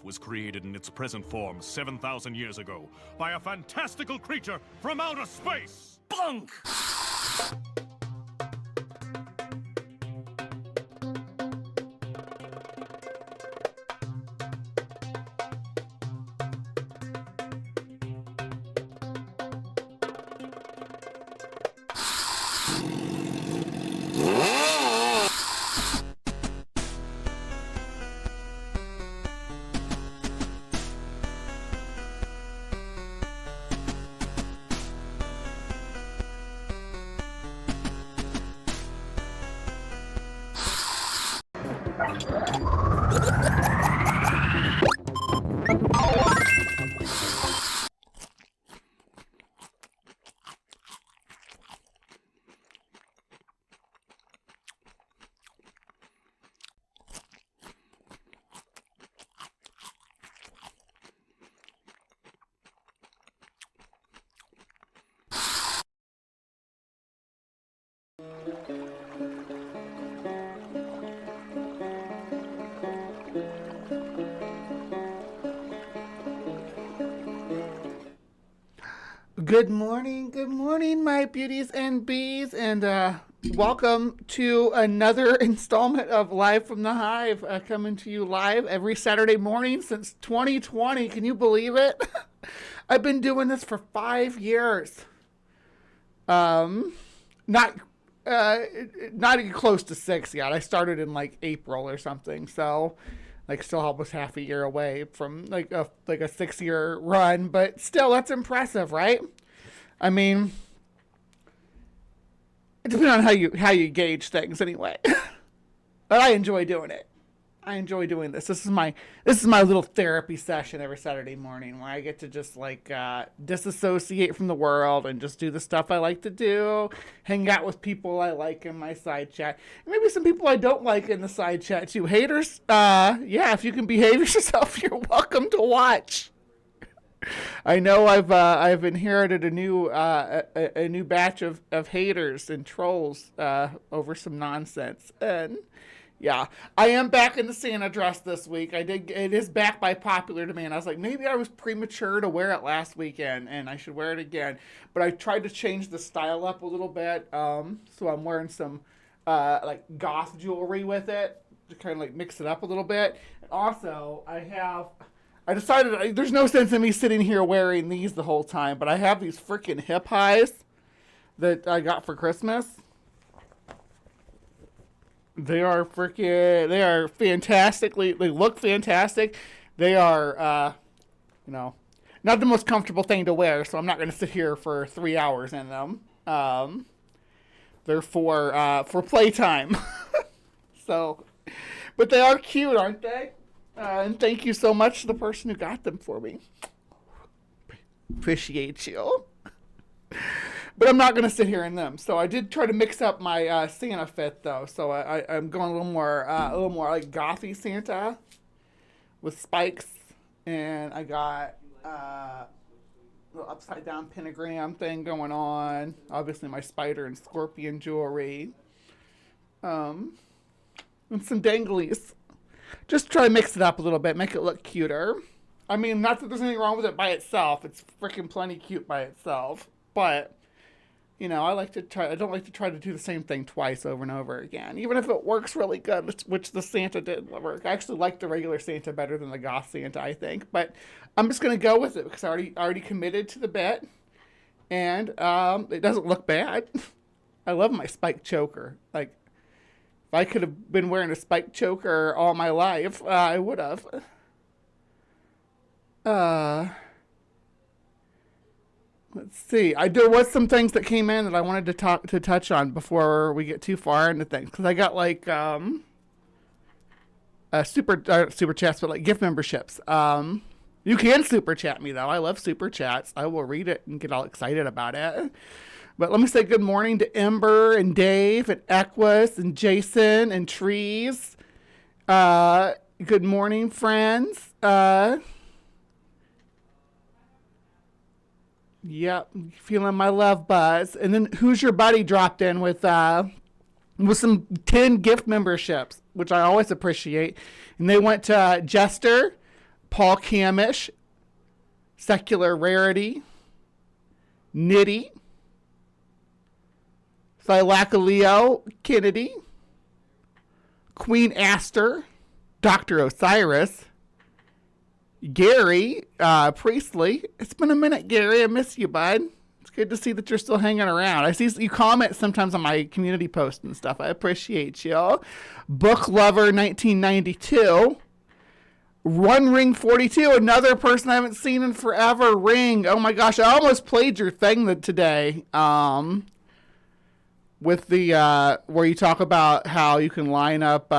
was created in its present form 7,000 years ago by a fantastical creature from outer space! Bunk! Good morning, my beauties and bees, and welcome to another installment of Live from the Hive, coming to you live every Saturday morning since 2020. Can you believe it? I've been doing this for 5 years. Not even close to 6 yet. I started in like April or something, so like still almost half a year away from like a 6-year run, but still that's impressive, right? I mean, it depends on how you gauge things anyway. But I enjoy doing it. I enjoy doing this. This is my little therapy session every Saturday morning where I get to just like disassociate from the world and just do the stuff I like to do, hang out with people I like in my side chat, and maybe some people I don't like in the side chat too. Haters, yeah, if you can behave yourself, you're welcome to watch. I know I've inherited a new batch of haters and trolls over some nonsense, and yeah, I am back in the Santa dress this week. It is back by popular demand. I was like, maybe I was premature to wear it last weekend, and I should wear it again. But I tried to change the style up a little bit, so I'm wearing some like goth jewelry with it to kind of like mix it up a little bit. And also, I decided there's no sense in me sitting here wearing these the whole time, but I have these freaking hip highs that I got for Christmas. They are fantastically, they look fantastic. They are, not the most comfortable thing to wear, so I'm not going to sit here for 3 hours in them. They're for playtime. So, but they are cute, aren't they? And thank you so much to the person who got them for me. Appreciate you. But I'm not going to sit here in them. So I did try to mix up my Santa fit, though. So I'm going a little more like gothy Santa with spikes. And I got a little upside down pentagram thing going on. Obviously my spider and scorpion jewelry. And some danglies. Just try to mix it up a little bit, make it look cuter. I mean, not that there's anything wrong with it by itself. It's freaking plenty cute by itself. But, I don't like to try to do the same thing twice over and over again. Even if it works really good, which the Santa didn't work. I actually like the regular Santa better than the goth Santa, I think. But I'm just going to go with it because I already committed to the bit. And it doesn't look bad. I love my spiked choker. Like, if I could have been wearing a spiked choker all my life, I would have. Let's see. There was some things that came in that I wanted to touch on before we get too far into things. Because I got like super chats, but like gift memberships. You can super chat me though. I love super chats. I will read it and get all excited about it. But let me say good morning to Ember and Dave and Equus and Jason and Trees. Good morning, friends. Yep, feeling my love buzz. And then Who's Your Buddy dropped in with some 10 gift memberships, which I always appreciate. And they went to Jester, Paul Camish, Secular Rarity, Nitty, Thylacoleo Kennedy, Queen Aster, Dr. Osiris, Gary Priestley. It's been a minute, Gary. I miss you, bud. It's good to see that you're still hanging around. I see you comment sometimes on my community posts and stuff. I appreciate you. Book Lover 1992. One Ring 42, another person I haven't seen in forever. Ring. Oh my gosh, I almost played your thing today. With the where you talk about how you can line up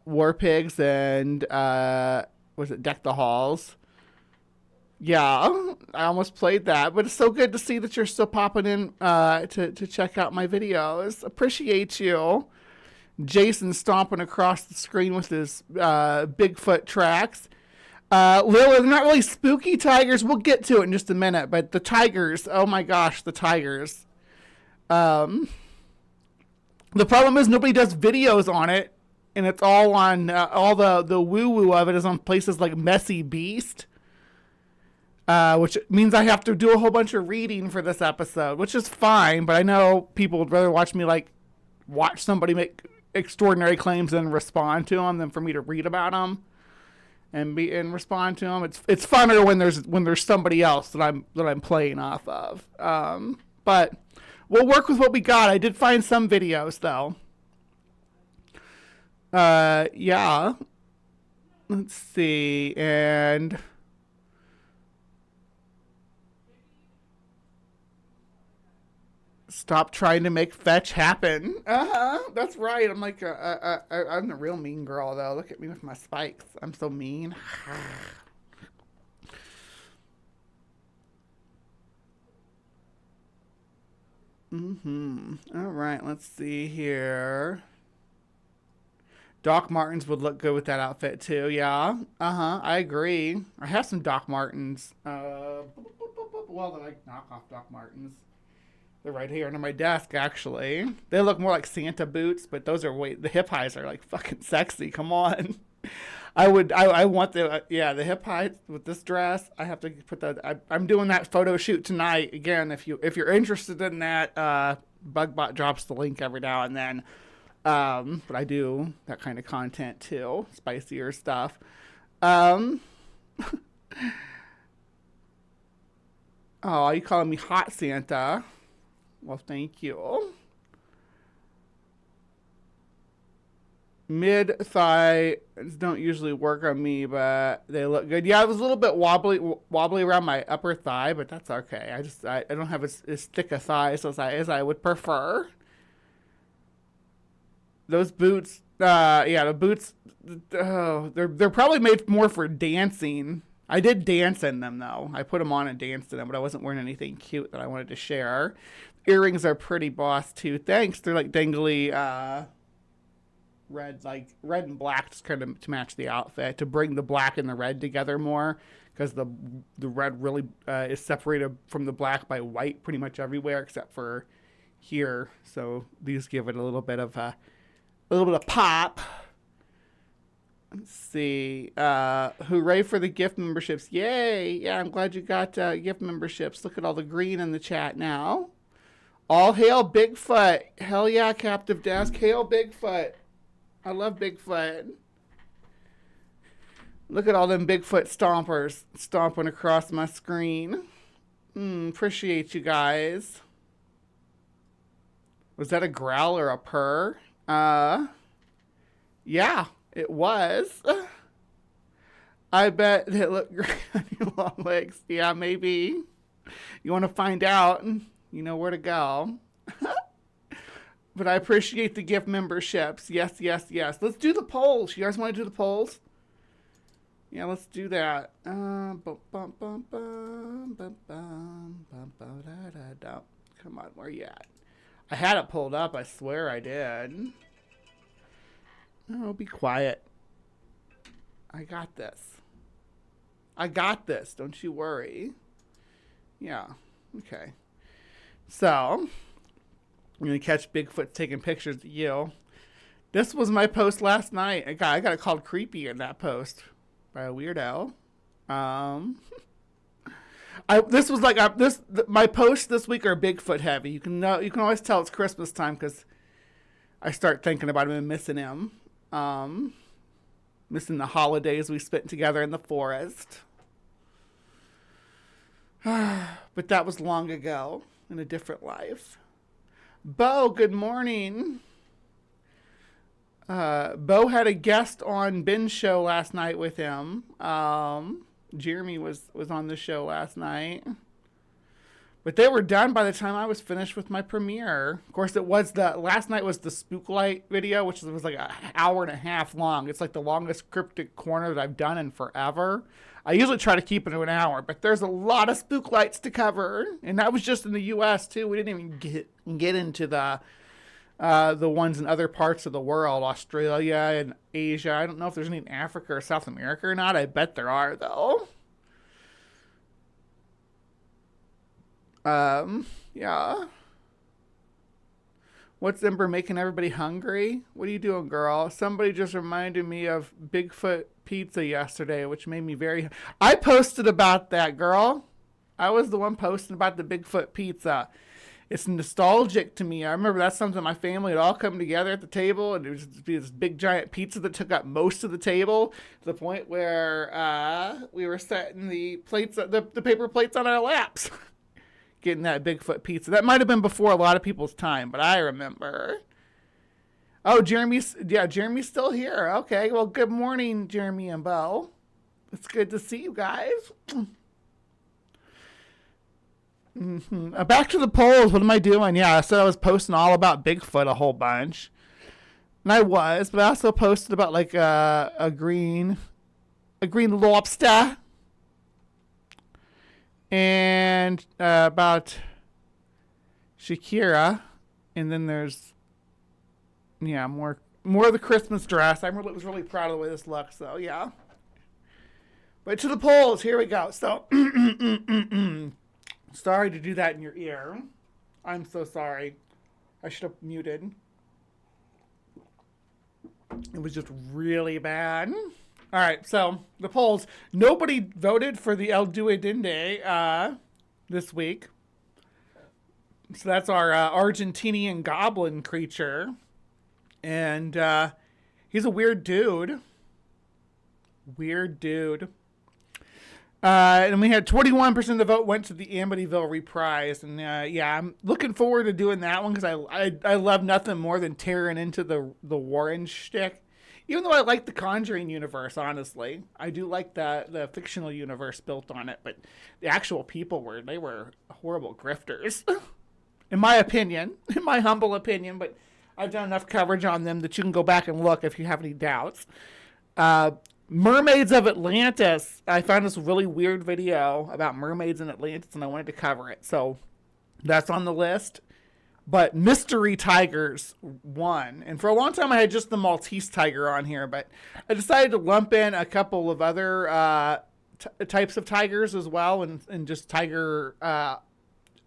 war pigs and was it Deck the Halls? Yeah, I almost played that, but it's so good to see that you're still popping in to check out my videos. Appreciate you. Jason stomping across the screen with his Bigfoot tracks. Lil, they're not really spooky tigers. We'll get to it in just a minute, but the tigers, oh my gosh, the tigers. The problem is nobody does videos on it, and it's all on, all the woo-woo of it is on places like Messy Beast, which means I have to do a whole bunch of reading for this episode, which is fine, but I know people would rather watch me, watch somebody make extraordinary claims and respond to them than for me to read about them and respond to them. It's funner when there's somebody else that I'm playing off of. But we'll work with what we got. I did find some videos though. Yeah. Let's see. And stop trying to make fetch happen. That's right. I'm like, I'm the real mean girl, though. Look at me with my spikes. I'm so mean. All right, let's see here. Doc Martens would look good with that outfit, too. Yeah. I agree. I have some Doc Martens. Well, they're like knockoff Doc Martens. They're right here under my desk, actually. They look more like Santa boots, but those are the hip highs are like fucking sexy. Come on. I want the hip highs with this dress. I have to put that. I'm doing that photo shoot tonight. Again, if you're interested in that, Bugbot drops the link every now and then. But I do that kind of content too, spicier stuff. Oh, are you calling me Hot Santa? Well, thank you. Mid thigh don't usually work on me, but they look good. Yeah, it was a little bit wobbly around my upper thigh, but that's okay. I don't have as thick a thigh as I would prefer. Those boots, the boots, they're probably made more for dancing. I did dance in them though. I put them on and danced in them, but I wasn't wearing anything cute that I wanted to share. Earrings are pretty boss too. Thanks. They're like dangly red and black, just kind of to match the outfit, to bring the black and the red together more, because the red really is separated from the black by white pretty much everywhere except for here. So these give it a little bit of pop. Let's see. Hooray for the gift memberships. Yay. Yeah, I'm glad you got gift memberships. Look at all the green in the chat now. All hail Bigfoot. Hell yeah, Captive Desk. Hail Bigfoot. I love Bigfoot. Look at all them Bigfoot stompers stomping across my screen. Appreciate you guys. Was that a growl or a purr? Yeah, it was. I bet they look great on your long legs. Yeah, maybe. You want to find out? You know where to go. But I appreciate the gift memberships. Yes, yes, yes. Let's do the polls. You guys want to do the polls? Yeah, let's do that. Come on, where you at? I had it pulled up. I swear I did. Oh, be quiet. I got this. I got this. Don't you worry. Yeah. Okay. So, I'm going to catch Bigfoot taking pictures of you. This was my post last night. I got called creepy in that post by a weirdo. This was like my posts this week are Bigfoot heavy. You can always tell it's Christmas time because I start thinking about him and missing him. Missing the holidays we spent together in the forest. But that was long ago in a different life. Bo, good morning. Bo had a guest on Ben's show last night with him. Jeremy was on the show last night. But they were done by the time I was finished with my premiere. Of course, last night was the Spooklight video, which was like an hour and a half long. It's like the longest Cryptic Corner that I've done in forever. I usually try to keep it to an hour, but there's a lot of Spooklights to cover. And that was just in the U.S. too. We didn't even get into the ones in other parts of the world, Australia and Asia. I don't know if there's any in Africa or South America or not. I bet there are, though. Yeah. What's Ember making everybody hungry? What are you doing, girl? Somebody just reminded me of Bigfoot pizza yesterday, which made me very... I posted about that, girl. I was the one posting about the Bigfoot pizza. It's nostalgic to me. I remember that's something my family had all come together at the table, and it was this big giant pizza that took up most of the table to the point where we were setting the plates, the paper plates on our laps, getting that Bigfoot pizza. That might have been before a lot of people's time, but I remember. Oh, Jeremy's still here. Okay, well, good morning, Jeremy and Bo. It's good to see you guys. Mm-hmm. Back to the polls. What am I doing? Yeah, I said I was posting all about Bigfoot a whole bunch. And I was, but I also posted about like a green lobster. And about Shakira. And then there's more of the Christmas dress. Was really proud of the way this looks, so yeah. But to the polls, here we go. So sorry to do that in your ear. I'm so sorry. I should have muted. It was just really bad. All right, so the polls. Nobody voted for the El Duendende this week. So that's our Argentinian goblin creature. And he's a weird dude. And we had 21% of the vote went to the Amityville reprise. And I'm looking forward to doing that one because I love nothing more than tearing into the Warren shtick. Even though I like the Conjuring universe, honestly. I do like the fictional universe built on it. But the actual people were horrible grifters. In my opinion. In my humble opinion. But I've done enough coverage on them that you can go back and look if you have any doubts. Mermaids of Atlantis. I found this really weird video about mermaids in Atlantis, and I wanted to cover it. So that's on the list. But Mystery Tigers won. And for a long time, I had just the Maltese tiger on here. But I decided to lump in a couple of other types of tigers as well, and just tiger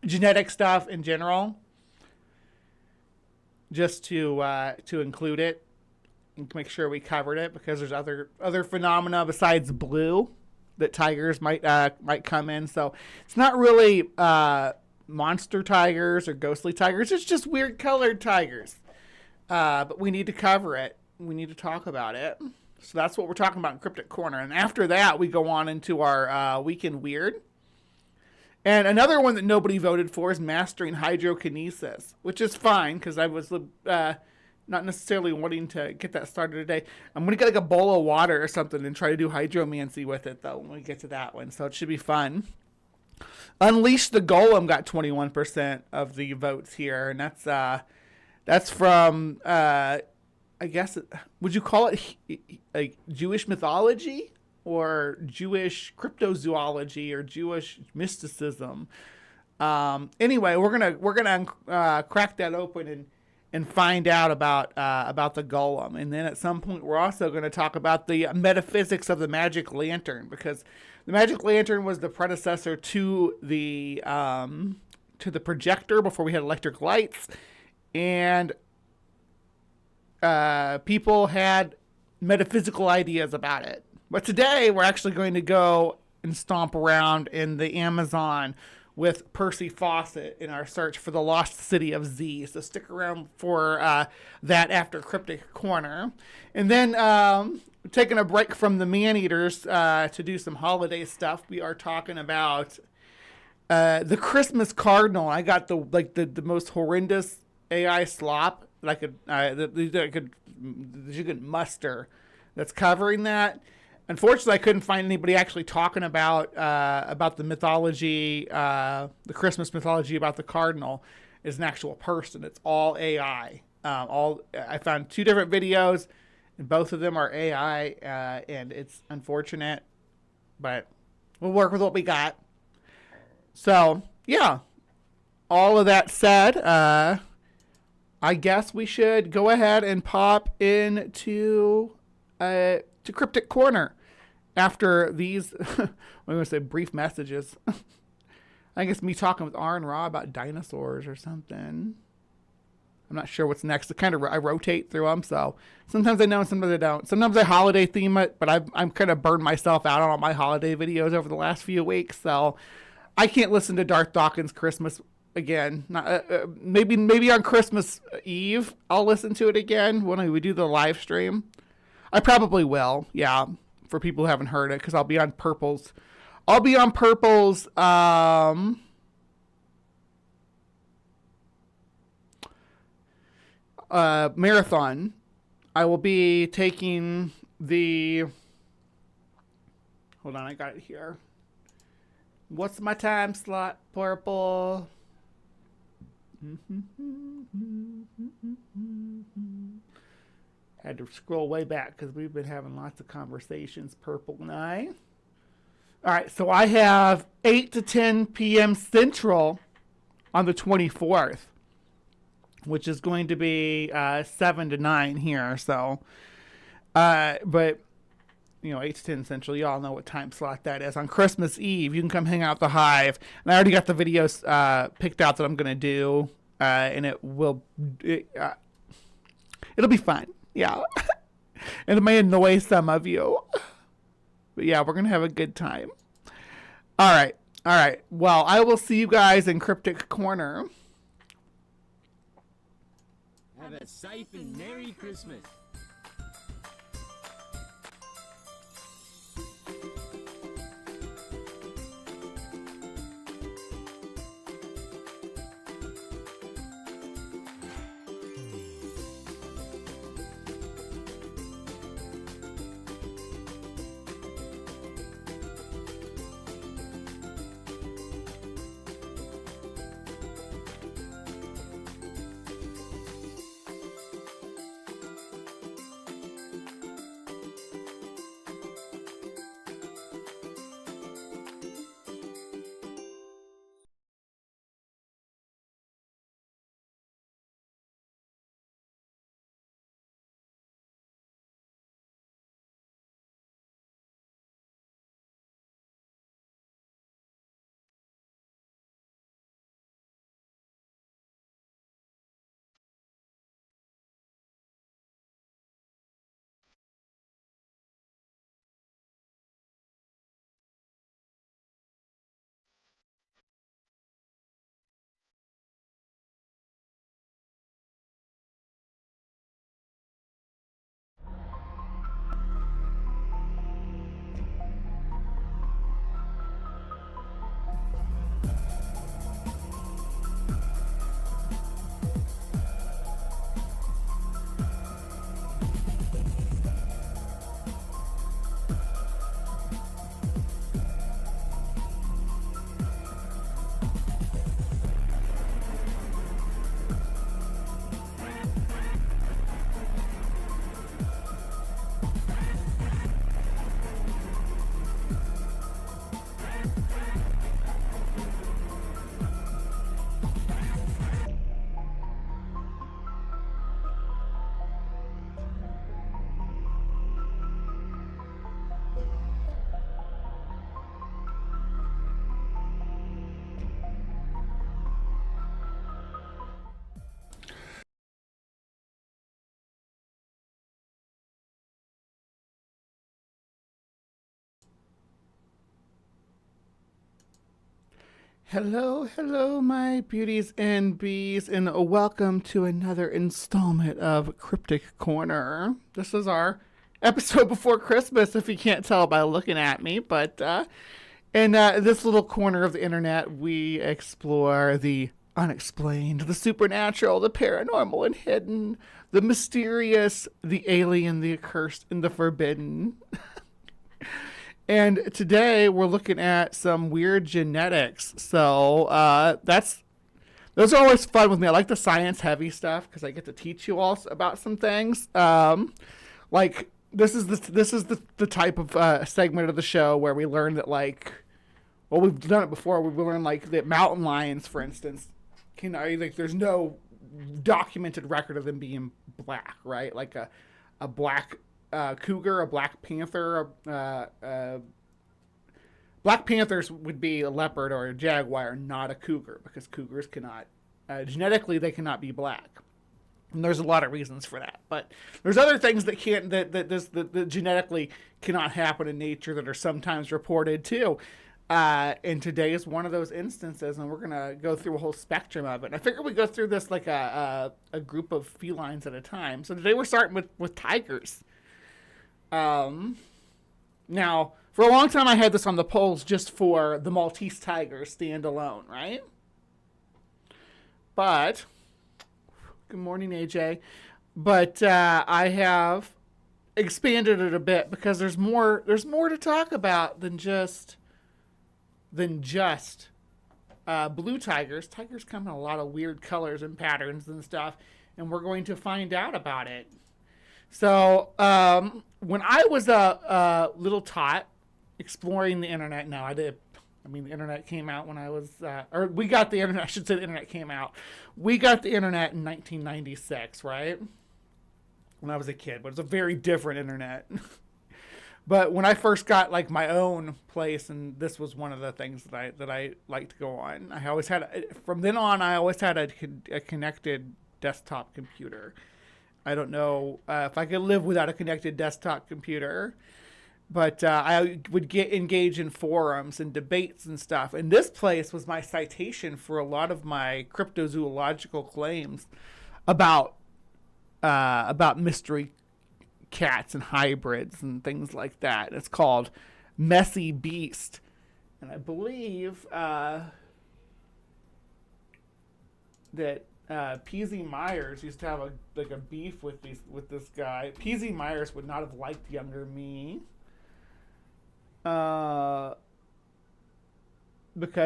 genetic stuff in general. Just to include it. And make sure we covered it because there's other phenomena besides blue that tigers might come in. So it's not really monster tigers or ghostly tigers. It's just weird colored tigers. But we need to cover it. We need to talk about it. So that's what we're talking about in Cryptic Corner. And after that, we go on into our Week in Weird. And another one that nobody voted for is Mastering Hydrokinesis, which is fine because I was not necessarily wanting to get that started today. I'm going to get like a bowl of water or something and try to do hydromancy with it, though, when we get to that one. So it should be fun. Unleash the Golem got 21% of the votes here. And that's from, I guess, would you call it like Jewish mythology? Or Jewish cryptozoology or Jewish mysticism. Anyway, we're gonna crack that open and find out about the golem, and then at some point we're also going to talk about the metaphysics of the magic lantern, because the magic lantern was the predecessor to the projector before we had electric lights, and people had metaphysical ideas about it. But today, we're actually going to go and stomp around in the Amazon with Percy Fawcett in our search for the lost city of Z. So stick around for that after Cryptic Corner. And then taking a break from the man-eaters to do some holiday stuff, we are talking about the Christmas Cardinal. I got the most horrendous AI slop that you could muster that's covering that. Unfortunately, I couldn't find anybody actually talking about the mythology, the Christmas mythology about the cardinal is an actual person. It's all AI. I found 2 different videos, and both of them are AI, and it's unfortunate, but we'll work with what we got. So, yeah. All of that said, I guess we should go ahead and pop into to Cryptic Corner after these, I'm going to say brief messages. I guess me talking with R and Raw about dinosaurs or something. I'm not sure what's next. I rotate through them, so sometimes I know and sometimes I don't. Sometimes I holiday theme it, but I'm kind of burned myself out on all my holiday videos over the last few weeks, so I can't listen to Darth Dawkins' Christmas again. Not, maybe on Christmas Eve I'll listen to it again when we do the live stream. I probably will, yeah, for people who haven't heard it, because I'll be on Purple's marathon. I will be taking the... Hold on, I got it here. What's my time slot, Purple? Had to scroll way back because we've been having lots of conversations, Purple and I. All right, so I have 8 to 10 p.m. Central on the 24th, which is going to be 7 to 9 here. So, but, 8 to 10 Central, you all know what time slot that is. On Christmas Eve, you can come hang out at the Hive. And I already got the videos picked out that I'm going to do, and it'll be fun. Yeah. And it may annoy some of you. But yeah, we're going to have a good time. All right. Well, I will see you guys in Cryptic Corner. Have a safe and Merry Christmas. Hello, hello, my beauties and bees, and welcome to another installment of Cryptic Corner. This is our episode before Christmas, if you can't tell by looking at me. But in this little corner of the internet, we explore the unexplained, the supernatural, the paranormal and hidden, the mysterious, the alien, the accursed, and the forbidden. And today we're looking at some weird genetics. So those are always fun with me. I like the science heavy stuff because I get to teach you all about some things. Like this is the type of segment of the show where we learn that we've done it before. We learn that mountain lions, for instance, there's no documented record of them being black, right? Like a black cougar, a black panther. Black panthers would be a leopard or a jaguar, not a cougar, because cougars cannot, genetically, they cannot be black. And there's a lot of reasons for that. But there's other things that genetically cannot happen in nature that are sometimes reported too. And today is one of those instances, and we're going to go through a whole spectrum of it. And I figure we go through this like a group of felines at a time. So today we're starting with tigers. Now, for a long time, I had this on the polls just for the Maltese tigers standalone, right? But, good morning, AJ. But I have expanded it a bit because there's more to talk about than just blue tigers. Tigers come in a lot of weird colors and patterns and stuff, and we're going to find out about it. So, when I was a little tot exploring the internet, the internet came out when I was, we got the internet, I should say the internet came out. We got the internet in 1996, right? When I was a kid, but it's a very different internet. But when I first got my own place, and this was one of the things that I liked to go on, from then on, I always had a connected desktop computer. I don't know if I could live without a connected desktop computer, but I would engage in forums and debates and stuff. And this place was my citation for a lot of my cryptozoological claims about mystery cats and hybrids and things like that. It's called Messy Beast, and I believe that P.Z. Myers used to have a beef with this guy. P.Z. Myers would not have liked younger me, because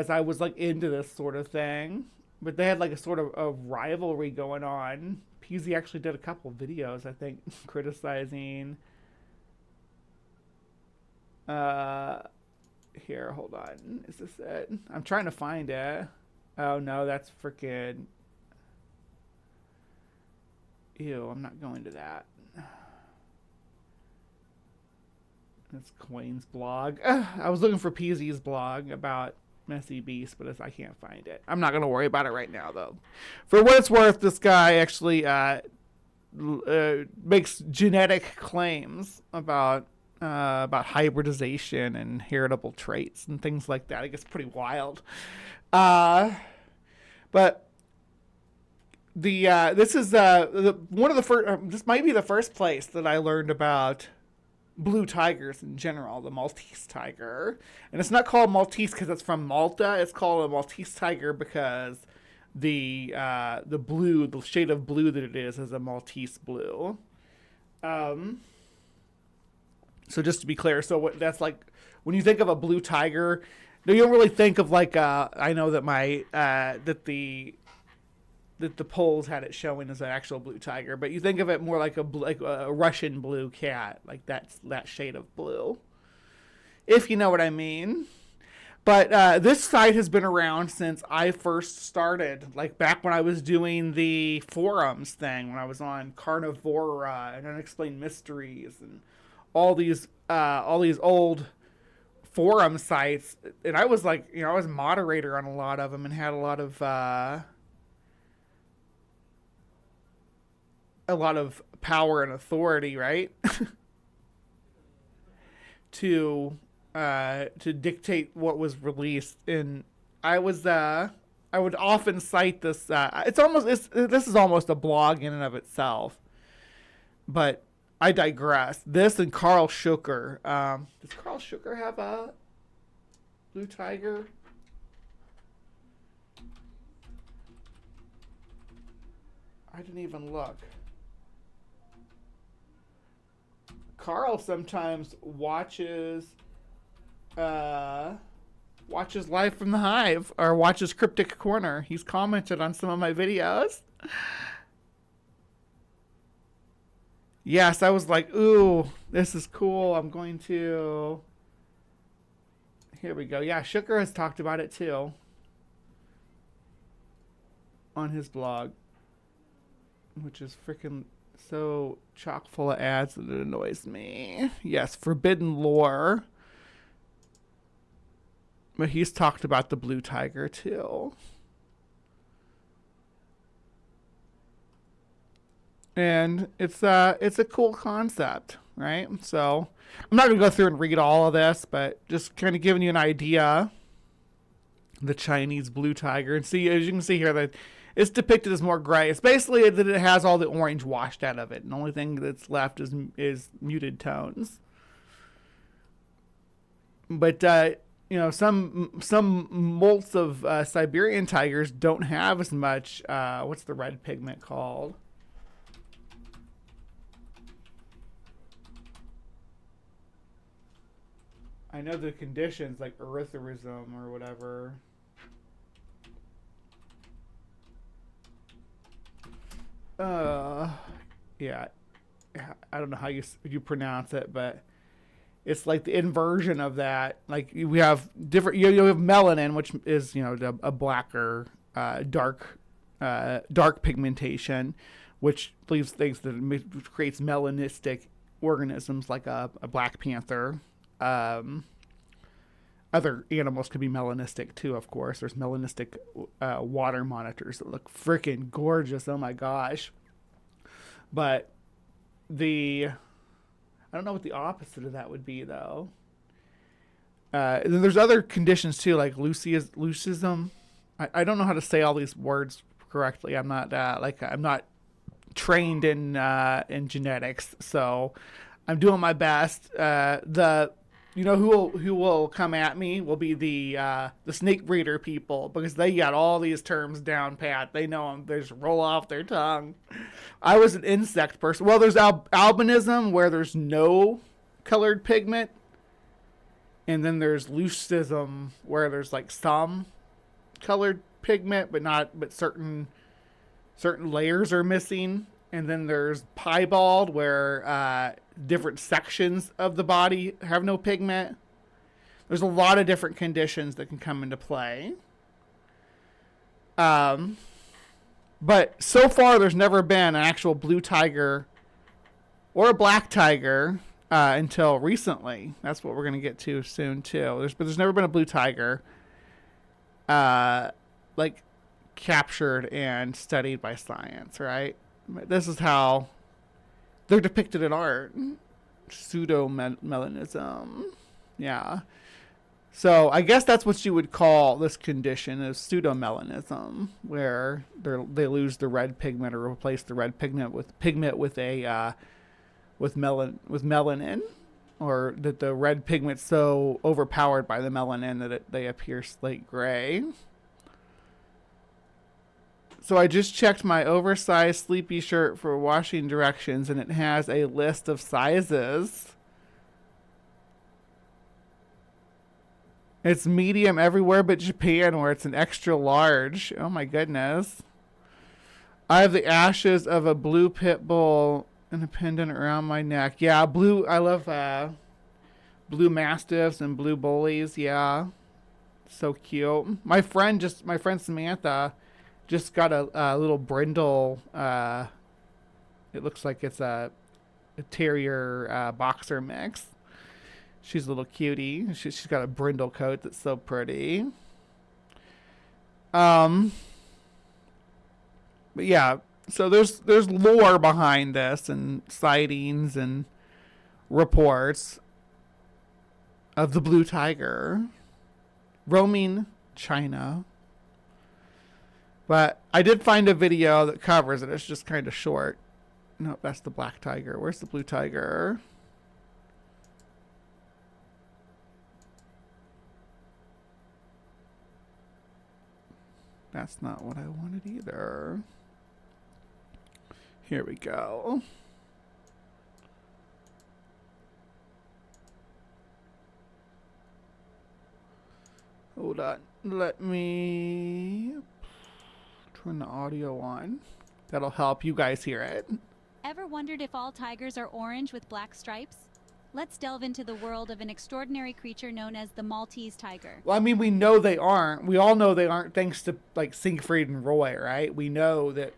I was into this sort of thing. But they had a sort of a rivalry going on. P.Z. actually did a couple videos, I think, criticizing. Here, hold on. Is this it? I'm trying to find it. Oh no, that's freaking. Ew, I'm not going to that. That's Quain's blog. I was looking for PZ's blog about Messy Beast, but I can't find it. I'm not going to worry about it right now, though. For what it's worth, this guy actually makes genetic claims about hybridization and heritable traits and things like that. I guess pretty wild. But this is one of the first. This might be the first place that I learned about blue tigers in general, the Maltese tiger. And it's not called Maltese because it's from Malta. It's called a Maltese tiger because the shade of blue that it is a Maltese blue. So just to be clear, that's like when you think of a blue tiger, you don't really think of I know that that the polls had it showing as an actual blue tiger, but you think of it more like a Russian blue cat, like that shade of blue, if you know what I mean. But this site has been around since I first started, back when I was doing the forums thing, when I was on Carnivora and Unexplained Mysteries and all these old forum sites, and I was I was moderator on a lot of them and had a lot of power and authority, right? to dictate what was released in I would often cite this. This is almost a blog in and of itself, but I digress. This and Carl Schucker. Does Carl Schucker have a blue tiger? I didn't even look. Carl sometimes watches Live from the Hive or watches CrypticCorner. He's commented on some of my videos. Yes, I was like, ooh, this is cool. I'm going to... Here we go. Yeah, Schucker has talked about it too on his blog, which is freaking so chock full of ads that it annoys me. Yes, Forbidden Lore. But he's talked about the blue tiger too. And it's a cool concept, right? So I'm not gonna go through and read all of this, but just kind of giving you an idea. The Chinese blue tiger, and see, as you can see here, that it's depicted as more gray. It's basically that it has all the orange washed out of it, and the only thing that's left is muted tones. But some molts of Siberian tigers don't have as much. What's the red pigment called? I know the conditions like erythrism or whatever. Yeah, I don't know how you pronounce it, but it's like the inversion of that. Like we have different. You have melanin, which is a blacker, dark pigmentation, which leaves things that creates melanistic organisms like a black panther. Other animals could be melanistic too, of course. There's melanistic water monitors that look freaking gorgeous. Oh my gosh. But I don't know what the opposite of that would be though. And then there's other conditions too, like leucism. I don't know how to say all these words correctly. I'm not I'm not trained in genetics, so I'm doing my best. Who will come at me will be the snake breeder people, because they got all these terms down pat. They know them. They just roll off their tongue. I was an insect person. Well, there's albinism, where there's no colored pigment, and then there's leucism, where there's like some colored pigment, but certain layers are missing. And then there's piebald, where different sections of the body have no pigment. There's a lot of different conditions that can come into play. But so far, there's never been an actual blue tiger or a black tiger until recently. That's what we're going to get to soon, too. There's never been a blue tiger captured and studied by science, right? This is how they're depicted in art. Pseudo-melanism. Yeah. So I guess that's what you would call this condition, is pseudo-melanism, where they lose the red pigment or replace the red pigment with melanin, or that the red pigment's so overpowered by the melanin that they appear slate gray. So I just checked my oversized sleepy shirt for washing directions, and it has a list of sizes. It's medium everywhere but Japan, where it's an extra large. Oh my goodness. I have the ashes of a blue pit bull and a pendant around my neck. Yeah, blue. I love blue mastiffs and blue bullies. Yeah, so cute. My friend Samantha just got a little brindle. It looks like it's a terrier boxer mix. She's a little cutie. She's got a brindle coat that's so pretty. But yeah, so there's lore behind this, and sightings and reports of the blue tiger roaming China. But I did find a video that covers it. It's just kind of short. No, that's the black tiger. Where's the blue tiger? That's not what I wanted either. Here we go. Hold on. Let me turn the audio on. That'll help you guys hear it. Ever wondered if all tigers are orange with black stripes? Let's delve into the world of an extraordinary creature known as the Maltese tiger. Well, I mean, we know they aren't. We all know they aren't thanks to, like, Siegfried and Roy, right? We know that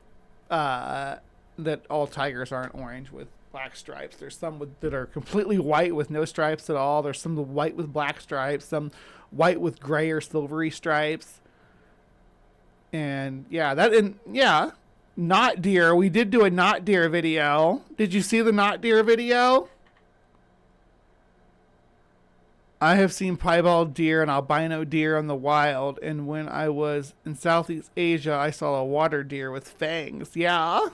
that all tigers aren't orange with black stripes. There's some that are completely white with no stripes at all. There's some white with black stripes, some white with gray or silvery stripes. And yeah, not deer. We did do a not deer video. Did you see the not deer video? I have seen piebald deer and albino deer in the wild, and when I was in Southeast Asia, I saw a water deer with fangs. Yeah.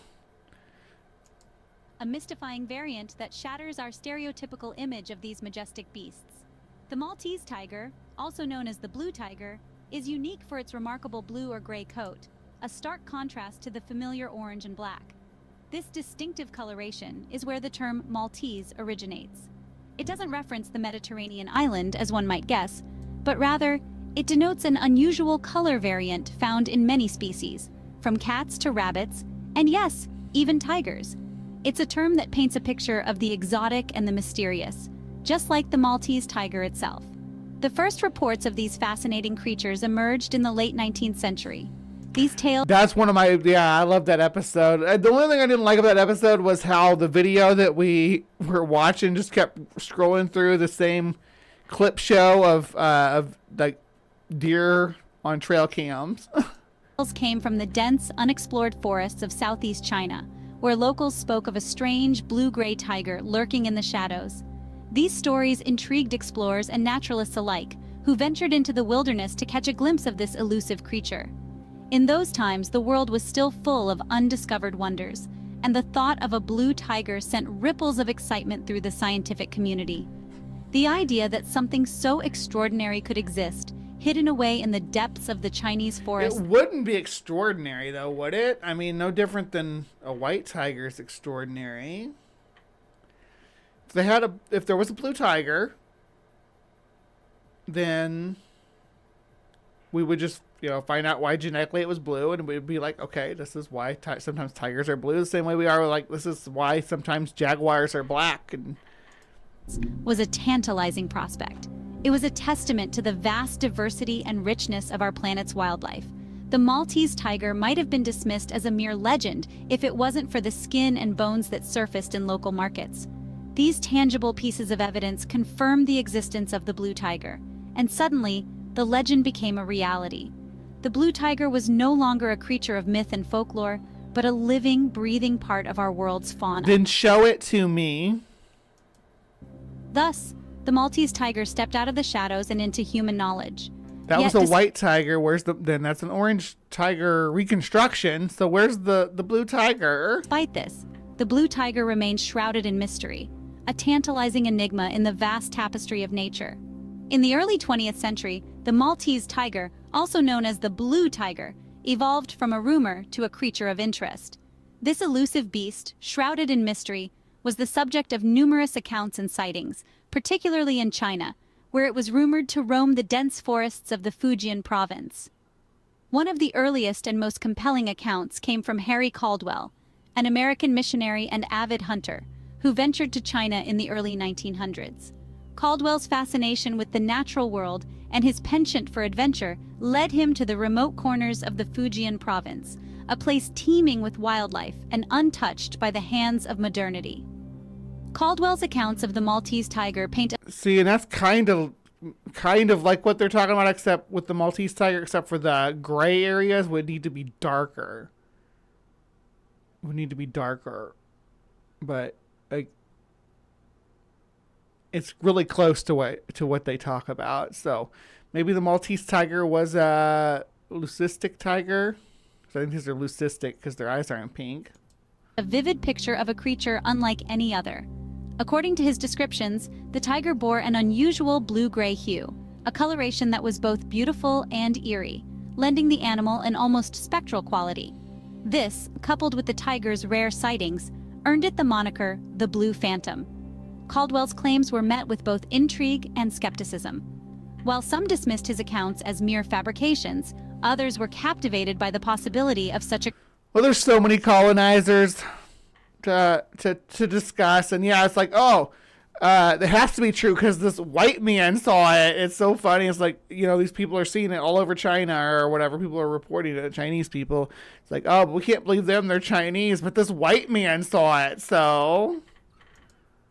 A mystifying variant that shatters our stereotypical image of these majestic beasts. The Maltese tiger, also known as the blue tiger, is unique for its remarkable blue or gray coat, a stark contrast to the familiar orange and black. This distinctive coloration is where the term Maltese originates. It doesn't reference the Mediterranean island, as one might guess, but rather, it denotes an unusual color variant found in many species, from cats to rabbits, and yes, even tigers. It's a term that paints a picture of the exotic and the mysterious, just like the Maltese tiger itself. The first reports of these fascinating creatures emerged in the late 19th century. These tales... That's one of my... Yeah, I love that episode. The only thing I didn't like about that episode was how the video that we were watching just kept scrolling through the same clip show of like deer on trail cams. came from the dense, unexplored forests of southeast China, where locals spoke of a strange blue-gray tiger lurking in the shadows. These stories intrigued explorers and naturalists alike, who ventured into the wilderness to catch a glimpse of this elusive creature. In those times, the world was still full of undiscovered wonders, and the thought of a blue tiger sent ripples of excitement through the scientific community. The idea that something so extraordinary could exist, hidden away in the depths of the Chinese forest... It wouldn't be extraordinary, though, would it? I mean, no different than a white tiger is extraordinary. If there was a blue tiger, then we would just, find out why genetically it was blue, and we'd be like, okay, this is why sometimes tigers are blue, the same way we are like, this is why sometimes jaguars are black. And was a tantalizing prospect. It was a testament to the vast diversity and richness of our planet's wildlife. The Maltese tiger might have been dismissed as a mere legend if it wasn't for the skin and bones that surfaced in local markets. These tangible pieces of evidence confirmed the existence of the blue tiger, and suddenly, the legend became a reality. The blue tiger was no longer a creature of myth and folklore, but a living, breathing part of our world's fauna. Then show it to me. Thus, the Maltese tiger stepped out of the shadows and into human knowledge. That was a white tiger. Then that's an orange tiger reconstruction. So where's the blue tiger? Despite this, the blue tiger remains shrouded in mystery, a tantalizing enigma in the vast tapestry of nature. In the early 20th century, the Maltese tiger, also known as the blue tiger, evolved from a rumor to a creature of interest. This elusive beast, shrouded in mystery, was the subject of numerous accounts and sightings, particularly in China, where it was rumored to roam the dense forests of the Fujian province. One of the earliest and most compelling accounts came from Harry Caldwell, an American missionary and avid hunter, who ventured to China in the early 1900s. Caldwell's fascination with the natural world and his penchant for adventure led him to the remote corners of the Fujian province, a place teeming with wildlife and untouched by the hands of modernity. Caldwell's accounts of the Maltese tiger paint a... See, and that's kind of like what they're talking about, except with the Maltese tiger, except for the gray areas would need to be darker. But like, it's really close to what they talk about. So Maybe the Maltese tiger was a leucistic tiger. I think these are leucistic because their eyes aren't pink. A vivid picture of a creature unlike any other. According to his descriptions, the tiger bore an unusual blue-gray hue, a coloration that was both beautiful and eerie, lending the animal an almost spectral quality. This, coupled with the tiger's rare sightings, earned it the moniker the Blue Phantom. Caldwell's claims were met with both intrigue and skepticism. While some dismissed his accounts as mere fabrications, others were captivated by the possibility of such a... Well, there's so many colonizers to discuss, and yeah, it's like, oh, it has to be true because this white man saw it. It's so funny. It's like, you know, these people are seeing it all over China or whatever. People are reporting it, Chinese people. It's like, oh, but we can't believe them. They're Chinese, but this white man saw it, so...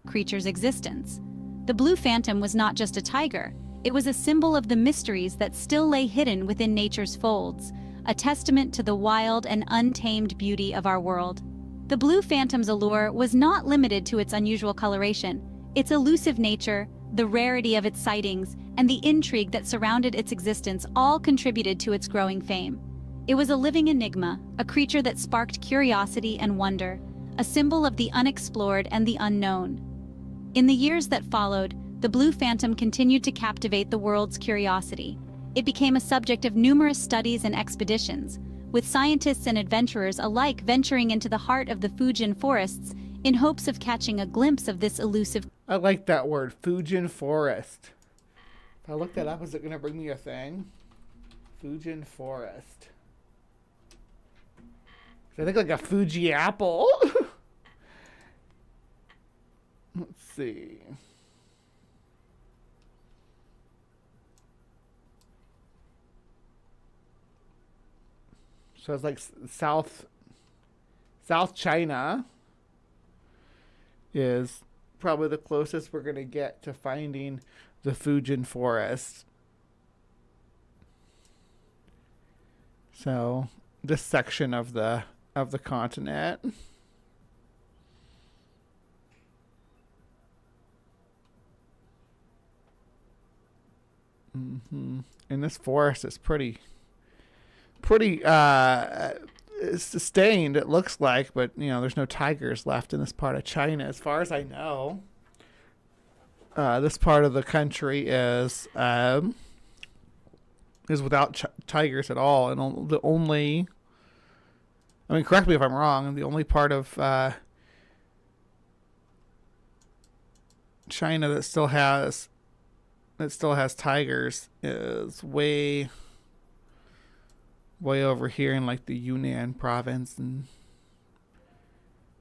creature's existence. The Blue Phantom was not just a tiger. It was a symbol of the mysteries that still lay hidden within nature's folds, a testament to the wild and untamed beauty of our world. The Blue Phantom's allure was not limited to its unusual coloration. Its elusive nature, the rarity of its sightings, and the intrigue that surrounded its existence all contributed to its growing fame. It was a living enigma, a creature that sparked curiosity and wonder, a symbol of the unexplored and the unknown. In the years that followed, the Blue Phantom continued to captivate the world's curiosity. It became a subject of numerous studies and expeditions, with scientists and adventurers alike venturing into the heart of the Fujian forests in hopes of catching a glimpse of this elusive... I like that word, Fujian forest. If I look that up, is it going to bring me a thing? Fujian forest. I think like a Fuji apple. Let's see. So it's like South China is probably the closest we're going to get to finding the Fujian forest. So this section of the continent. And this forest is pretty sustained, it looks like, but you know, there's no tigers left in this part of China as far as I know. This part of the country is without tigers at all, and the only, I mean, correct me if I'm wrong, the only part of China that still has tigers is way over here in like the Yunnan province and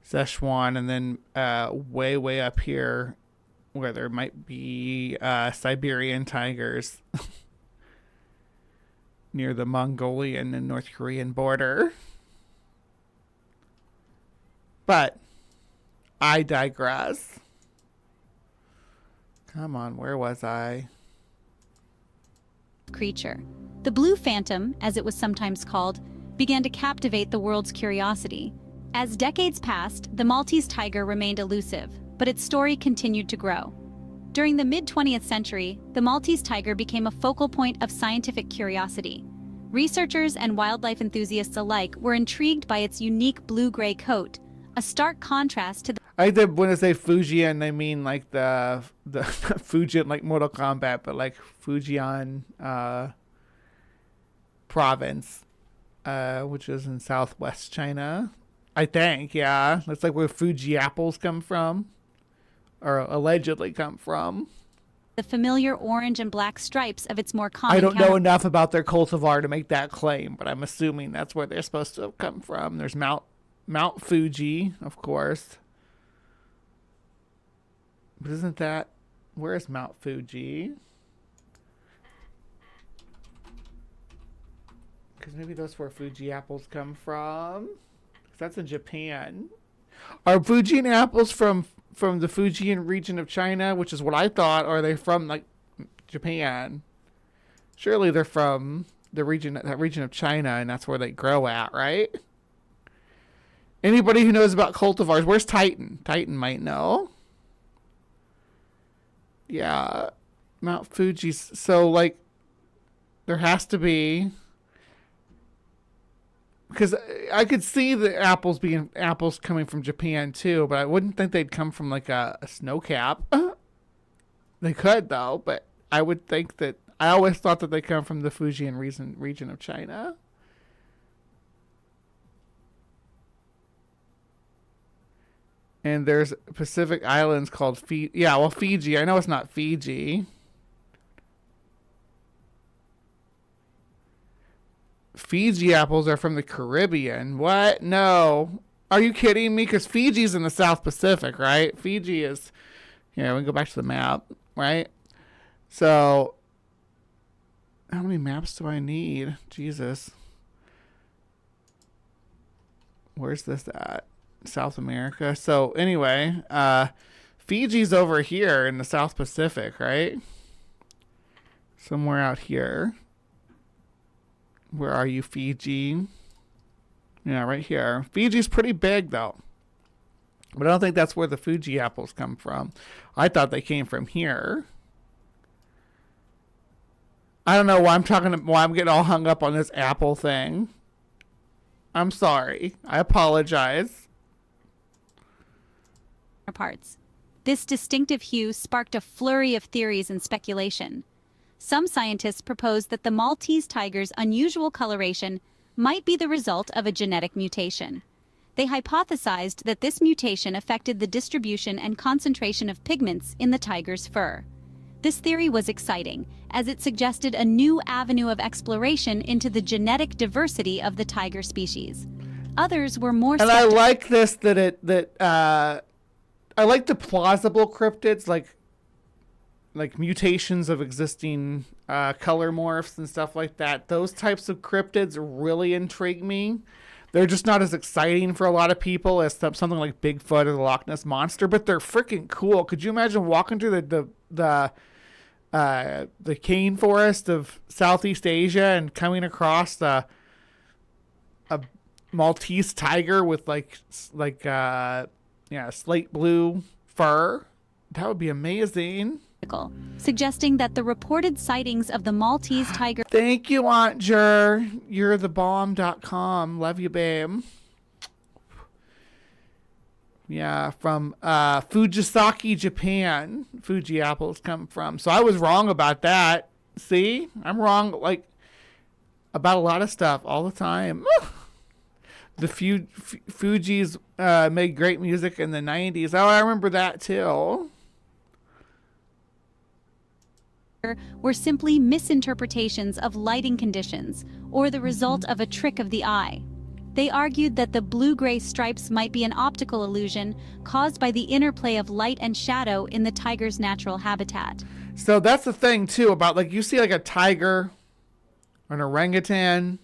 Sichuan, and then way up here where there might be Siberian tigers near the Mongolian and North Korean border. But I digress. Come on, where was I? Creature. The Blue Phantom, as it was sometimes called, began to captivate the world's curiosity. As decades passed, the Maltese tiger remained elusive, but its story continued to grow. During the mid-20th century, the Maltese tiger became a focal point of scientific curiosity. Researchers and wildlife enthusiasts alike were intrigued by its unique blue-gray coat, a stark contrast to the... I did when I say Fujian, I mean like the Fujian, like Mortal Kombat, but like Fujian province, which is in southwest China, I think. Yeah, that's like where Fuji apples come from, or allegedly come from. The familiar orange and black stripes of its more common... I don't know enough about their cultivar to make that claim, but I'm assuming that's where they're supposed to have come from. There's Mount Fuji, of course. But isn't that... Where is Mount Fuji? Because maybe that's where Fuji apples come from. 'Cause that's in Japan. Are Fujian apples from the Fujian region of China, which is what I thought, or are they from like Japan? Surely they're from that region of China, and that's where they grow at, right? Anybody who knows about cultivars, where's Titan? Titan might know. Yeah, Mount Fuji's, so like There has to be, because I could see the apples being apples coming from Japan too, but I wouldn't think they'd come from like a snow cap. They could though, but I would think that I always thought that they come from the Fujian region of China. And there's Pacific Islands called Fiji. Yeah, well, Fiji. I know it's not Fiji. Fiji apples are from the Caribbean. What? No. Are you kidding me? Because Fiji's in the South Pacific, right? Fiji is... Here, we can go back to the map, right? So, how many maps do I need? Jesus. Where's this at? South America. So anyway, Fiji's over here in the South Pacific, right? Somewhere out here. Where are you, Fiji? Yeah, right here. Fiji's pretty big though. But I don't think that's where the Fuji apples come from. I thought they came from here. I don't know why I'm getting all hung up on this apple thing. I'm sorry. I apologize. Parts. This distinctive hue sparked a flurry of theories and speculation. Some scientists proposed that the Maltese tiger's unusual coloration might be the result of a genetic mutation. They hypothesized that this mutation affected the distribution and concentration of pigments in the tiger's fur. This theory was exciting, as it suggested a new avenue of exploration into the genetic diversity of the tiger species. Others were more skeptical. And I like this I like the plausible cryptids, like mutations of existing color morphs and stuff like that. Those types of cryptids really intrigue me. They're just not as exciting for a lot of people as something like Bigfoot or the Loch Ness Monster, but they're freaking cool. Could you imagine walking through the cane forest of Southeast Asia and coming across a Maltese tiger with slate blue fur? That would be amazing. Suggesting that the reported sightings of the Maltese tiger... Thank you, Aunt Jer. You're the bomb.com. Love you, babe. Yeah, from Fujisaki, Japan. Fuji apples come from. So I was wrong about that. See? I'm wrong, about a lot of stuff all the time. The Fugees made great music in the 90s. Oh, I remember that too. Were simply misinterpretations of lighting conditions or the result of a trick of the eye. They argued that the blue-gray stripes might be an optical illusion caused by the interplay of light and shadow in the tiger's natural habitat. So that's the thing too about you see a tiger or an orangutan.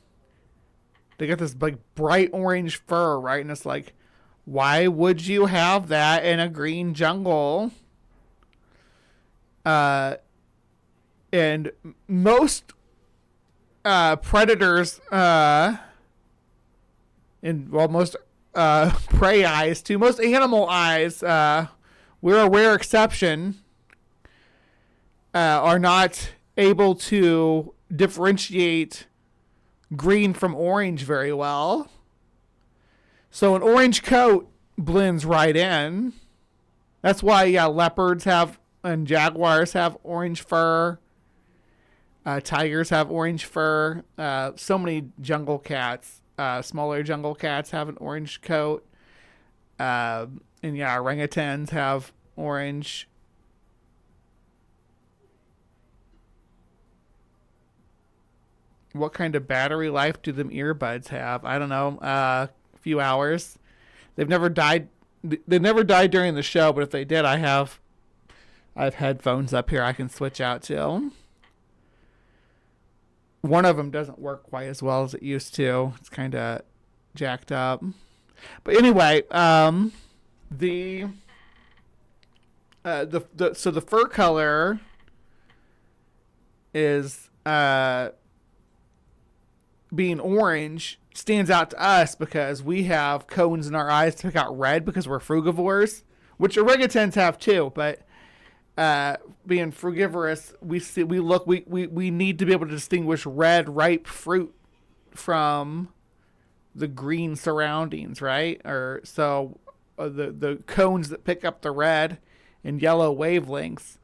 They got this bright orange fur, right? And it's why would you have that in a green jungle? And most predators, most prey eyes too, most animal eyes, we're a rare exception, are not able to differentiate green from orange very well. So an orange coat blends right in. That's why, leopards and jaguars have orange fur. Tigers have orange fur. So many jungle cats, smaller jungle cats have an orange coat. And orangutans have orange. What kind of battery life do them earbuds have? I don't know. A few hours. They've never died. They never died during the show, but if they did, I have headphones up here I can switch out to. One of them doesn't work quite as well as it used to. It's kind of jacked up. But anyway, the fur color is being orange stands out to us because we have cones in our eyes to pick out red because we're frugivores, which orangutans have too. But being frugivorous, we need to be able to distinguish red ripe fruit from the green surroundings, right? Or so the cones that pick up the red and yellow wavelengths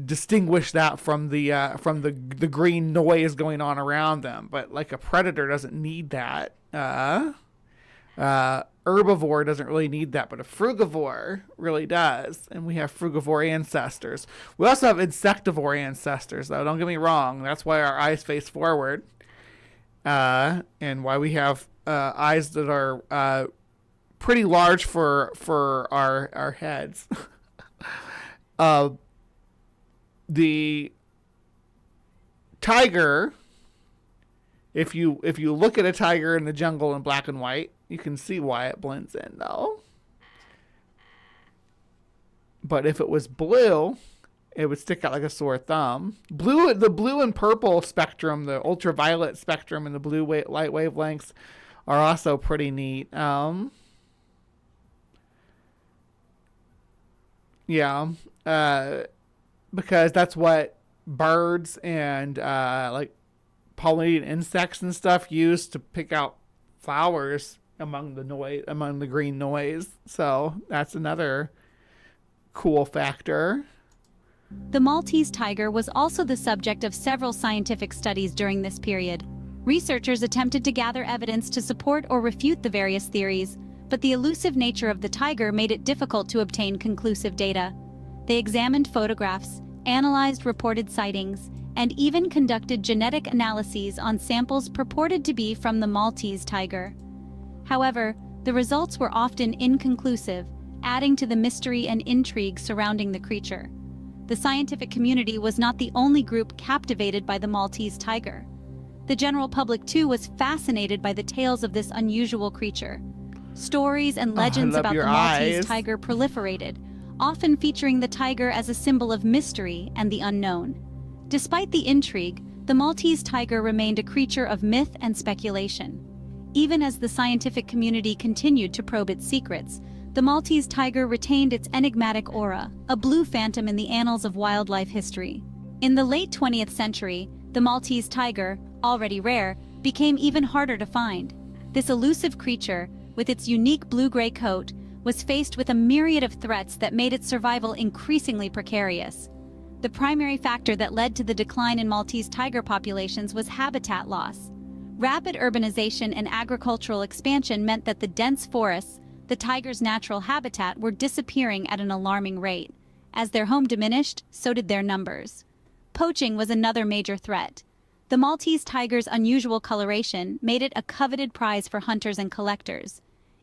distinguish that from the green noise going on around them. But like a predator doesn't need that. Herbivore doesn't really need that, but a frugivore really does. And we have frugivore ancestors. We also have insectivore ancestors, though. Don't get me wrong. That's why our eyes face forward. And why we have eyes that are pretty large for our heads. The tiger, if you look at a tiger in the jungle in black and white, you can see why it blends in, though. But if it was blue, it would stick out like a sore thumb. The blue and purple spectrum, the ultraviolet spectrum, and the blue light wavelengths are also pretty neat. Because that's what birds and like pollinating insects and stuff use to pick out flowers among the green noise. So that's another cool factor. The Maltese tiger was also the subject of several scientific studies during this period. Researchers attempted to gather evidence to support or refute the various theories, but the elusive nature of the tiger made it difficult to obtain conclusive data. They examined photographs, analyzed reported sightings, and even conducted genetic analyses on samples purported to be from the Maltese tiger. However, the results were often inconclusive, adding to the mystery and intrigue surrounding the creature. The scientific community was not the only group captivated by the Maltese tiger. The general public, too, was fascinated by the tales of this unusual creature. Stories and legends about the Maltese tiger proliferated, often featuring the tiger as a symbol of mystery and the unknown. Despite the intrigue, the Maltese tiger remained a creature of myth and speculation. Even as the scientific community continued to probe its secrets, the Maltese tiger retained its enigmatic aura, a blue phantom in the annals of wildlife history. In the late 20th century, the Maltese tiger, already rare, became even harder to find. This elusive creature, with its unique blue-gray coat, was faced with a myriad of threats that made its survival increasingly precarious. The primary factor that led to the decline in Maltese tiger populations was habitat loss. Rapid urbanization and agricultural expansion meant that the dense forests, the tiger's natural habitat, were disappearing at an alarming rate. As their home diminished, so did their numbers. Poaching was another major threat. The Maltese tiger's unusual coloration made it a coveted prize for hunters and collectors.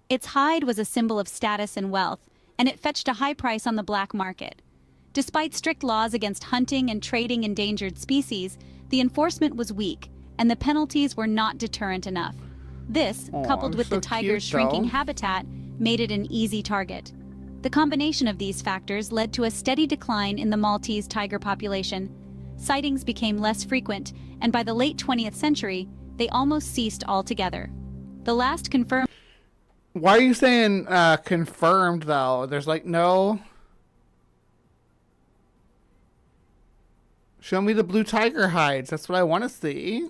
Its hide was a symbol of status and wealth, and it fetched a high price on the black market. Despite strict laws against hunting and trading endangered species, the enforcement was weak, and the penalties were not deterrent enough. This, coupled with the tiger's shrinking habitat, made it an easy target. The combination of these factors led to a steady decline in the Maltese tiger population. Sightings became less frequent, and by the late 20th century, they almost ceased altogether. The last confirmed... Why are you saying confirmed, though? There's like no... Show me the blue tiger hides. That's what I want to see.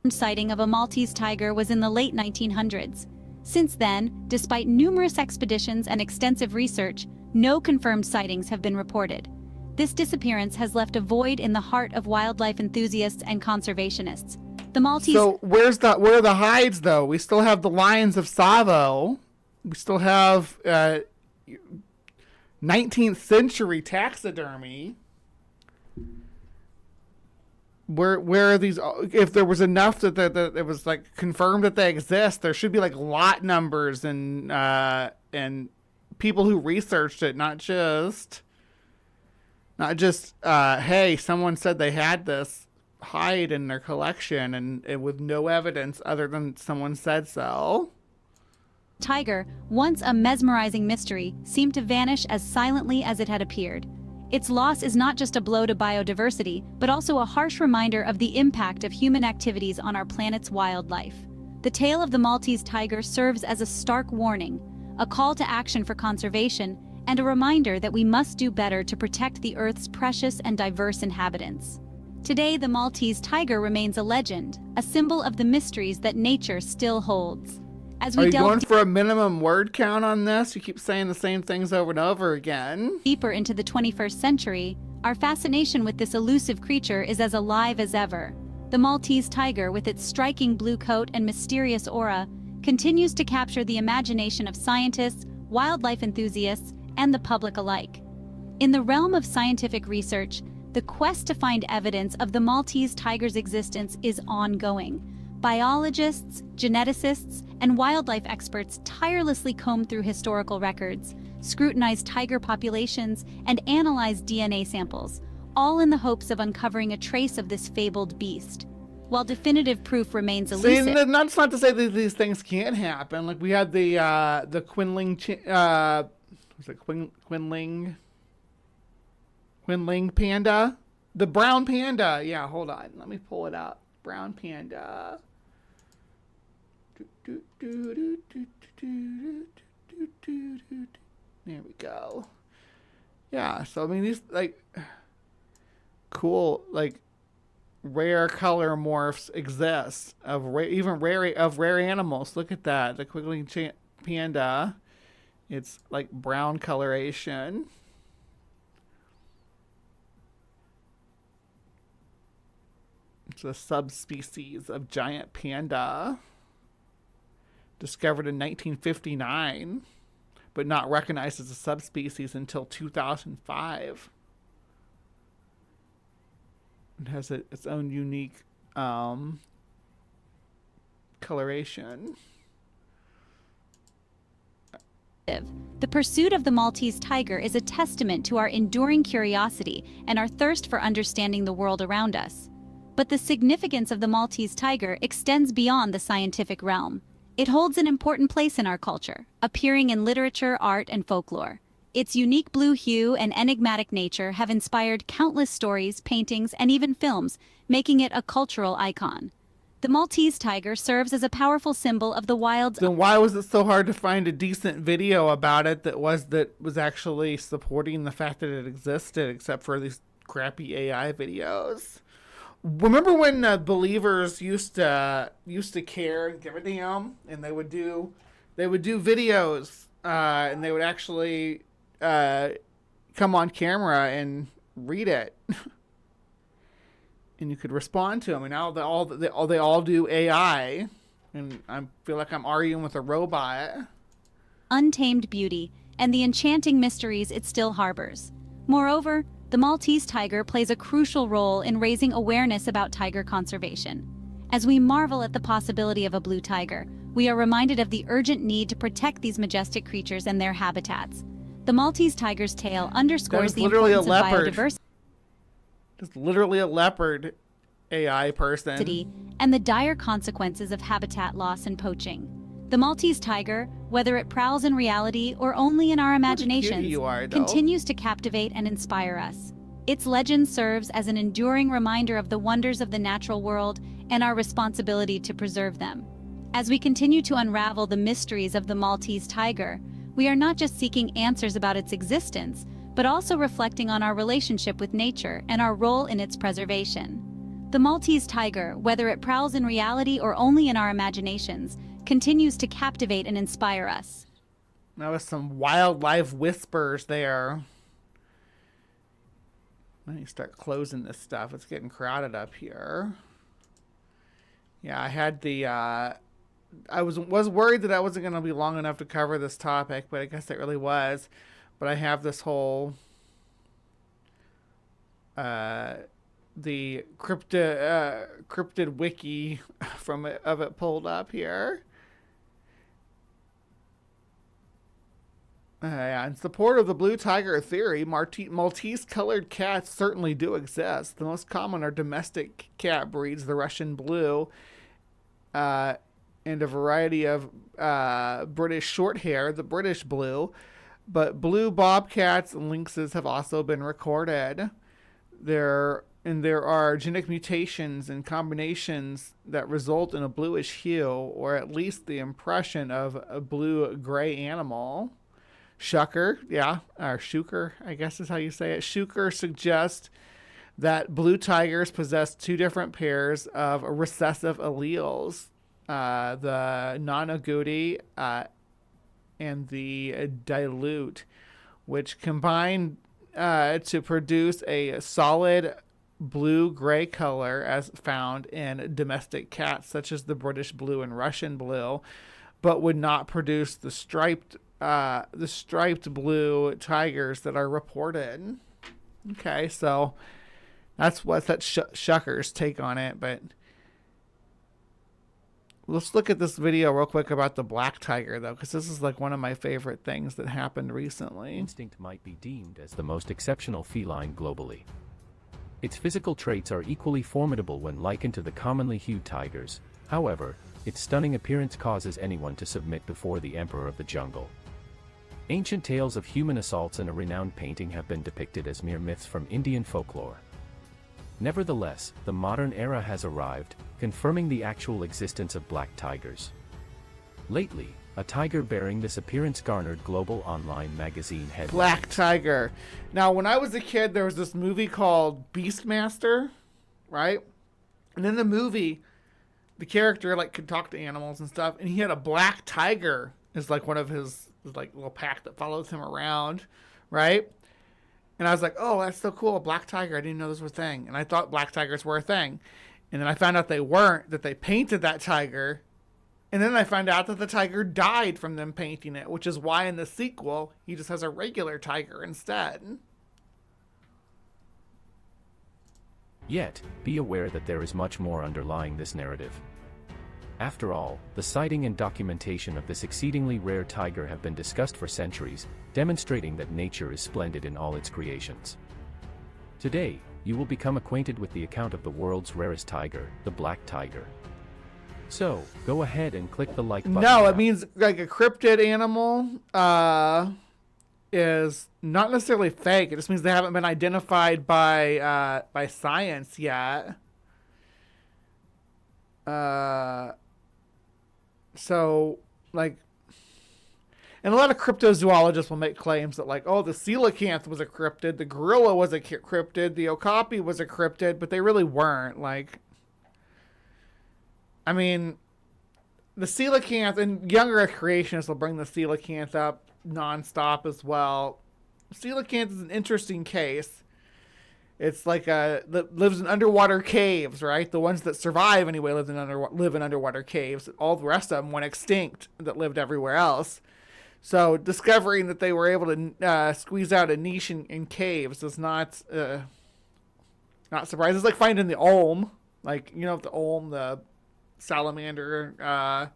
Sighting of a Maltese tiger was in the late 1900s. Since then, despite numerous expeditions and extensive research, no confirmed sightings have been reported. This disappearance has left a void in the heart of wildlife enthusiasts and conservationists. The Maltese... So where are the hides, though? We still have the lions of Tsavo. We still have 19th century taxidermy. Where are these? If there was enough that it was like confirmed that they exist, there should be like lot numbers and people who researched it, not just hey, someone said they had this hide in their collection and with no evidence other than someone said so. Tiger, once a mesmerizing mystery, seemed to vanish as silently as it had appeared. Its loss is not just a blow to biodiversity, but also a harsh reminder of the impact of human activities on our planet's wildlife. The tale of the Maltese tiger serves as a stark warning, a call to action for conservation, and a reminder that we must do better to protect the Earth's precious and diverse inhabitants. Today, the Maltese tiger remains a legend, a symbol of the mysteries that nature still holds. As we Are you delve going for a minimum word count on this? You keep saying the same things over and over again. deeper into the 21st century, our fascination with this elusive creature is as alive as ever. The Maltese tiger, with its striking blue coat and mysterious aura, continues to capture the imagination of scientists, wildlife enthusiasts, and the public alike. In the realm of scientific research, the quest to find evidence of the Maltese tiger's existence is ongoing. Biologists, geneticists, and wildlife experts tirelessly comb through historical records, scrutinize tiger populations, and analyze DNA samples, all in the hopes of uncovering a trace of this fabled beast. While definitive proof remains elusive. See, that's not to say that these things can't happen. Like we had the Quinling, was it Quinling panda, the brown panda. Yeah, hold on, let me pull it up. Brown panda. There we go. Yeah, so I mean these like cool like rare color morphs exist of rare animals. Look at that, the Quinling panda. It's like brown coloration. It's a subspecies of giant panda discovered in 1959, but not recognized as a subspecies until 2005. It has its own unique coloration. The pursuit of the Maltese tiger is a testament to our enduring curiosity and our thirst for understanding the world around us. But the significance of the Maltese tiger extends beyond the scientific realm. It holds an important place in our culture, appearing in literature, art, and folklore. Its unique blue hue and enigmatic nature have inspired countless stories, paintings, and even films, making it a cultural icon. The Maltese tiger serves as a powerful symbol of the wild's. Then why was it so hard to find a decent video about it that was actually supporting the fact that it existed, except for these crappy AI videos? Remember when believers used to care and give a damn, and they would do videos, and they would actually come on camera and read it, and you could respond to them. And now they all do AI, and I feel like I'm arguing with a robot. Untamed beauty and the enchanting mysteries it still harbors. Moreover, the Maltese tiger plays a crucial role in raising awareness about tiger conservation. As we marvel at the possibility of a blue tiger, we are reminded of the urgent need to protect these majestic creatures and their habitats. The Maltese tiger's tail underscores the importance of biodiversity. It's literally a leopard AI person. And the dire consequences of habitat loss and poaching. The Maltese tiger, whether it prowls in reality or only in our imaginations, continues to captivate and inspire us. Its legend serves as an enduring reminder of the wonders of the natural world and our responsibility to preserve them. As we continue to unravel the mysteries of the Maltese tiger, we are not just seeking answers about its existence, but also reflecting on our relationship with nature and our role in its preservation. The Maltese tiger, whether it prowls in reality or only in our imaginations, continues to captivate and inspire us. That was some wildlife whispers there. Let me start closing this stuff. It's getting crowded up here. Yeah, I had the I was worried that I wasn't going to be long enough to cover this topic, but I guess it really was. But I have this whole the cryptid wiki of it pulled up here. In support of the blue tiger theory, Maltese-colored cats certainly do exist. The most common are domestic cat breeds, the Russian blue, and a variety of British Shorthair, the British blue. But blue bobcats and lynxes have also been recorded. There are genetic mutations and combinations that result in a bluish hue, or at least the impression of a blue-gray animal. Shucker, yeah, or Shuker, I guess is how you say it. Shuker suggests that blue tigers possess two different pairs of recessive alleles, the non-agouti and the dilute, which combine to produce a solid blue-gray color as found in domestic cats such as the British blue and Russian blue, but would not produce the striped blue tigers that are reported. Okay, so that's Shucker's take on it. But let's look at this video real quick about the black tiger, though, because this is like one of my favorite things that happened recently. Instinct might be deemed as the most exceptional feline globally. Its physical traits are equally formidable when likened to the commonly hued tigers. However, its stunning appearance causes anyone to submit before the emperor of the jungle. Ancient tales of human assaults in a renowned painting have been depicted as mere myths from Indian folklore. Nevertheless, the modern era has arrived, confirming the actual existence of black tigers. Lately, a tiger bearing this appearance garnered global online magazine headlines. Black tiger. Now, when I was a kid, there was this movie called Beastmaster, right? And in the movie, the character like could talk to animals and stuff, and he had a black tiger as like one of his like little pack that follows him around, right? And I was like, oh, that's so cool, a black tiger. I didn't know this was a thing. And I thought black tigers were a thing. And then I found out they weren't, that they painted that tiger. And then I found out that the tiger died from them painting it, which is why in the sequel, he just has a regular tiger instead. Yet, be aware that there is much more underlying this narrative. After all, the sighting and documentation of this exceedingly rare tiger have been discussed for centuries, demonstrating that nature is splendid in all its creations. Today, you will become acquainted with the account of the world's rarest tiger, the black tiger. So, go ahead and click the like button. No, it means like a cryptid animal is not necessarily fake. It just means they haven't been identified by science yet. So, like, and a lot of cryptozoologists will make claims that, like, oh, the coelacanth was a cryptid, the gorilla was a cryptid, the okapi was a cryptid, but they really weren't. Like, I mean, the coelacanth, and younger creationists will bring the coelacanth up nonstop as well. Coelacanth is an interesting case. It's like that lives in underwater caves, right? The ones that survive anyway live in underwater caves. All the rest of them went extinct that lived everywhere else. So discovering that they were able to squeeze out a niche in caves is not surprising. It's like finding the olm, like, you know, the olm, the salamander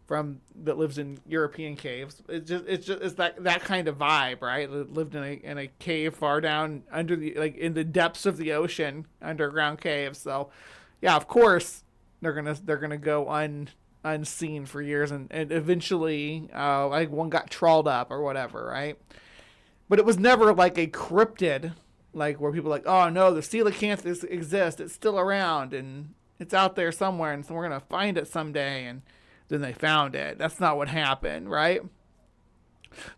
from that lives in European caves. It's that kind of vibe, right? It lived in a cave far down under in the depths of the ocean, underground caves. So, yeah, of course they're gonna go unseen for years, and eventually, like one got trawled up or whatever, right? But it was never like a cryptid, like where people are like, oh no, the coelacanth exists. It's still around and it's out there somewhere, and so we're gonna find it someday, and then they found it. That's not what happened, right?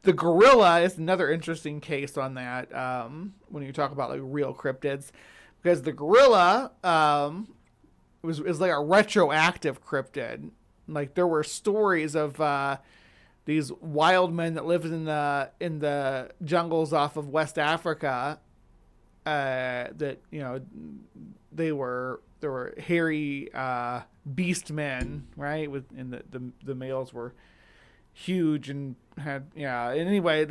The gorilla is another interesting case on that, when you talk about like real cryptids, because the gorilla is like a retroactive cryptid. Like there were stories of these wild men that lived in the jungles off of West Africa, that, you know, there were hairy beast men, right? And the males were huge and had, yeah. Anyway,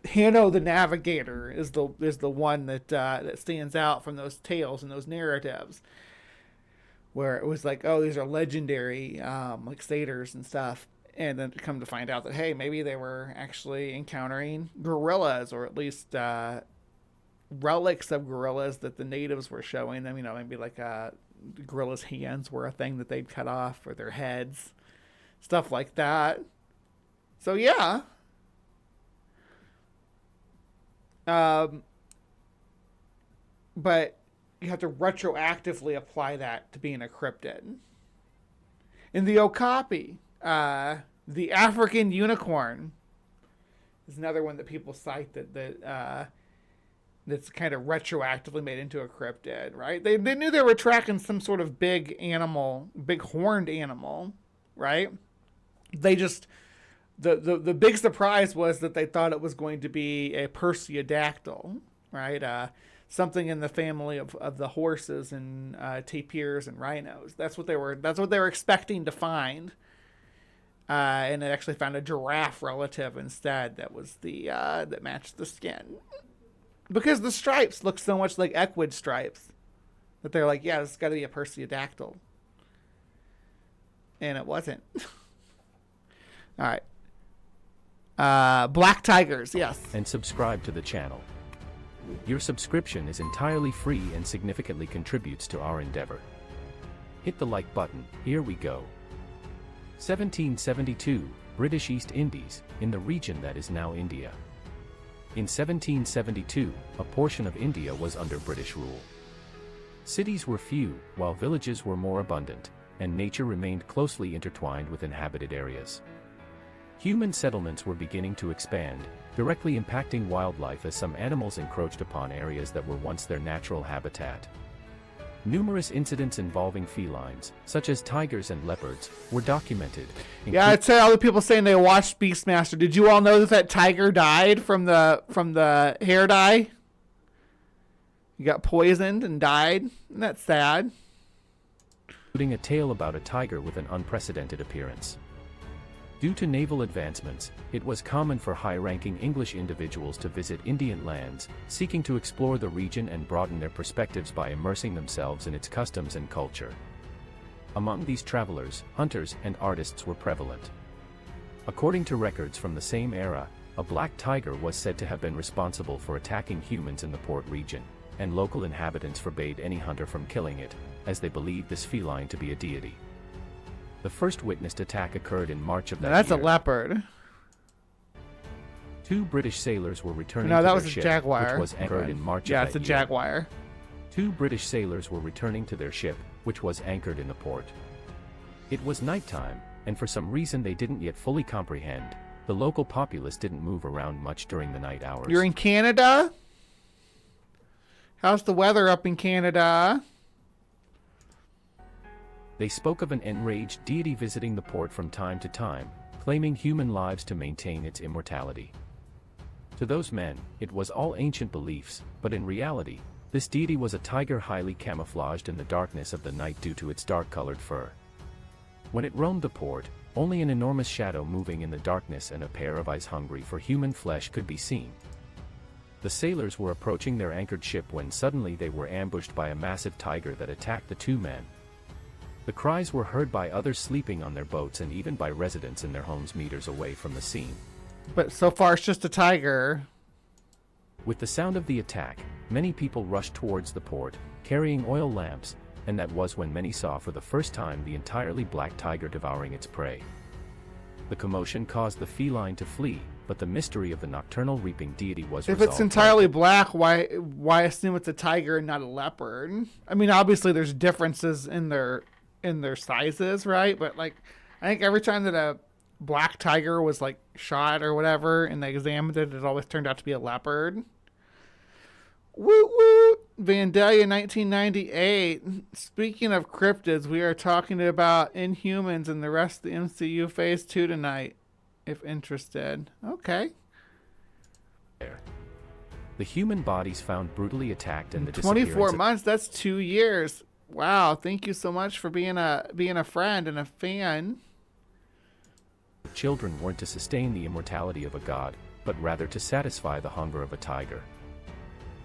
Hanno the Navigator is the one that stands out from those tales and those narratives, where it was like, oh, these are legendary like satyrs and stuff, and then come to find out that, hey, maybe they were actually encountering gorillas, or at least relics of gorillas that the natives were showing them. You know, maybe like gorillas' hands were a thing that they'd cut off, or their heads, stuff like that. So yeah, but you have to retroactively apply that to being a cryptid. In the okapi, the African unicorn is another one that people cite that's kind of retroactively made into a cryptid, right? They knew they were tracking some sort of big animal, big horned animal, right? They just, the big surprise was that they thought it was going to be a perseidactyl, right? Something in the family of the horses and tapirs and rhinos. That's what they were expecting to find. And they actually found a giraffe relative instead that was that matched the skin. Because the stripes look so much like equid stripes that they're like, yeah, this has got to be a perseidactyl. And it wasn't. All right. Black tigers, yes. And subscribe to the channel. Your subscription is entirely free and significantly contributes to our endeavor. Hit the like button. Here we go. 1772, British East Indies, in the region that is now India. In 1772, a portion of India was under British rule. Cities were few, while villages were more abundant, and nature remained closely intertwined with inhabited areas. Human settlements were beginning to expand, directly impacting wildlife as some animals encroached upon areas that were once their natural habitat. Numerous incidents involving felines, such as tigers and leopards, were documented. Yeah, I'd say all the people saying they watched Beastmaster. Did you all know that tiger died from the hair dye? He got poisoned and died. Isn't that sad? Including a tale about a tiger with an unprecedented appearance. Due to naval advancements, it was common for high-ranking English individuals to visit Indian lands, seeking to explore the region and broaden their perspectives by immersing themselves in its customs and culture. Among these travelers, hunters and artists were prevalent. According to records from the same era, a black tiger was said to have been responsible for attacking humans in the port region, and local inhabitants forbade any hunter from killing it, as they believed this feline to be a deity. The first witnessed attack occurred in March of that year. That's a leopard. 2 British sailors were returning No, to that their was a ship, jaguar. which was anchored in March Yeah, of it's that a year. jaguar. 2 British sailors were returning to their ship, which was anchored in the port. It was nighttime, and for some reason they didn't yet fully comprehend, the local populace didn't move around much during the night hours. You're in Canada? How's the weather up in Canada? They spoke of an enraged deity visiting the port from time to time, claiming human lives to maintain its immortality. To those men, it was all ancient beliefs, but in reality, this deity was a tiger highly camouflaged in the darkness of the night due to its dark-colored fur. When it roamed the port, only an enormous shadow moving in the darkness and a pair of eyes hungry for human flesh could be seen. The sailors were approaching their anchored ship when suddenly they were ambushed by a massive tiger that attacked the 2 men. The cries were heard by others sleeping on their boats and even by residents in their homes meters away from the scene. But so far it's just a tiger. With the sound of the attack, many people rushed towards the port, carrying oil lamps, and that was when many saw for the first time the entirely black tiger devouring its prey. The commotion caused the feline to flee, but the mystery of the nocturnal reaping deity was If resolved. it's entirely black, why assume it's a tiger and not a leopard? I mean, obviously there's differences in their sizes, right? But like, I think every time that a black tiger was like shot or whatever and they examined it, it always turned out to be a leopard. Woot woot! Vandalia 1998. Speaking of cryptids, we are talking about Inhumans and the rest of the MCU Phase 2 tonight, if interested. Okay. The human bodies found brutally attacked and the 24 disappearance of months, that's 2 years. Wow, thank you so much for being a friend and a fan. children weren't to sustain the immortality of a god, but rather to satisfy the hunger of a tiger.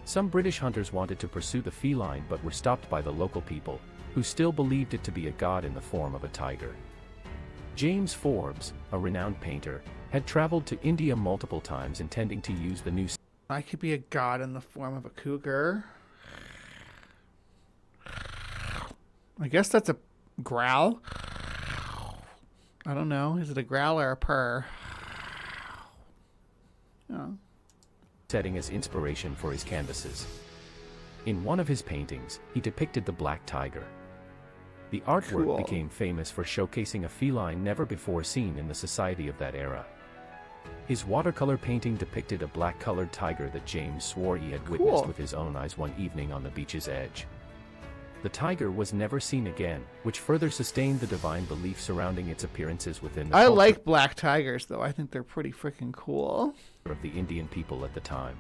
Some British hunters wanted to pursue the feline but were stopped by the local people, who still believed it to be a god in the form of a tiger. James Forbes, a renowned painter, had traveled to India multiple times intending to use the new... I could be a god in the form of a cougar. I guess that's a growl. I don't know. Is it a growl or a purr? Oh. setting as inspiration for his canvases. In one of his paintings, he depicted the black tiger. The artwork Cool. became famous for showcasing a feline never before seen in the society of that era. His watercolor painting depicted a black-colored tiger that James swore he had witnessed Cool. with his own eyes one evening on the beach's edge. The tiger was never seen again, which further sustained the divine belief surrounding its appearances within the I culture like black tigers, though. I think they're pretty freaking cool. of the Indian people at the time.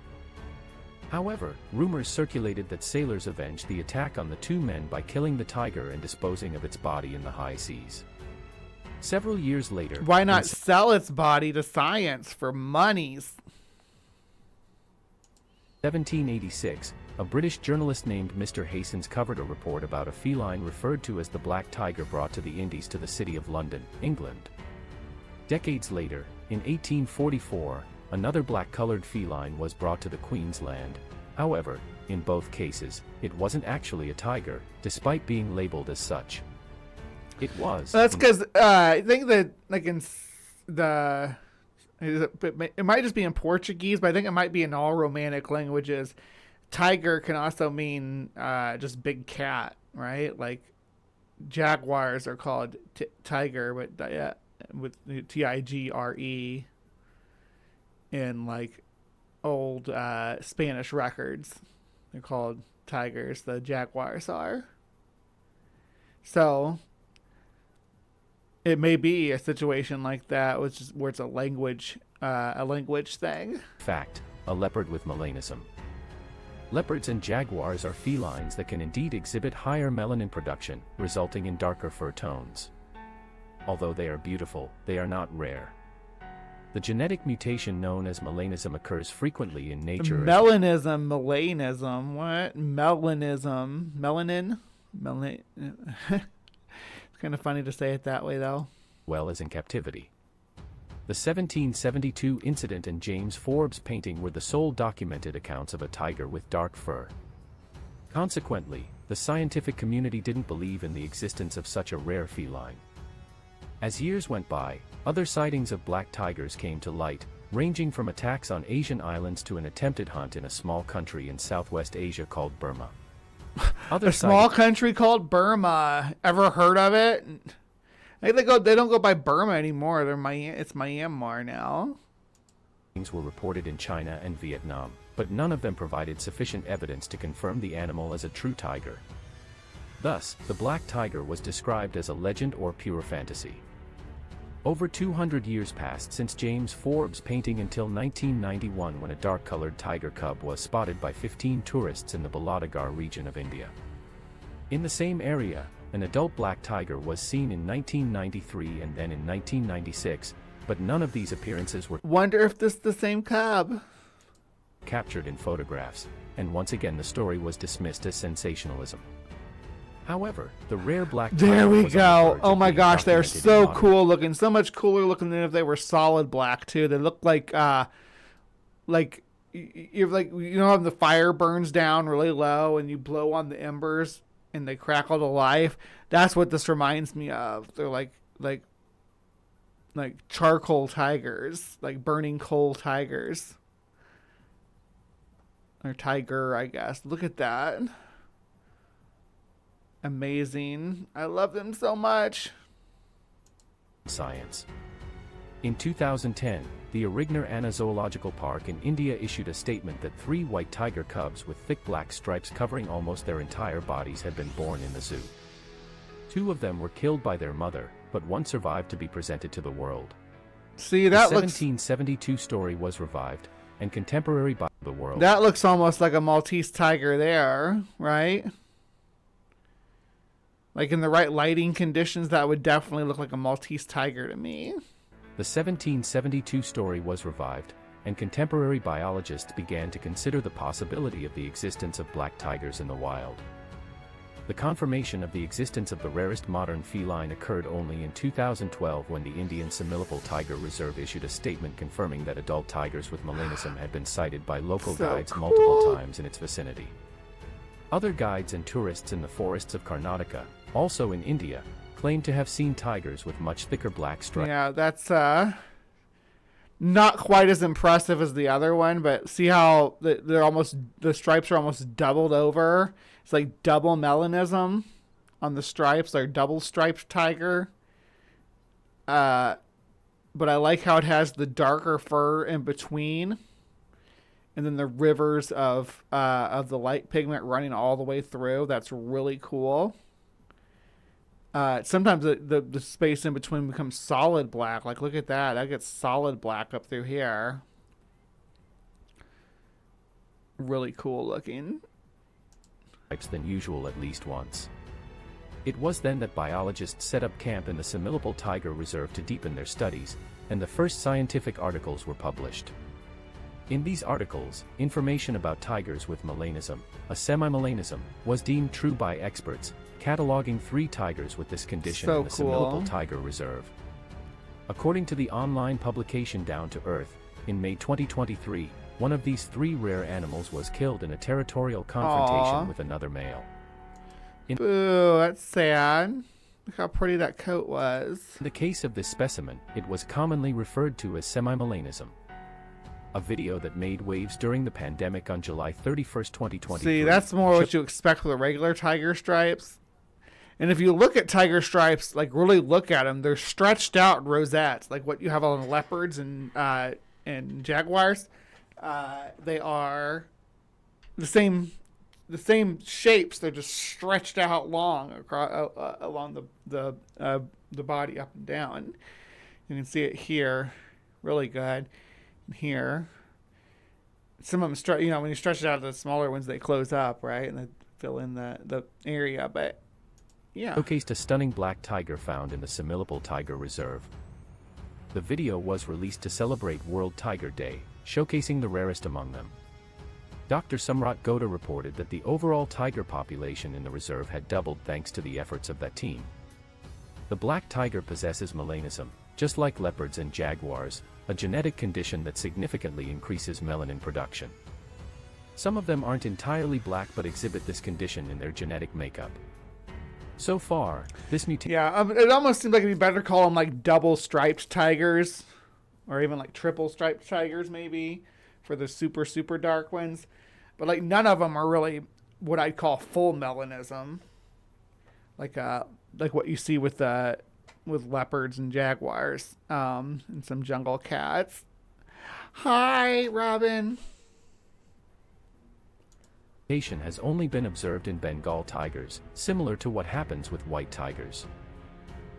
However, rumors circulated that sailors avenged the attack on the two men by killing the tiger and disposing of its body in the high seas. Several years later, Why in not sell its body to science for monies? 1786, a British journalist named Mr. Hastings covered a report about a feline referred to as the black tiger brought to the Indies to the city of London, England. Decades later, in 1844, another black-colored feline was brought to the Queen's Land. However, in both cases, it wasn't actually a tiger, despite being labeled as such. It was. That's because I think that, like, in the... It might just be in Portuguese, but I think it might be in all Romanic languages. Tiger can also mean just big cat, right? Like jaguars are called tiger, but yeah, with Tigre in like old Spanish records. They're called tigers. The jaguars are. So it may be a situation like that, which is where it's a language thing. Fact, a leopard with melanism. Leopards and jaguars are felines that can indeed exhibit higher melanin production, resulting in darker fur tones. Although they are beautiful, they are not rare. The genetic mutation known as melanism occurs frequently in nature. Melanism, what? Melanin? It's kind of funny to say it that way, though. Well as in captivity. The 1772 incident and James Forbes painting were the sole documented accounts of a tiger with dark fur. Consequently, the scientific community didn't believe in the existence of such a rare feline. As years went by, other sightings of black tigers came to light, ranging from attacks on Asian islands to an attempted hunt in a small country in Southwest Asia called Burma. A small country called Burma. Ever heard of it? They don't go by Burma anymore. It's Myanmar now. Were reported in China and Vietnam, but none of them provided sufficient evidence to confirm the animal as a true tiger. Thus, the black tiger was described as a legend or pure fantasy. Over 200 years passed since James Forbes' painting until 1991, when a dark-colored tiger cub was spotted by 15 tourists in the Baladagar region of India. In the same area, an adult black tiger was seen in 1993 and then in 1996, but none of these appearances were Wonder if this is the same cub. captured in photographs, and once again the story was dismissed as sensationalism. However, the rare black tiger There we was on the go. verge Oh of my being gosh, they're documented in so modern cool looking. So much cooler looking than if they were solid black too. They look like you're like, you know how the fire burns down really low and you blow on the embers and they crackle to life. That's what this reminds me of. They're like charcoal tigers, like burning coal tigers. Or tiger, I guess. Look at that. Amazing. I love them so much. science. In 2010, the Arignar Anna Zoological Park in India issued a statement that 3 white tiger cubs with thick black stripes covering almost their entire bodies had been born in the zoo. 2 of them were killed by their mother, but 1 survived to be presented to the world. See, The that looks 1772 story was revived, and contemporary by the world. that looks almost like a Maltese tiger there, right? Like in the right lighting conditions, that would definitely look like a Maltese tiger to me. The 1772 story was revived, and contemporary biologists began to consider the possibility of the existence of black tigers in the wild. The confirmation of the existence of the rarest modern feline occurred only in 2012, when the Indian Similipal Tiger Reserve issued a statement confirming that adult tigers with melanism had been sighted by local So guides cool. multiple times in its vicinity. Other guides and tourists in the forests of Karnataka, also in India, claim to have seen tigers with much thicker black stripes. Yeah, that's not quite as impressive as the other one, but see how the stripes are almost doubled over. It's like double melanism on the stripes. They're double striped tiger. but I like how it has the darker fur in between, and then the rivers of the light pigment running all the way through. That's really cool. Sometimes the space in between becomes solid black. Like, look at that. That gets solid black up through here. Really cool looking. Than usual at least once. It was then that biologists set up camp in the Semilipal Tiger Reserve to deepen their studies, and the first scientific articles were published. In these articles, information about tigers with melanism, a semi-melanism, was deemed true by experts, cataloging 3 tigers with this condition in the Semilipal Tiger Reserve. According to the online publication Down to Earth, in May 2023, one of these 3 rare animals was killed in a territorial confrontation with another male. Ooh, that's sad. Look how pretty that coat was. In the case of this specimen, it was commonly referred to as semi-melanism. A video that made waves during the pandemic on July 31st, 2023. See, that's more what you expect with the regular tiger stripes. And if you look at tiger stripes, like really look at them, they're stretched out rosettes, like what you have on leopards and jaguars. They are the same shapes. They're just stretched out long across along the body up and down. You can see it here, really good. And here, some of them when you stretch it out, the smaller ones they close up, right, and they fill in the area. But yeah, showcased a stunning black tiger found in the Semilipal Tiger Reserve. The video was released to celebrate World Tiger Day, showcasing the rarest among them. Dr. Samrat Goda reported that the overall tiger population in the reserve had doubled thanks to the efforts of that team. The black tiger possesses melanism, just like leopards and jaguars, a genetic condition that significantly increases melanin production. Some of them aren't entirely black but exhibit this condition in their genetic makeup. So far, this mutation... Yeah, it almost seems like it'd be better to call them like double striped tigers, or even like triple striped tigers maybe, for the super, super dark ones. But like none of them are really what I'd call full melanism, like what you see with leopards and jaguars, and some jungle cats. Hi, Robin. Has only been observed in Bengal tigers, similar to what happens with white tigers.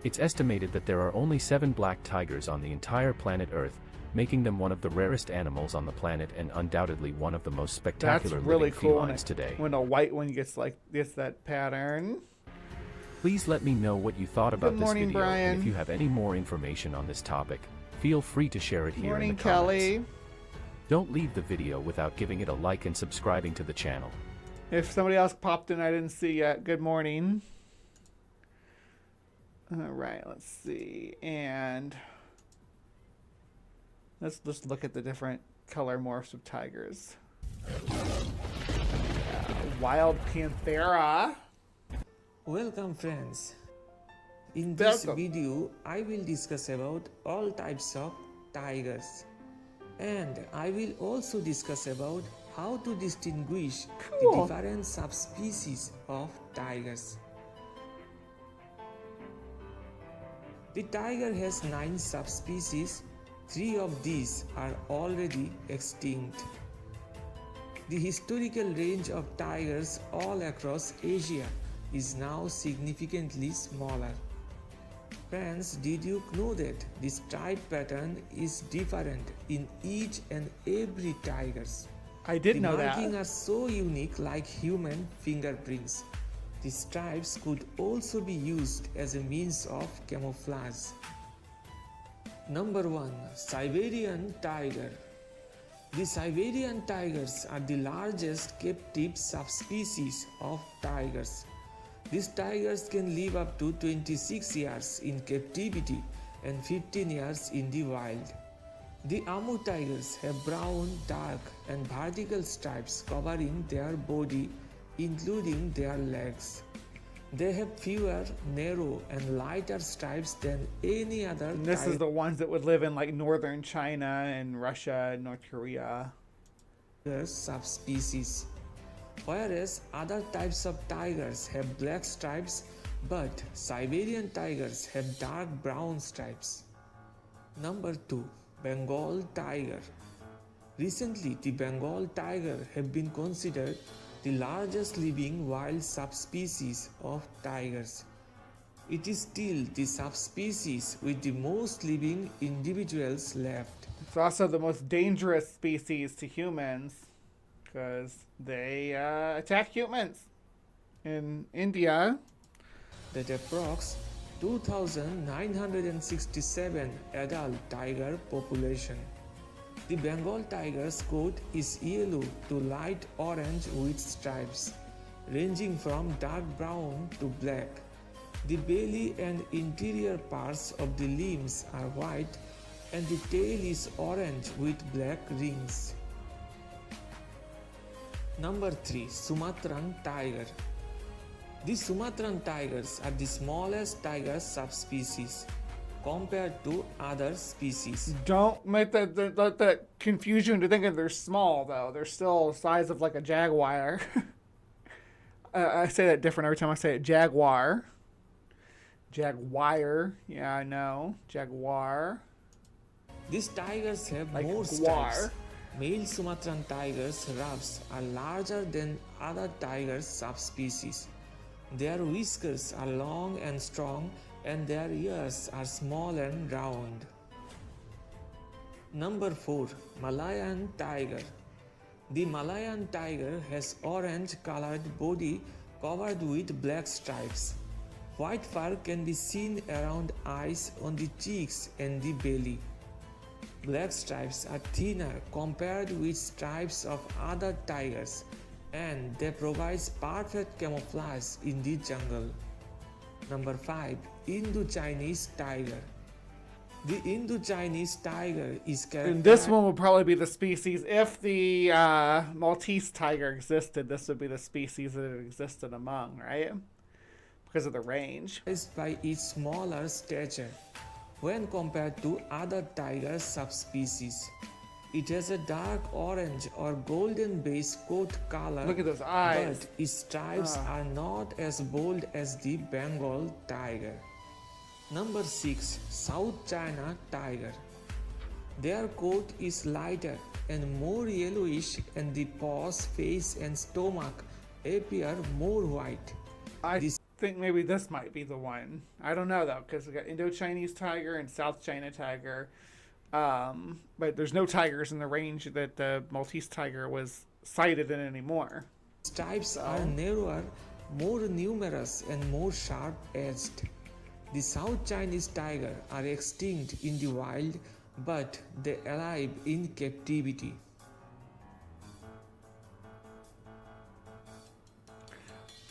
It's estimated that there are only 7 black tigers on the entire planet Earth, making them one of the rarest animals on the planet and undoubtedly one of the most spectacular living felines today. When a white one gets that pattern. Please let me know what you thought about this video, Brian. and if you have any more information on this topic, feel free to share it here in the comments. Kelly. Don't leave the video without giving it a like and subscribing to the channel. If somebody else popped in I didn't see yet, good morning. All right, let's see. And let's just look at the different color morphs of tigers. Wild Panthera. Welcome friends. In this video, I will discuss about all types of tigers. And I will also discuss about how to distinguish the different subspecies of tigers. The tiger has 9 subspecies. 3 of these are already extinct. The historical range of tigers all across Asia is now significantly smaller. Friends, did you know that the stripe pattern is different in each and every tigers? I did know that. The markings are so unique, like human fingerprints. The stripes could also be used as a means of camouflage. Number 1. Siberian tiger. The Siberian tigers are the largest captive subspecies of tigers. These tigers can live up to 26 years in captivity and 15 years in the wild. The Amur tigers have brown, dark and vertical stripes covering their body, including their legs. They have fewer, narrow and lighter stripes than any other And this is the ones that would live in like northern China and Russia and North Korea. Subspecies. Whereas other types of tigers have black stripes, but Siberian tigers have dark brown stripes. Number 2. Bengal tiger. Recently, the Bengal tiger have been considered the largest living wild subspecies of tigers. It is still the subspecies with the most living individuals left. It's also the most dangerous species to humans because they attack humans. In India, That approx 2,967 adult tiger population. The Bengal tiger's coat is yellow to light orange with stripes, ranging from dark brown to black. The belly and interior parts of the limbs are white and the tail is orange with black rings. Number 3. Sumatran tiger. The Sumatran tigers are the smallest tiger subspecies compared to other species. don't let that confuse you into thinking they're small, though. They're still the size of like a jaguar. I say that different every time I say it. Jaguar. Jaguar. Yeah, I know. Jaguar. These tigers have Like more guar. stripes. Male Sumatran tigers' ruffs are larger than other tiger subspecies. Their whiskers are long and strong and their ears are small and round. Number 4. Malayan tiger. The Malayan tiger has orange colored body covered with black stripes. White fur can be seen around eyes, on the cheeks and the belly. Black stripes are thinner compared with stripes of other tigers and they provide perfect camouflage in the jungle. Number 5. Indo-Chinese tiger. The Indo-Chinese tiger is And characterized. this one would probably be the species. If the Maltese tiger existed, this would be the species that it existed among, right? Because of the range. By its smaller stature when compared to other tiger subspecies. It has a dark orange or golden base coat color. Look at those eyes. But its stripes are not as bold as the Bengal tiger. Number 6. South China tiger. Their coat is lighter and more yellowish and the paws, face and stomach appear more white. I This- think maybe this might be the one. I don't know, though, because we got Indo-Chinese tiger and South China tiger. But there's no tigers in the range that the Maltese tiger was sighted in anymore. Stripes are narrower, more numerous and more sharp-edged. The South Chinese tiger are extinct in the wild, but they alive in captivity.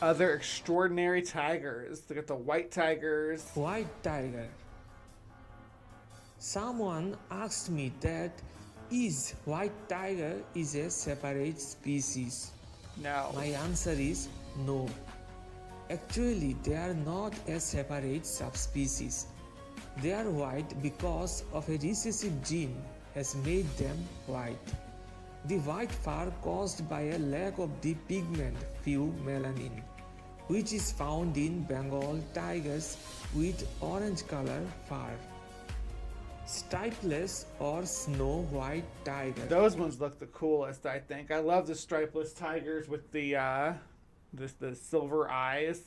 Other extraordinary tigers. They got the white tigers. White tiger. Someone asked me that is white tiger is a separate species. No. My answer is no. Actually, they are not a separate subspecies. They are white because of a recessive gene has made them white. The white fur caused by a lack of the pigment pheomelanin, which is found in Bengal tigers with orange color fur. Stripeless or snow white tiger. Those ones look the coolest, I think. I love the stripeless tigers with the silver eyes.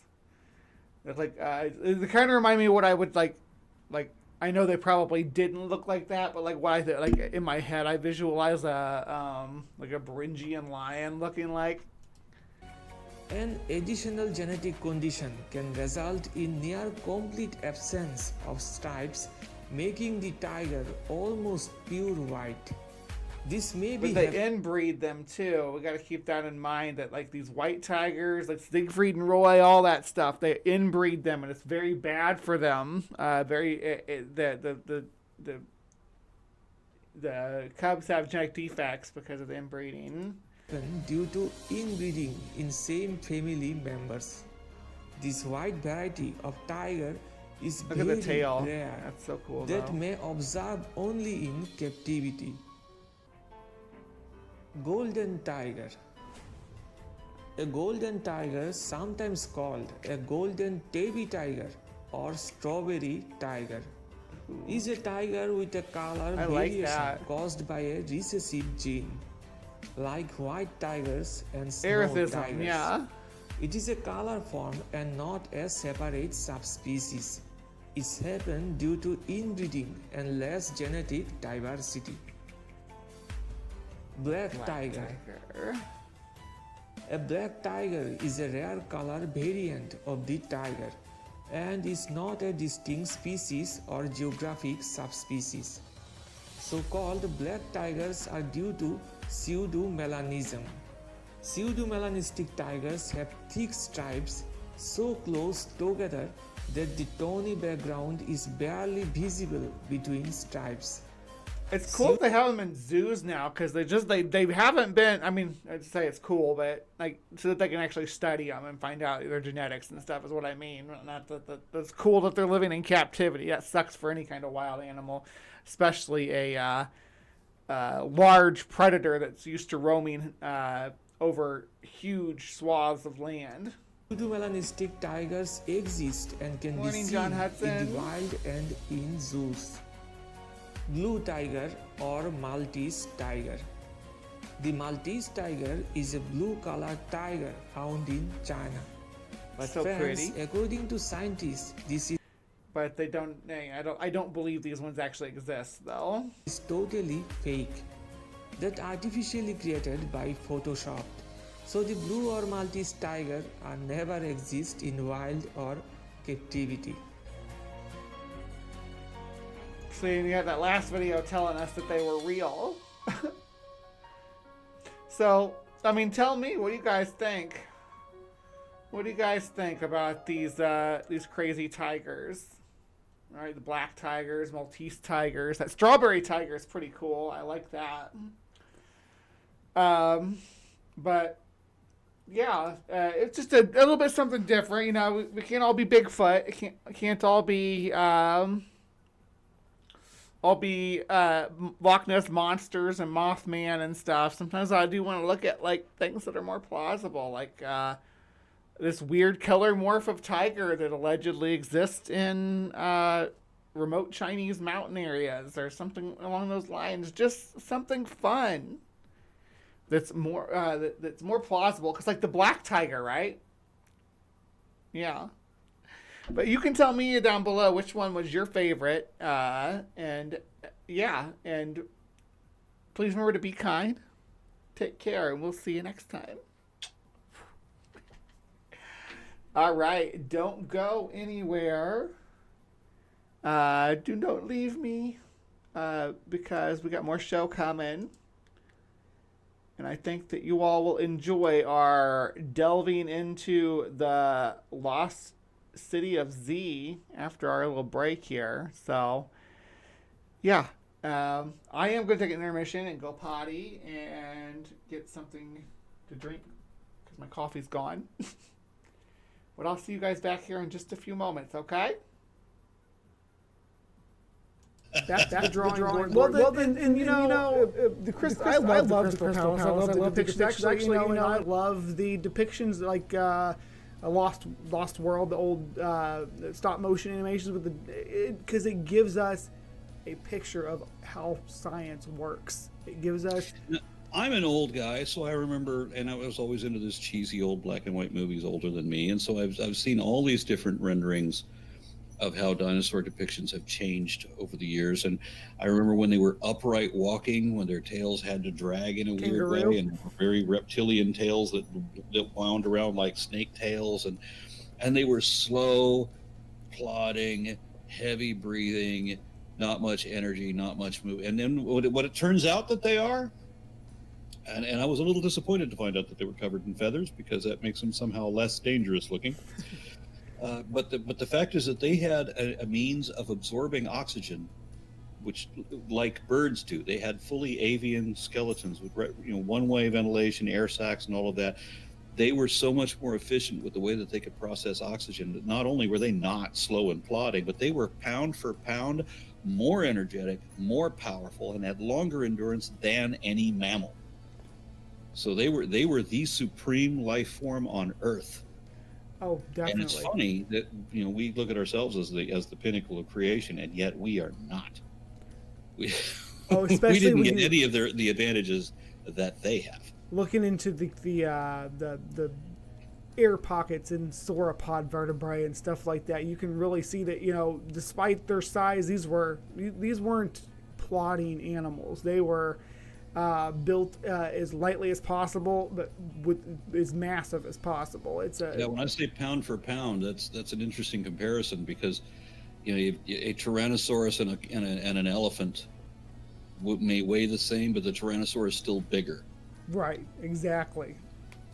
They're like they kind of remind me of what I would like. I know they probably didn't look like that, but like what I like in my head, I visualize a Beringian lion looking like. An additional genetic condition can result in near complete absence of stripes, making the tiger almost pure white. This may be But they inbreed them too. We got to keep that in mind. That like these white tigers, like Siegfried and Roy, all that stuff, they inbreed them, and it's very bad for them. The cubs have genetic defects because of the inbreeding. due to inbreeding in same family members. This wide variety of tiger is Look at very the tail. rare That's so cool. that though. may observe only in captivity. Golden tiger. A golden tiger, sometimes called a golden tabby tiger or strawberry tiger, is a tiger with a color I like variation that. caused by a recessive gene, like white tigers and snow Erethism, tigers. yeah. It is a color form and not a separate subspecies. It's happened due to inbreeding and less genetic diversity. Black tiger. A black tiger is a rare color variant of the tiger and is not a distinct species or geographic subspecies. So-called black tigers are due to pseudomelanism. Pseudomelanistic tigers have thick stripes so close together that the tawny background is barely visible between stripes. It's cool that they have them in zoos now because they haven't been. I mean, I'd say it's cool, but like so that they can actually study them and find out their genetics and stuff is what I mean. Not that's cool that they're living in captivity. That sucks for any kind of wild animal, especially a large predator that's used to roaming over huge swaths of land. Pseudomelanistic tigers exist and can Morning, be seen John in Hudson. the wild and in zoos. Blue tiger or Maltese tiger. The Maltese tiger is a blue-colored tiger found in China. But So friends, pretty. according to scientists, this But they don't. I don't believe these ones actually exist though. is totally fake. That artificially created by Photoshop. So the blue or Maltese tiger are never exist in wild or captivity. So you had that last video telling us that they were real. So, I mean, tell me, what do you guys think? What do you guys think about these crazy tigers? All right, the black tigers, Maltese tigers. That strawberry tiger is pretty cool. I like that. But yeah, it's just a little bit something different. You know, we can't all be Bigfoot. It can't all be Loch Ness monsters and Mothman and stuff. Sometimes I do want to look at like things that are more plausible, like this weird color morph of tiger that allegedly exists in remote Chinese mountain areas or something along those lines. Just something fun that's more that's more plausible. Because like the black tiger, right? Yeah. But you can tell me down below which one was your favorite. And yeah, and please remember to be kind. Take care, and we'll see you next time. All right, don't go anywhere. Don't leave me because we got more show coming. And I think that you all will enjoy our delving into the lost city of Z after our little break here. So yeah, I am going to take an intermission and go potty and get something to drink because my coffee's gone. But I'll see you guys back here in just a few moments, okay? That's the drawing board. Well, then, you know, the crystal. I love the crystal palace. I love the depictions. Actually, you know, I love the depictions like a Lost World, the old stop motion animations with because it gives us a picture of how science works. It gives us. I'm an old guy, so I remember, and I was always into this cheesy old black and white movies older than me, and so I've seen all these different renderings of how dinosaur depictions have changed over the years. And I remember when they were upright walking, when their tails had to drag in a weird way, and very reptilian tails that wound around like snake tails, and they were slow, plodding, heavy breathing, not much energy, not much move. And then what it turns out that they are, and I was a little disappointed to find out that they were covered in feathers, because that makes them somehow less dangerous looking. But the fact is that they had a means of absorbing oxygen, which, like birds do, they had fully avian skeletons with one-way ventilation, air sacs, and all of that. They were so much more efficient with the way that they could process oxygen that not only were they not slow and plodding, but they were pound for pound more energetic, more powerful, and had longer endurance than any mammal. So they were the supreme life form on Earth. Oh, definitely. And it's funny that we look at ourselves as the pinnacle of creation, and yet we are not. We Oh, we especially didn't when get you any of the advantages that they have. looking into the air pockets and sauropod vertebrae and stuff like that. You can really see that despite their size, these weren't plodding animals. They were built as lightly as possible, but with as massive as possible. When I say pound for pound, that's an interesting comparison, because a Tyrannosaurus and an elephant may weigh the same, but the Tyrannosaurus is still bigger. Right, exactly.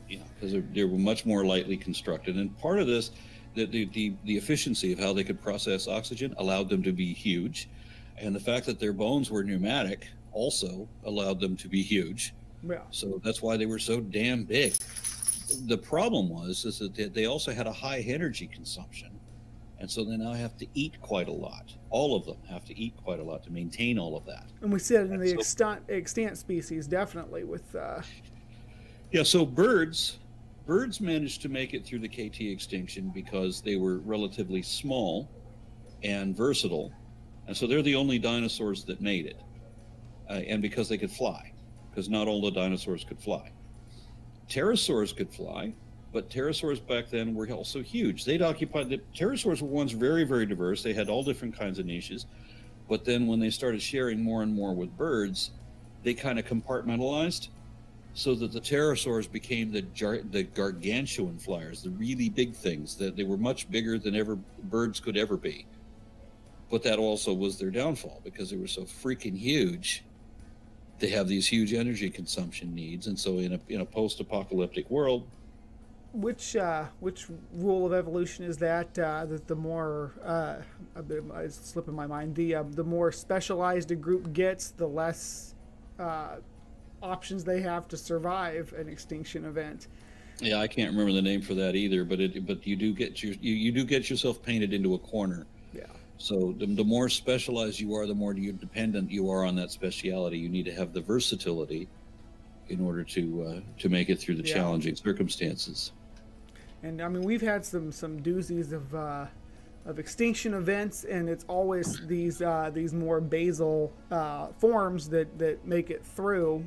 Because they were much more lightly constructed, and part of this, the efficiency of how they could process oxygen allowed them to be huge, and the fact that their bones were pneumatic also allowed them to be huge. Yeah. So that's why they were so damn big. The problem is that they also had a high energy consumption, and so they now have to eat quite a lot. All of them have to eat quite a lot to maintain all of that. And we see it in the extant species, definitely, with... So birds managed to make it through the KT extinction because they were relatively small and versatile, and so they're the only dinosaurs that made it, and because they could fly, because not all the dinosaurs could fly. Pterosaurs could fly, but pterosaurs back then were also huge. The pterosaurs were once very, very diverse. They had all different kinds of niches, but then when they started sharing more and more with birds, they kind of compartmentalized, so that the pterosaurs became the gargantuan flyers, the really big things, that they were much bigger than ever birds could ever be. But that also was their downfall, because they were so freaking huge. They have these huge energy consumption needs, and so in a post-apocalyptic world, which rule of evolution is that? That the more it's slipping my mind. The more specialized a group gets, the less options they have to survive an extinction event. Yeah, I can't remember the name for that either, but you do get yourself painted into a corner. Yeah. So the more specialized you are, the more dependent you are on that speciality. You need to have the versatility in order to make it through the challenging circumstances. And I mean, we've had some doozies of extinction events, and it's always these more basal forms that make it through.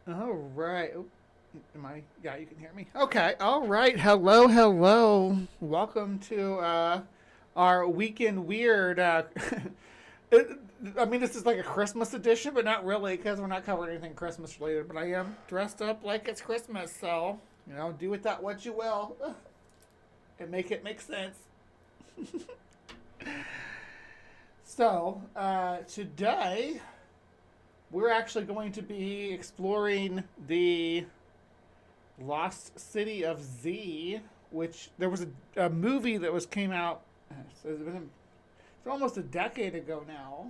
All right. Yeah, you can hear me. Okay. All right. Hello. Welcome to our Weekend Weird. I mean, this is like a Christmas edition, but not really, because we're not covering anything Christmas related. But I am dressed up like it's Christmas, so do with that what you will, and make it make sense. So today, we're actually going to be exploring the Lost City of Z, which there was a movie that came out. It's almost a decade ago now,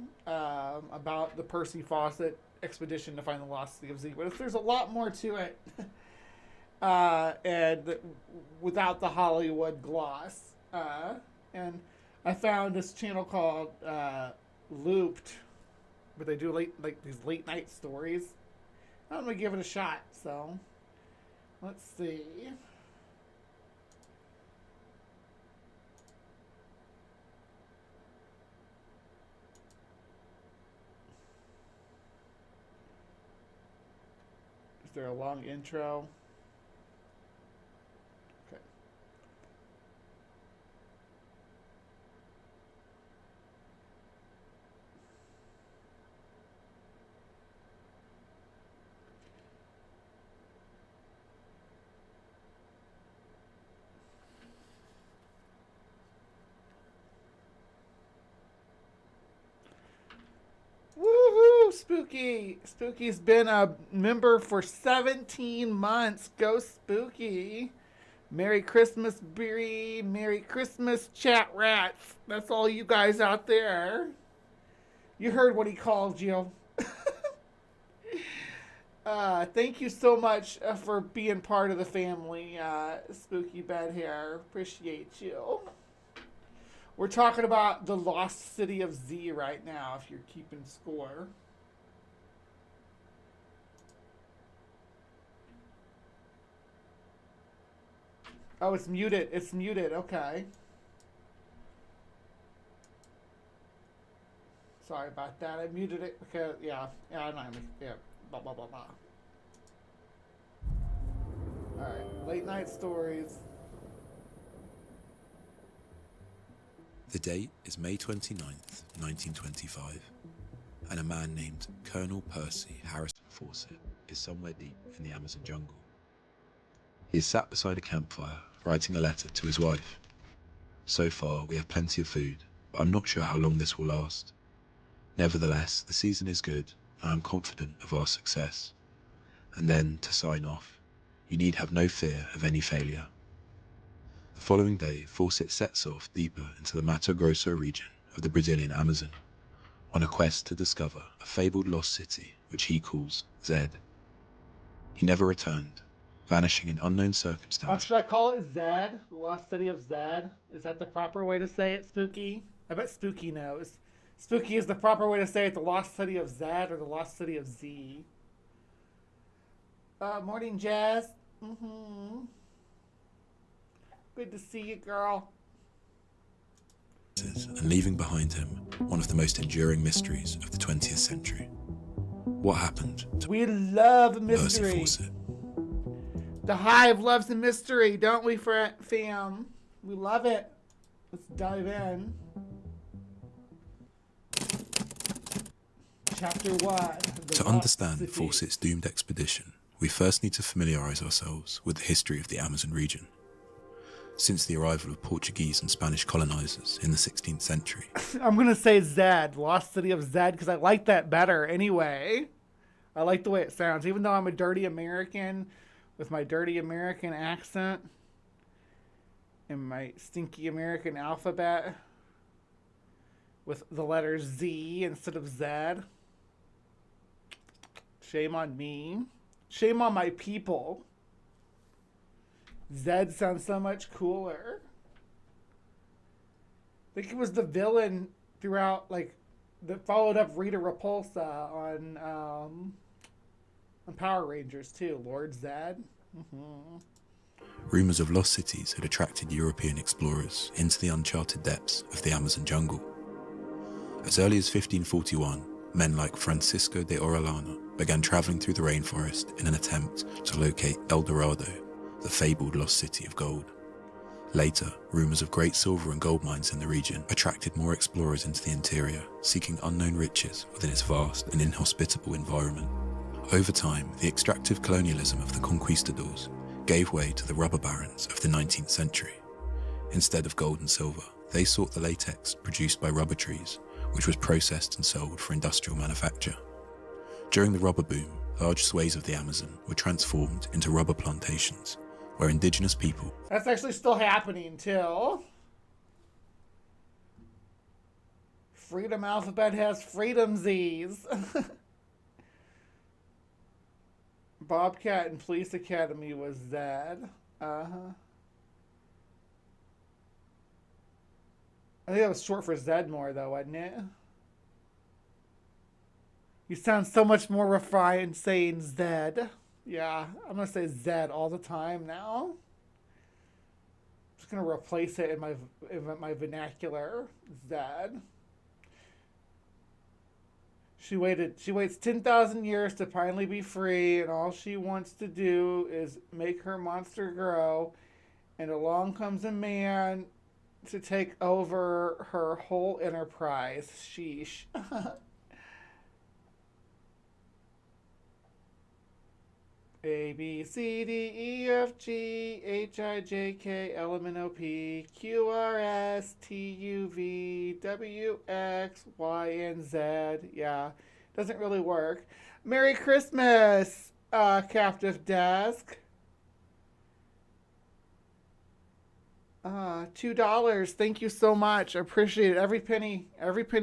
about the Percy Fawcett expedition to find the Lost City of Z. But there's a lot more to it, and without the Hollywood gloss. And I found this channel called Looped, where they do these late night stories. I'm gonna give it a shot. So let's see. Is there a long intro? Okay. Woohoo! Spooky! Spooky's been a member for 17 months. Go Spooky! Merry Christmas, Beery. Merry Christmas, chat rats. That's all you guys out there. You heard what he called you. Thank you so much for being part of the family, Spooky Bed Hair. Appreciate you. We're talking about the lost city of Z right now, if you're keeping score. Oh, it's muted. It's muted. Okay. Sorry about that. I muted it because, yeah, I'm not gonna, yeah, blah, blah, blah, blah. Alright, late night stories. The date is May 29th, 1925, and a man named Colonel Percy Harrison Fawcett is somewhere deep in the Amazon jungle. He is sat beside a campfire, writing a letter to his wife. So far, we have plenty of food, but I'm not sure how long this will last. Nevertheless, the season is good, and I'm confident of our success. And then, to sign off, you need have no fear of any failure. The following day, Fawcett sets off deeper into the Mato Grosso region of the Brazilian Amazon, on a quest to discover a fabled lost city which he calls Zed. He never returned, vanishing in unknown circumstances. Should I call it Zed? The lost city of Zed? Is that the proper way to say it, Spooky? I bet Spooky knows. Spooky, is the proper way to say it the lost city of Zed or the lost city of Z? Morning, Jazz. Good to see you, girl. And leaving behind him one of the most enduring mysteries of the 20th century. What happened to We love Percy mystery. Fawcett? The Hive loves a mystery, don't we, fam? We love it. Let's dive in. Chapter 1. To understand Fawcett's doomed expedition, we first need to familiarise ourselves with the history of the Amazon region. Since the arrival of Portuguese and Spanish colonisers in the 16th century. I'm going to say Zed, Lost City of Zed, because I like that better anyway. I like the way it sounds. Even though I'm a dirty American with my dirty American accent and my stinky American alphabet with the letter Z instead of Zed. Shame on me. Shame on my people. Zed sounds so much cooler. I think it was the villain throughout, like, that followed up Rita Repulsa on Power Rangers too. Lord Zed. Rumours of lost cities had attracted European explorers into the uncharted depths of the Amazon jungle. As early as 1541, men like Francisco de Orellana began travelling through the rainforest in an attempt to locate El Dorado, the fabled lost city of gold. Later, rumours of great silver and gold mines in the region attracted more explorers into the interior, seeking unknown riches within its vast and inhospitable environment. Over time, the extractive colonialism of the conquistadors gave way to the rubber barons of the 19th century. Instead of gold and silver, they sought the latex produced by rubber trees, which was processed and sold for industrial manufacture. During the rubber boom, large swathes of the Amazon were transformed into rubber plantations, where indigenous people... That's actually still happening too. Freedom Alphabet has freedom Z's. Bobcat and Police Academy was Zed. I think that was short for Zedmore, though, wasn't it? You sound so much more refined saying Zed. Yeah, I'm going to say Zed all the time now. I'm just going to replace it in my vernacular. Zed. She waits 10,000 years to finally be free, and all she wants to do is make her monster grow, and along comes a man to take over her whole enterprise. Sheesh. A, B, C, D, E, F, G, H, I, J, K, L, M, N, O, P, Q, R, S, T, U, V, W, X, Y, and Z. Yeah, doesn't really work. Merry Christmas, Captive Desk. $2. Thank you so much. I appreciate it. Every penny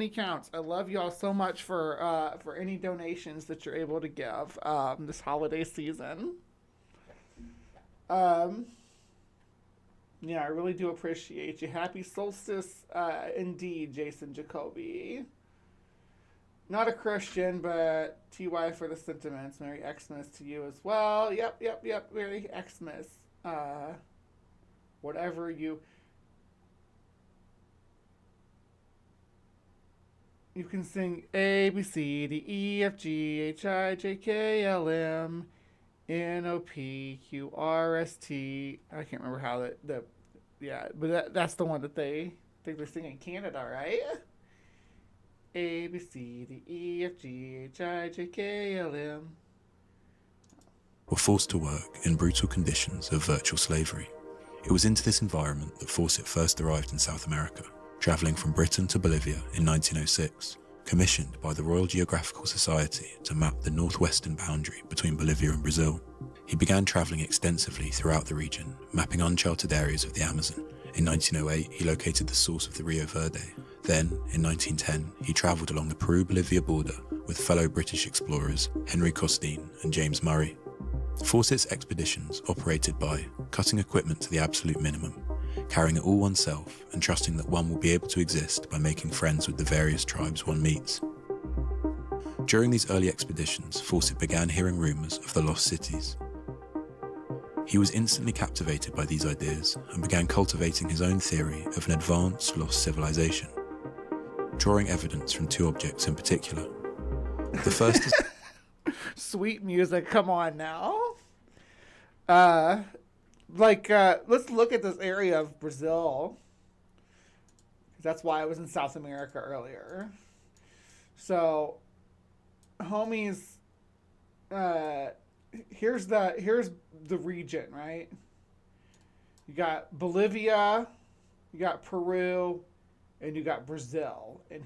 counts. I love y'all so much for any donations that you're able to give this holiday season. Yeah, I really do appreciate you. Happy solstice, indeed, Jason Jacoby. Not a Christian, but TY for the sentiments. Merry Xmas to you as well. Yep. Merry Xmas. Whatever you can sing A, B, C, D, E, F, G, H, I, J, K, L, M, N, O, P, Q, R, S, T. I can't remember how but that's the one that they think they sing in Canada, right? A, B, C, D, E, F, G, H, I, J, K, L, M. Were forced to work in brutal conditions of virtual slavery. It was into this environment that Fawcett first arrived in South America, travelling from Britain to Bolivia in 1906, commissioned by the Royal Geographical Society to map the northwestern boundary between Bolivia and Brazil. He began travelling extensively throughout the region, mapping uncharted areas of the Amazon. In 1908, he located the source of the Rio Verde. Then, in 1910, he travelled along the Peru-Bolivia border with fellow British explorers Henry Costeen and James Murray. Fawcett's expeditions operated by cutting equipment to the absolute minimum, carrying it all oneself and trusting that one will be able to exist by making friends with the various tribes one meets. During these early expeditions, Fawcett began hearing rumours of the lost cities. He was instantly captivated by these ideas and began cultivating his own theory of an advanced lost civilization, drawing evidence from two objects in particular. The first is Sweet music, come on now. Let's look at this area of Brazil. That's why I was in South America earlier. So, homies, here's the region, right? You got Bolivia, you got Peru, and you got Brazil. And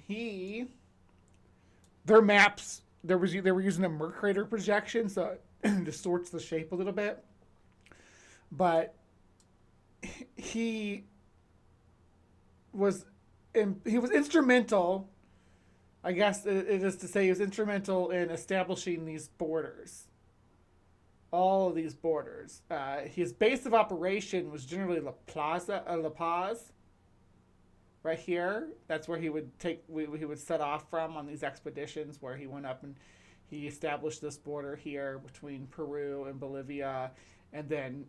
their maps, they were using a Mercator projection, so it distorts the shape a little bit. But he was instrumental, I guess it is to say, he was instrumental in establishing these borders. All of these borders. His base of operation was generally La Paz, right here. That's where he would he would set off from on these expeditions, where he went up and he established this border here between Peru and Bolivia, and then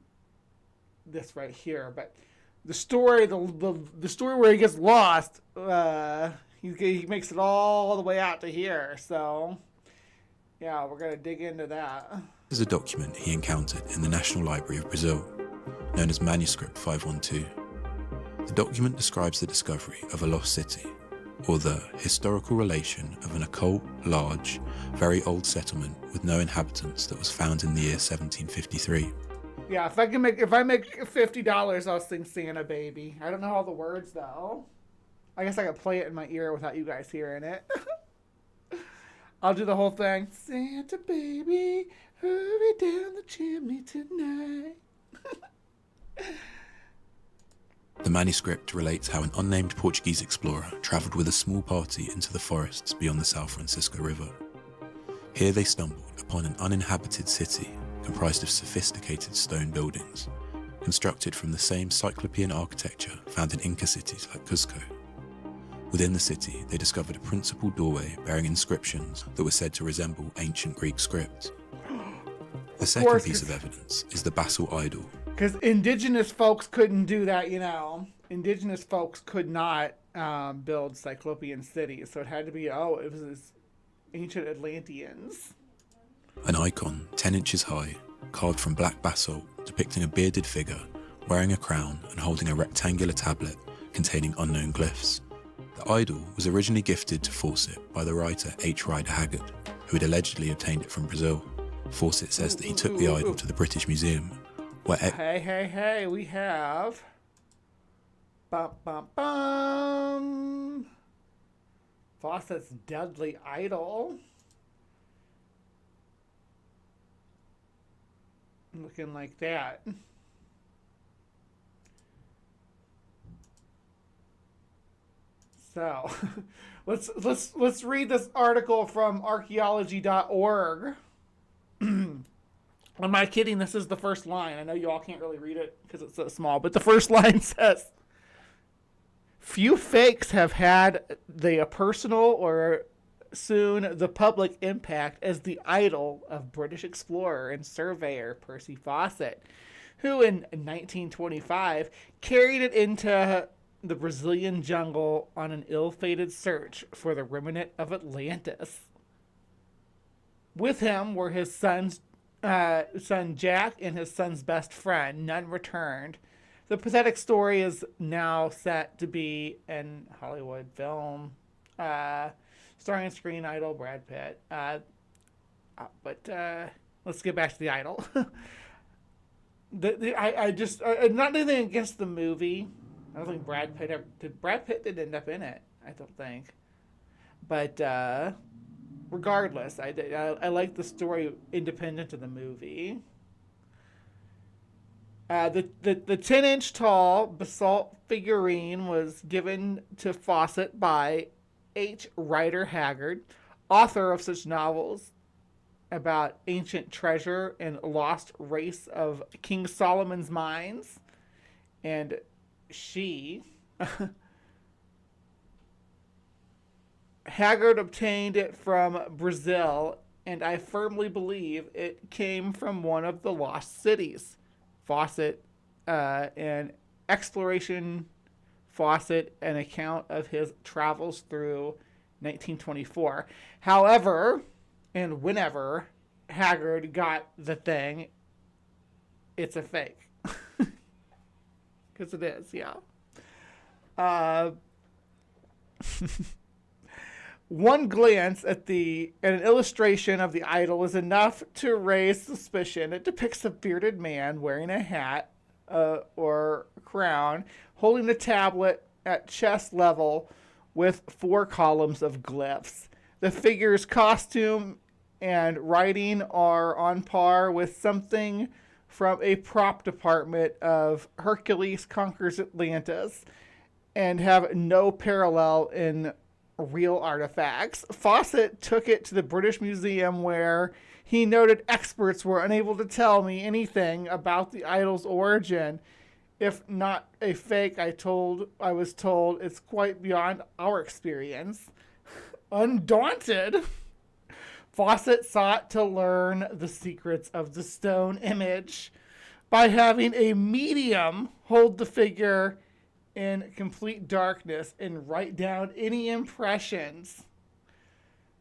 this right here. But the story, the story where he gets lost, he makes it all the way out to here. So, yeah, we're gonna dig into that. This is a document he encountered in the National Library of Brazil, known as Manuscript 512. The document describes the discovery of a lost city, or the historical relation of an occult, large, very old settlement with no inhabitants that was found in the year 1753. Yeah, if I make $50, I'll sing Santa Baby. I don't know all the words though. I guess I could play it in my ear without you guys hearing it. I'll do the whole thing. Santa Baby, hurry down the chimney tonight. The manuscript relates how an unnamed Portuguese explorer travelled with a small party into the forests beyond the São Francisco River. Here they stumbled upon an uninhabited city comprised of sophisticated stone buildings, constructed from the same cyclopean architecture found in Inca cities like Cuzco. Within the city, they discovered a principal doorway bearing inscriptions that were said to resemble ancient Greek script. The second piece of evidence is the basal idol. Because indigenous folks couldn't do that, you know. Indigenous folks could not build cyclopean cities, so it had to be, it was ancient Atlanteans. An icon 10 inches high, carved from black basalt, depicting a bearded figure, wearing a crown and holding a rectangular tablet containing unknown glyphs. The idol was originally gifted to Fawcett by the writer H. Rider Haggard, who had allegedly obtained it from Brazil. Fawcett says that he took the idol to the British Museum, where Hey, we have... Fawcett's deadly idol. Looking like that. So, let's read this article from archaeology.org. I'm not kidding. This is the first line. I know you all can't really read it because it's so small, but the first line says, "Few fakes have had the personal or soon the public impact as the idol of British explorer and surveyor Percy Fawcett, who in 1925 carried it into the Brazilian jungle on an ill-fated search for the remnant of Atlantis. With him were his son Jack and his son's best friend. None returned. The pathetic story is now set to be an Hollywood film, starring screen idol Brad Pitt. But let's get back to the idol. Not anything against the movie. I don't think Brad Pitt did end up in it. I don't think. But regardless, I like the story independent of the movie. The 10-inch tall basalt figurine was given to Fawcett by H. Rider Haggard, author of such novels about ancient treasure and lost race of King Solomon's mines. And Haggard obtained it from Brazil, and I firmly believe it came from one of the lost cities. Fawcett, and Exploration Fawcett, an account of his travels through 1924. However, and whenever Haggard got the thing, it's a fake. Because it is, yeah. One glance at an illustration of the idol is enough to raise suspicion. It depicts a bearded man wearing a hat or crown, holding a tablet at chest level with 4 columns of glyphs. The figure's costume and writing are on par with something from a prop department of Hercules Conquers Atlantis and have no parallel in real artifacts. Fawcett took it to the British Museum, where he noted experts were unable to tell me anything about the idol's origin. If not a fake, I was told it's quite beyond our experience. Undaunted, Fawcett sought to learn the secrets of the stone image by having a medium hold the figure in complete darkness and write down any impressions.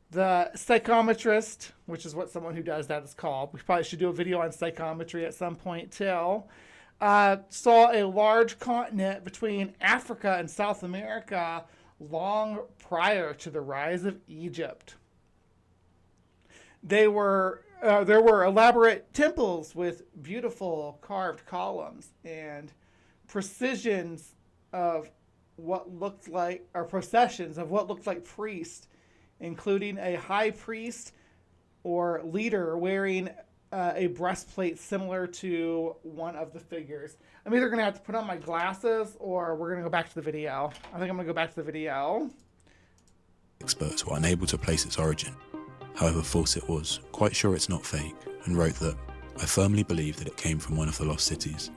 The psychometrist, which is what someone who does that is called, we probably should do a video on psychometry at some point too, saw a large continent between Africa and South America long prior to the rise of Egypt. There were elaborate temples with beautiful carved columns and processions of what looked like priests, including a high priest or leader wearing a breastplate similar to one of the figures. I'm either going to have to put on my glasses or we're going to go back to the video. I think I'm going to go back to the video. Experts were unable to place its origin. However, Fawcett was quite sure it's not fake and wrote that, "I firmly believe that it came from one of the lost cities."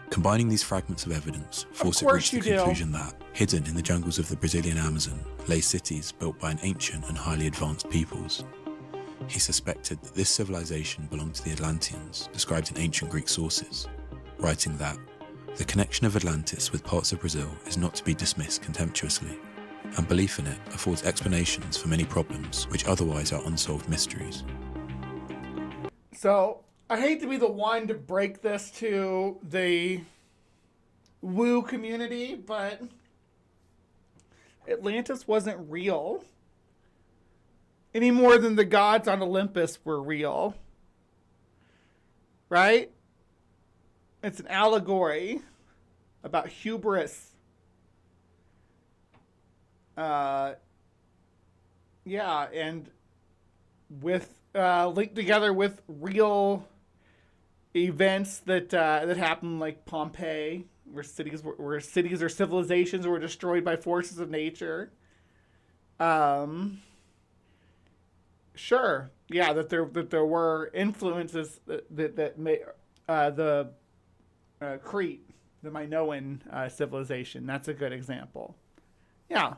Combining these fragments of evidence, Fawcett reached the conclusion that, hidden in the jungles of the Brazilian Amazon, lay cities built by an ancient and highly advanced peoples. He suspected that this civilization belonged to the Atlanteans, described in ancient Greek sources, writing that, "The connection of Atlantis with parts of Brazil is not to be dismissed contemptuously, and belief in it affords explanations for many problems which otherwise are unsolved mysteries." So, I hate to be the one to break this to the woo community, but Atlantis wasn't real any more than the gods on Olympus were real. Right? It's an allegory about hubris. And with linked together with real events that happened, like Pompeii, where cities or civilizations were destroyed by forces of nature. Sure, yeah, that there were influences that made the Crete, the Minoan civilization. That's a good example. Yeah.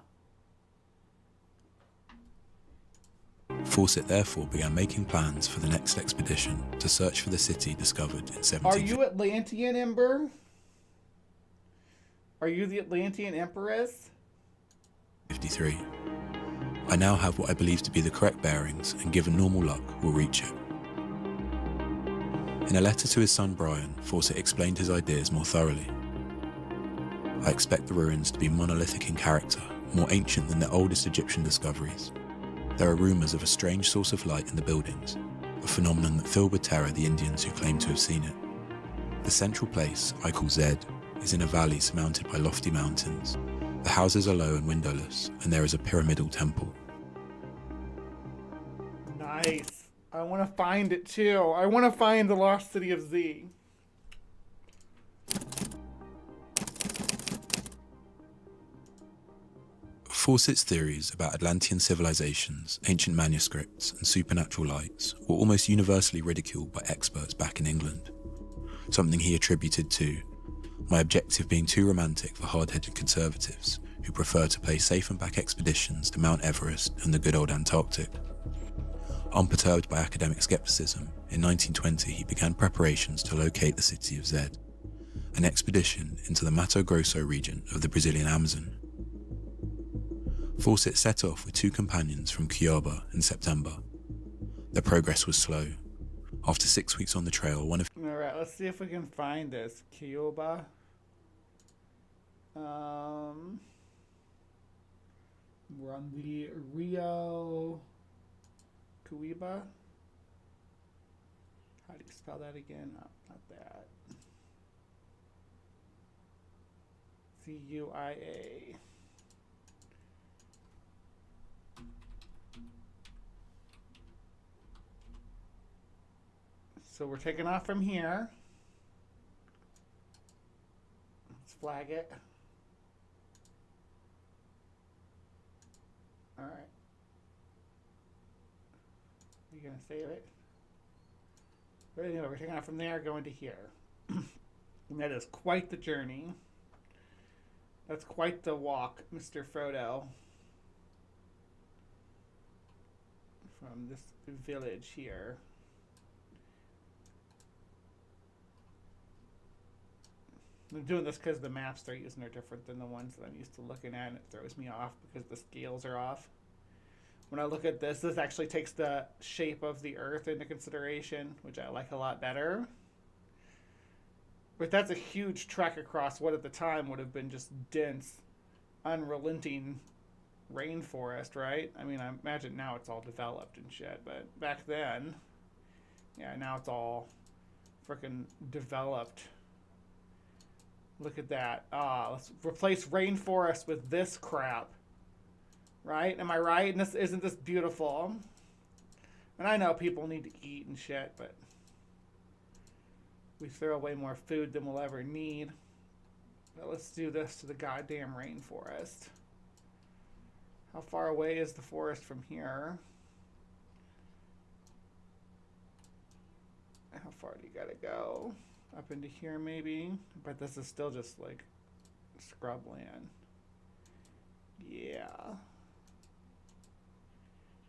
Fawcett therefore began making plans for the next expedition to search for the city discovered in 1750. Are you Atlantean, Ember? Are you the Atlantean Empress? 53. I now have what I believe to be the correct bearings, and given normal luck, will reach it. In a letter to his son Brian, Fawcett explained his ideas more thoroughly. I expect the ruins to be monolithic in character, more ancient than the oldest Egyptian discoveries. There are rumours of a strange source of light in the buildings, a phenomenon that filled with terror the Indians who claim to have seen it. The central place, I call Zed, is in a valley surmounted by lofty mountains. The houses are low and windowless, and there is a pyramidal temple. Nice. I want to find it too. I want to find the lost city of Z. Fawcett's theories about Atlantean civilizations, ancient manuscripts, and supernatural lights were almost universally ridiculed by experts back in England, something he attributed to my objective being too romantic for hard-headed conservatives who prefer to play safe and back expeditions to Mount Everest and the good old Antarctic. Unperturbed by academic skepticism, in 1920 he began preparations to locate the city of Zed, an expedition into the Mato Grosso region of the Brazilian Amazon. Fawcett set off with 2 companions from Cuiabá in September. Their progress was slow. After 6 weeks on the trail, one of... Alright, let's see if we can find this. Cuiabá. We're on the Rio Cuiabá. How do you spell that again? No, not that. Cuia. So we're taking off from here. Let's flag it. All right. Are you going to save it? But anyway, we're taking off from there, going to here. And that is quite the journey. That's quite the walk, Mr. Frodo. From this village here. I'm doing this because the maps they're using are different than the ones that I'm used to looking at, and it throws me off because the scales are off. When I look at this, this actually takes the shape of the Earth into consideration, which I like a lot better. But that's a huge trek across what at the time would have been just dense, unrelenting rainforest, right? I mean, I imagine now it's all developed and shit, but back then, yeah, now it's all freaking developed. Look at that. Let's replace rainforest with this crap. Right? Am I right? And this, isn't this beautiful? And I know people need to eat and shit, but we throw away more food than we'll ever need. But let's do this to the goddamn rainforest. How far away is the forest from here? How far do you gotta go? Up into here, maybe? But this is still just like scrubland. Yeah.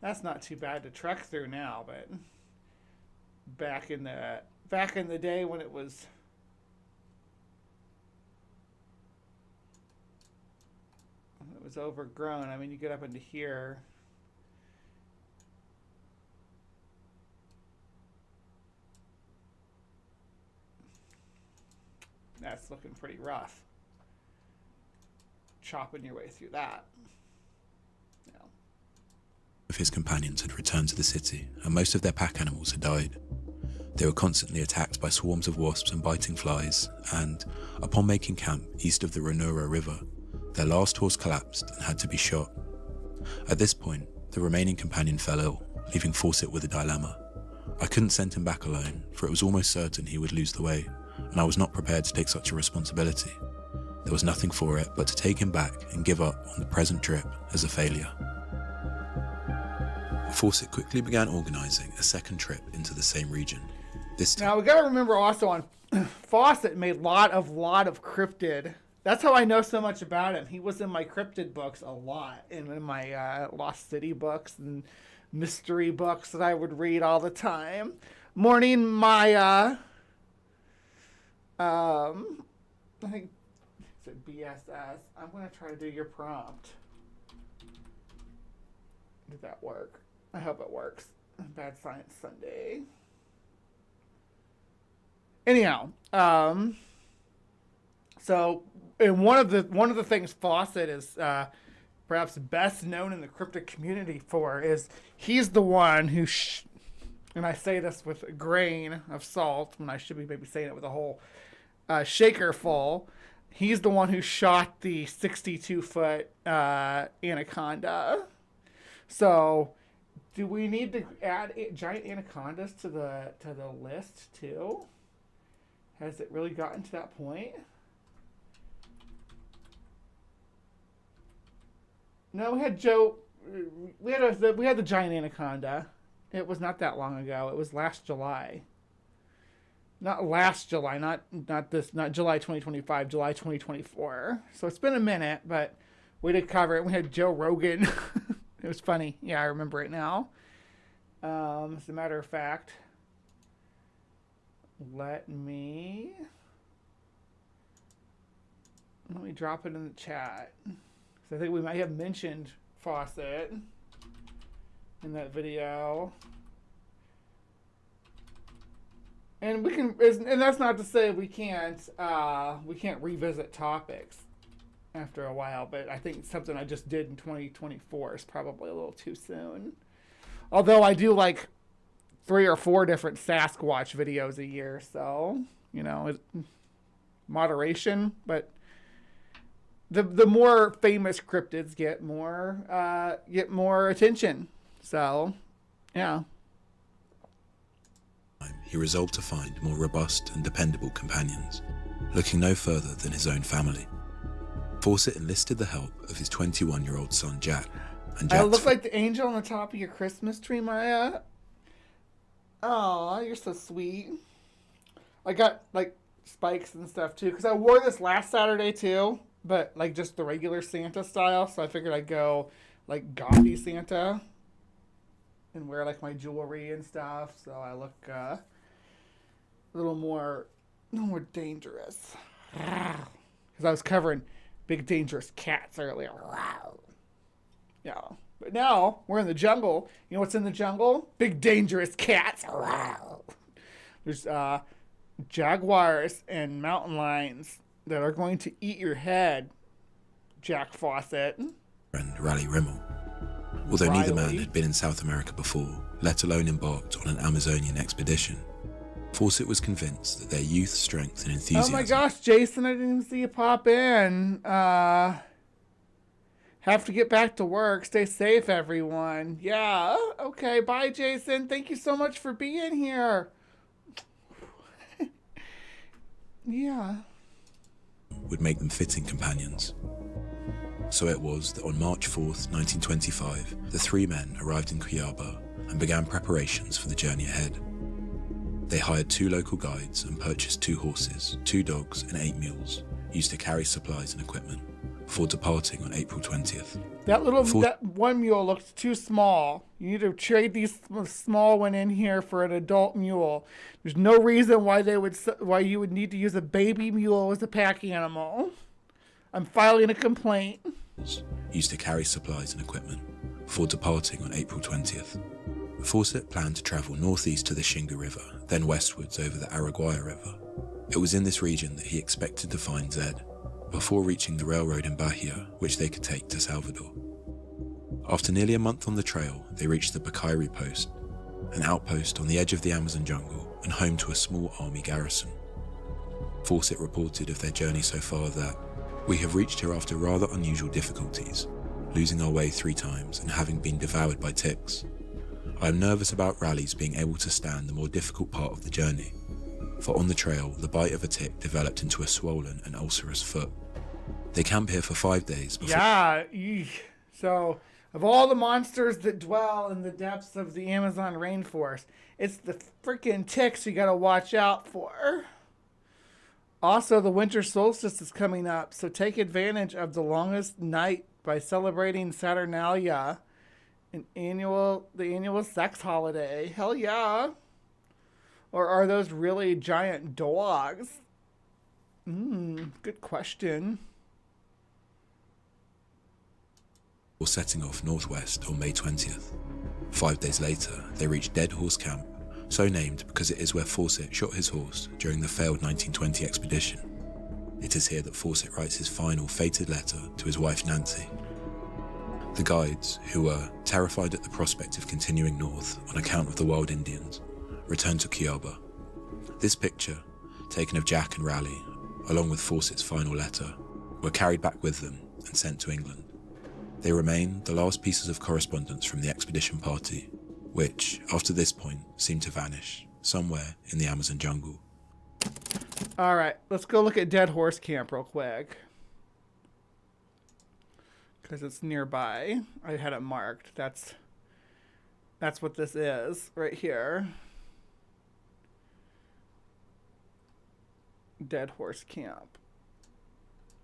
That's not too bad to trek through now, but back in the day when it was overgrown, I mean, you get up into here. That's looking pretty rough. Chopping your way through that. Yeah. Of his companions had returned to the city, and most of their pack animals had died. They were constantly attacked by swarms of wasps and biting flies, and, upon making camp east of the Ranura River, their last horse collapsed and had to be shot. At this point, the remaining companion fell ill, leaving Fawcett with a dilemma. I couldn't send him back alone, for it was almost certain he would lose the way, and I was not prepared to take such a responsibility. there was nothing for it but to take him back and give up on the present trip as a failure. Fawcett quickly began organising a second trip into the same region. This time, Now we gotta remember also on Fawcett made a lot of cryptid. That's how I know so much about him. He was in my cryptid books a lot, and in my Lost City books and mystery books that I would read all the time. Morning, Maya. I think it's at BSS. I'm gonna try to do your prompt. Did that work? I hope it works. Bad Science Sunday. Anyhow, so and one of the things Fawcett is perhaps best known in the cryptic community for is he's the one who, and I say this with a grain of salt when I should be maybe saying it with a whole shaker full. He's the one who shot the 62-foot anaconda. So, do we need to add giant anacondas to the list too? Has it really gotten to that point? No, we had Joe. We had the giant anaconda. It was not that long ago. It was last July. Not last July. Not July 2025. July 2024. So it's been a minute, but we did cover it. We had Joe Rogan. It was funny. Yeah, I remember it now. As a matter of fact, let me drop it in the chat. So I think we might have mentioned Fawcett in that video. And we can, and that's not to say we can't revisit topics after a while, but I think something I just did in 2024 is probably a little too soon. Although I do like 3 or 4 different Sasquatch videos a year, so, you know, moderation, but the more famous cryptids get more attention. So, yeah. he resolved to find more robust and dependable companions, looking no further than his own family. Fawcett enlisted the help of his 21-year-old son Jack, and I Jack's look like the angel on the top of your Christmas tree, Maya. Oh, you're so sweet. I got like spikes and stuff too, because I wore this last Saturday too, but like just the regular Santa style. So I figured I'd go like gothy Santa and wear like my jewelry and stuff. So I look a little more dangerous. Because I was covering big dangerous cats earlier. Yeah. But now we're in the jungle. You know what's in the jungle? Big dangerous cats. There's jaguars and mountain lions that are going to eat your head, Jack Fawcett. friend Raleigh Rimmel. Although neither man had been in South America before, let alone embarked on an Amazonian expedition, Fawcett was convinced that their youth, strength, and enthusiasm... Oh my gosh, Jason, I didn't even see you pop in. Have to get back to work. Stay safe, everyone. Yeah, okay. Bye, Jason. Thank you so much for being here. Yeah. would make them fitting companions. So it was that on March 4th, 1925, the three men arrived in Cuyaba and began preparations for the journey ahead. They hired 2 local guides and purchased 2 horses, 2 dogs, and 8 mules, used to carry supplies and equipment, before departing on April 20th. That one mule looks too small. You need to trade these small one in here for an adult mule. There's no reason why you would need to use a baby mule as a pack animal. I'm filing a complaint. Used to carry supplies and equipment, before departing on April 20th. Fawcett planned to travel northeast to the Xingu River, then westwards over the Araguaia River. It was in this region that he expected to find Zed, before reaching the railroad in Bahia, which they could take to Salvador. After nearly a month on the trail, they reached the Bakairi Post, an outpost on the edge of the Amazon jungle and home to a small army garrison. Fawcett reported of their journey so far that, "We have reached here after rather unusual difficulties, losing our way 3 times and having been devoured by ticks. I am nervous about Raleigh's being able to stand the more difficult part of the journey, for on the trail the bite of a tick developed into a swollen and ulcerous foot. They camp here for 5 days before... Yeah. So, of all the monsters that dwell in the depths of the Amazon rainforest, it's the freaking ticks you gotta watch out for. Also, the winter solstice is coming up, so take advantage of the longest night by celebrating Saturnalia, the annual sex holiday. Hell yeah. Or are those really giant dogs? Good question. setting off northwest on May 20th. 5 days later, they reached Dead Horse Camp, so named because it is where Fawcett shot his horse during the failed 1920 expedition. It is here that Fawcett writes his final fated letter to his wife Nancy. The guides, who were terrified at the prospect of continuing north on account of the wild Indians, returned to Kioba. This picture, taken of Jack and Raleigh, along with Fawcett's final letter, were carried back with them and sent to England. They remain the last pieces of correspondence from the expedition party, which, after this point, seemed to vanish somewhere in the Amazon jungle. All right, let's go look at Dead Horse Camp real quick, because it's nearby. I had it marked. That's what this is right here. Dead Horse Camp.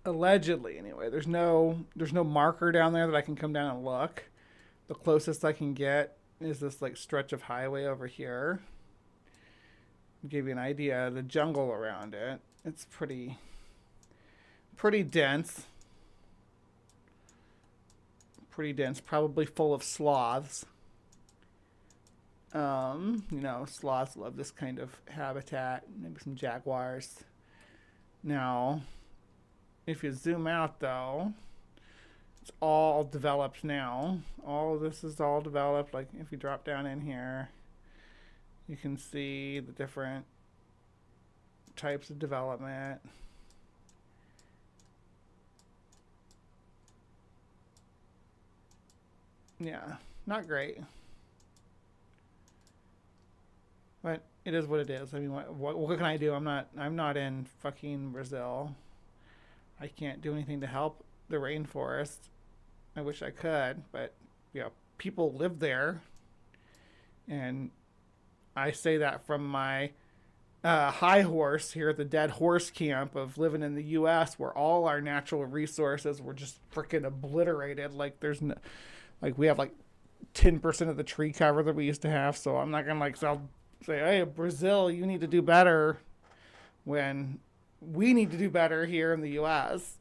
Allegedly, anyway. There's no marker down there that I can come down and look. The closest I can get is this like stretch of highway over here. Give you an idea of the jungle around it. It's pretty dense. Pretty dense, probably full of sloths. Sloths love this kind of habitat. Maybe some jaguars. Now, if you zoom out though, it's all developed now. All of this is all developed. Like if you drop down in here, you can see the different types of development. Yeah, not great. But it is what it is. I mean, what can I do? I'm not in fucking Brazil. I can't do anything to help the rainforest. I wish I could, but people live there. And I say that from my high horse here at the Dead Horse Camp of living in the U.S., where all our natural resources were just freaking obliterated. Like there's no, like we have like 10% of the tree cover that we used to have. So I'm not gonna say, hey, Brazil, you need to do better, when we need to do better here in the U.S.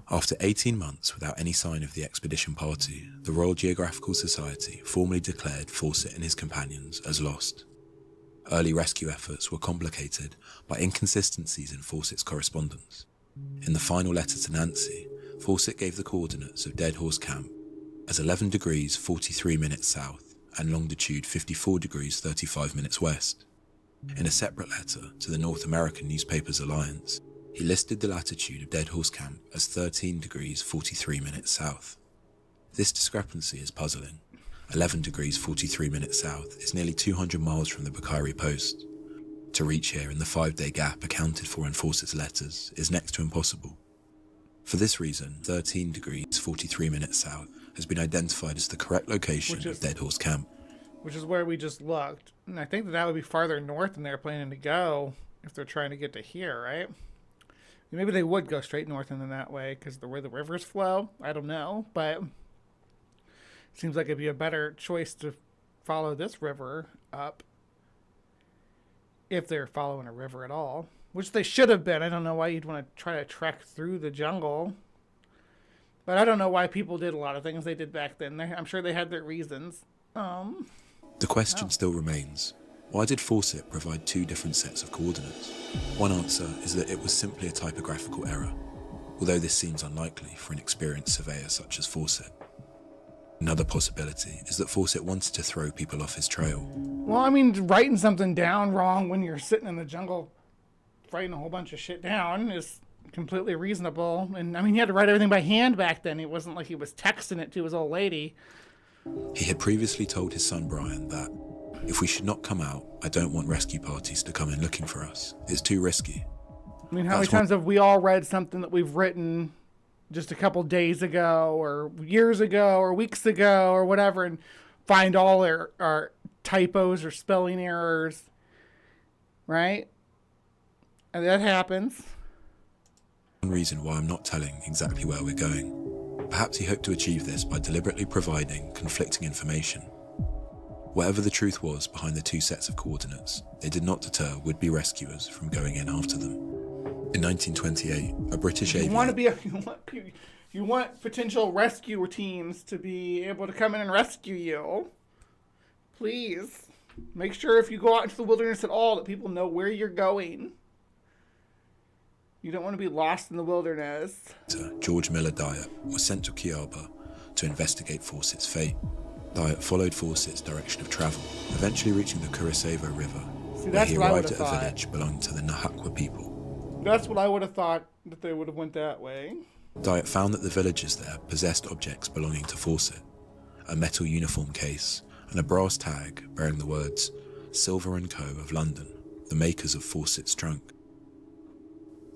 After 18 months without any sign of the expedition party, the Royal Geographical Society formally declared Fawcett and his companions as lost. Early rescue efforts were complicated by inconsistencies in Fawcett's correspondence. In the final letter to Nancy, Fawcett gave the coordinates of Dead Horse Camp as 11 degrees 43 minutes south and longitude 54 degrees 35 minutes west. In a separate letter to the North American Newspapers Alliance, he listed the latitude of Dead Horse Camp as 13 degrees 43 minutes south. This discrepancy is puzzling. 11 degrees 43 minutes south is nearly 200 miles from the Bakari Post. To reach here in the 5-day gap accounted for in Fawcett's letters is next to impossible. For this reason, 13 degrees 43 minutes south has been identified as the correct location of Dead Horse Camp. Which is where we just looked. And I think that would be farther north than they're planning to go if they're trying to get to here, right? Maybe they would go straight north and then that way because the way the rivers flow. I don't know, but seems like it'd be a better choice to follow this river up if they're following a river at all, which they should have been. I don't know why you'd want to try to trek through the jungle, but I don't know why people did a lot of things they did back then. I'm sure they had their reasons. The question still remains. Why did Fawcett provide two different sets of coordinates? One answer is that it was simply a typographical error, although this seems unlikely for an experienced surveyor such as Fawcett. Another possibility is that Fawcett wanted to throw people off his trail. Well, I mean, writing something down wrong when you're sitting in the jungle writing a whole bunch of shit down is completely reasonable. And I mean, he had to write everything by hand back then. It wasn't like he was texting it to his old lady. He had previously told his son Brian that, if we should not come out, I don't want rescue parties to come in looking for us. It's too risky. I mean, how many times have we all read something that we've written just a couple days ago or years ago or weeks ago or whatever and find all our typos or spelling errors, right? And that happens. One reason why I'm not telling exactly where we're going. Perhaps he hoped to achieve this by deliberately providing conflicting information. Whatever the truth was behind the two sets of coordinates, they did not deter would-be rescuers from going in after them. In 1928, a British aviator... You want potential rescue teams to be able to come in and rescue you. Please. Make sure if you go out into the wilderness at all that people know where you're going. You don't want to be lost in the wilderness. George Miller Dyatt was sent to Kiaba to investigate Fawcett's fate. Dyatt followed Fawcett's direction of travel, eventually reaching the Curaçao River, where he arrived at a village belonging to the Nahakwa people. That's what I would have thought, that they would have went that way. Dyatt found that the villagers there possessed objects belonging to Fawcett, a metal uniform case and a brass tag bearing the words Silver & Co. of London, the makers of Fawcett's trunk.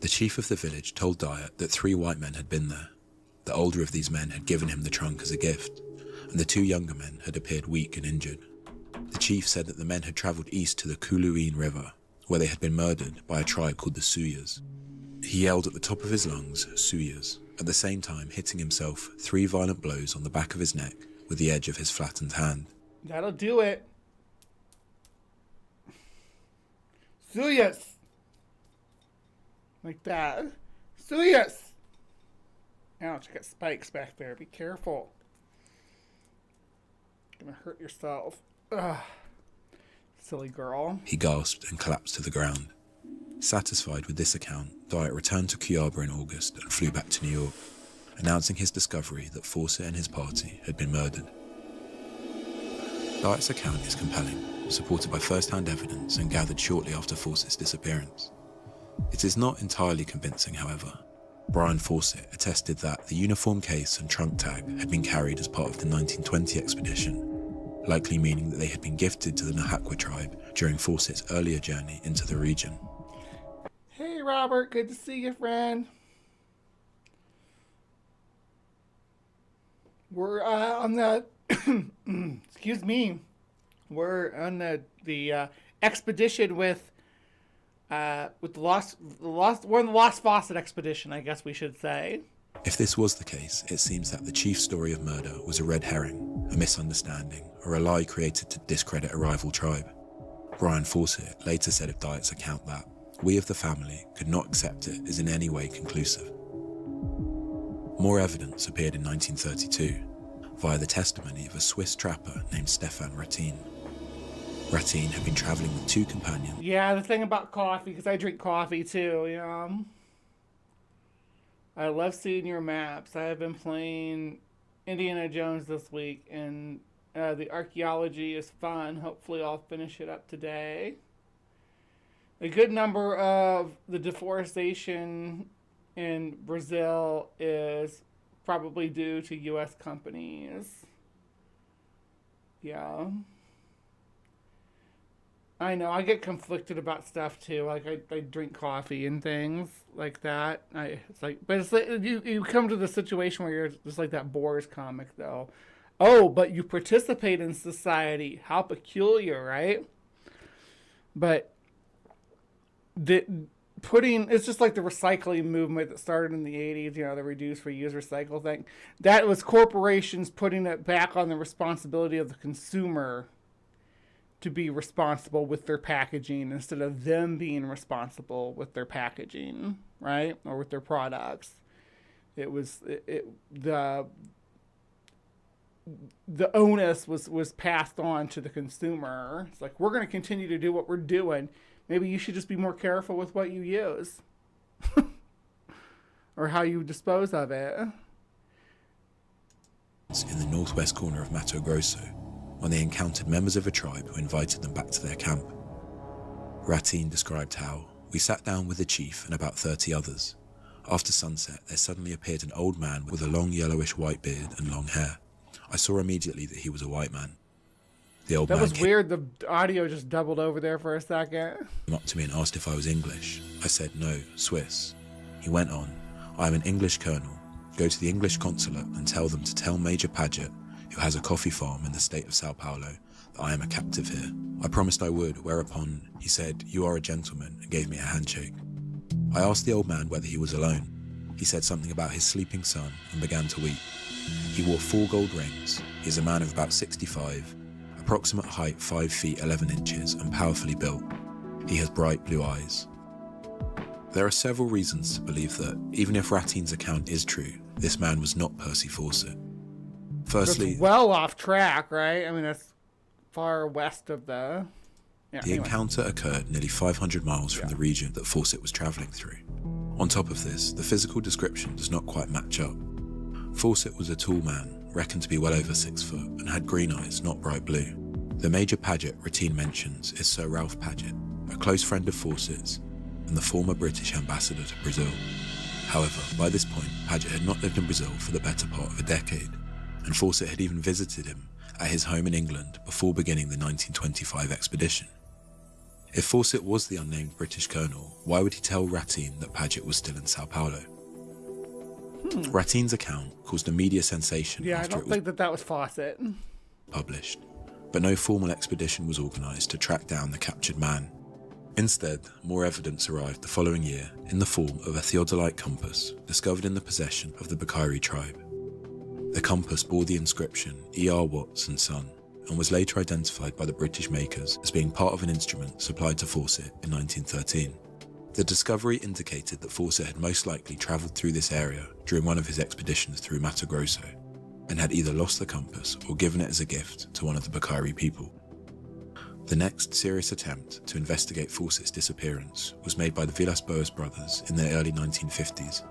The chief of the village told Dyatt that 3 white men had been there. The older of these men had given him the trunk as a gift, and the 2 younger men had appeared weak and injured. The chief said that the men had travelled east to the Kuluine River, where they had been murdered by a tribe called the Suyas. He yelled at the top of his lungs, Suyas, at the same time hitting himself 3 violent blows on the back of his neck with the edge of his flattened hand. That'll do it. Suyas! Like that. Suyas! Ouch, I got spikes back there. Be careful. Gonna hurt yourself. Ugh. Silly girl. He gasped and collapsed to the ground. Satisfied with this account, Dyatt returned to Kiaba in August and flew back to New York, announcing his discovery that Fawcett and his party had been murdered. Dyatt's account is compelling, supported by first-hand evidence and gathered shortly after Fawcett's disappearance. It is not entirely convincing, however. Brian Fawcett attested that the uniform case and trunk tag had been carried as part of the 1920 expedition, likely meaning that they had been gifted to the Nahakwa tribe during Fawcett's earlier journey into the region. Hey Robert, good to see you, friend. We're on the excuse me. We're on the expedition with the lost Fawcett expedition, I guess we should say. If this was the case, it seems that the chief's story of murder was a red herring, a misunderstanding, or a lie created to discredit a rival tribe. Brian Fawcett later said of Dyatt's account that we of the family could not accept it as in any way conclusive. More evidence appeared in 1932 via the testimony of a Swiss trapper named Stefan Rattin. Rattin had been travelling with 2 companions. Yeah, the thing about coffee, because I drink coffee too, you know. I love seeing your maps. I have been playing Indiana Jones this week, and the archaeology is fun. Hopefully I'll finish it up today. A good number of the deforestation in Brazil is probably due to U.S. companies. Yeah. I know, I get conflicted about stuff too. Like I drink coffee and things like that. It's like you come to the situation where you're just like that Boris comic though. Oh, but you participate in society. How peculiar, right? But it's just like the recycling movement that started in the 80s, you know, the reduce, reuse, recycle thing. That was corporations putting it back on the responsibility of the consumer to be responsible with their packaging instead of them being responsible with their packaging, right? Or with their products. The onus was passed on to the consumer. It's like, we're going to continue to do what we're doing. Maybe you should just be more careful with what you use or how you dispose of it. In the northwest corner of Mato Grosso, when they encountered members of a tribe who invited them back to their camp. Rattin described how, we sat down with the chief and about 30 others. After sunset, there suddenly appeared an old man with a long yellowish white beard and long hair. I saw immediately that he was a white man. The old That man was weird. The audio just doubled over there for a second. came up to me and asked if I was English. I said no, Swiss. He went on, I am an English colonel. Go to the English consulate and tell them to tell Major Paget, who has a coffee farm in the state of Sao Paulo, that I am a captive here. I promised I would, whereupon he said, you are a gentleman, and gave me a handshake. I asked the old man whether he was alone. He said something about his sleeping son and began to weep. He wore 4 gold rings. He is a man of about 65, approximate height 5 feet 11 inches and powerfully built. He has bright blue eyes. There are several reasons to believe that, even if Rattine's account is true, this man was not Percy Fawcett. Firstly, That's well off track, right? I mean, that's far west of the... Yeah, the encounter occurred nearly 500 miles from the region that Fawcett was travelling through. On top of this, the physical description does not quite match up. Fawcett was a tall man, reckoned to be well over 6 foot, and had green eyes, not bright blue. The Major Paget Ratine mentions is Sir Ralph Paget, a close friend of Fawcett's, and the former British ambassador to Brazil. However, by this point, Paget had not lived in Brazil for the better part of a decade, and Fawcett had even visited him at his home in England before beginning the 1925 expedition. If Fawcett was the unnamed British colonel, why would he tell Ratine that Paget was still in Sao Paulo? Ratine's account caused a media sensation Yeah, I after don't it was think that was Fawcett. published, but no formal expedition was organised to track down the captured man. Instead, more evidence arrived the following year in the form of a theodolite compass discovered in the possession of the Bakairi tribe. The compass bore the inscription E.R. Watts and Son, and was later identified by the British makers as being part of an instrument supplied to Fawcett in 1913. The discovery indicated that Fawcett had most likely travelled through this area during one of his expeditions through Mato Grosso, and had either lost the compass or given it as a gift to one of the Bakairi people. The next serious attempt to investigate Fawcett's disappearance was made by the Villas-Boas brothers in the early 1950s.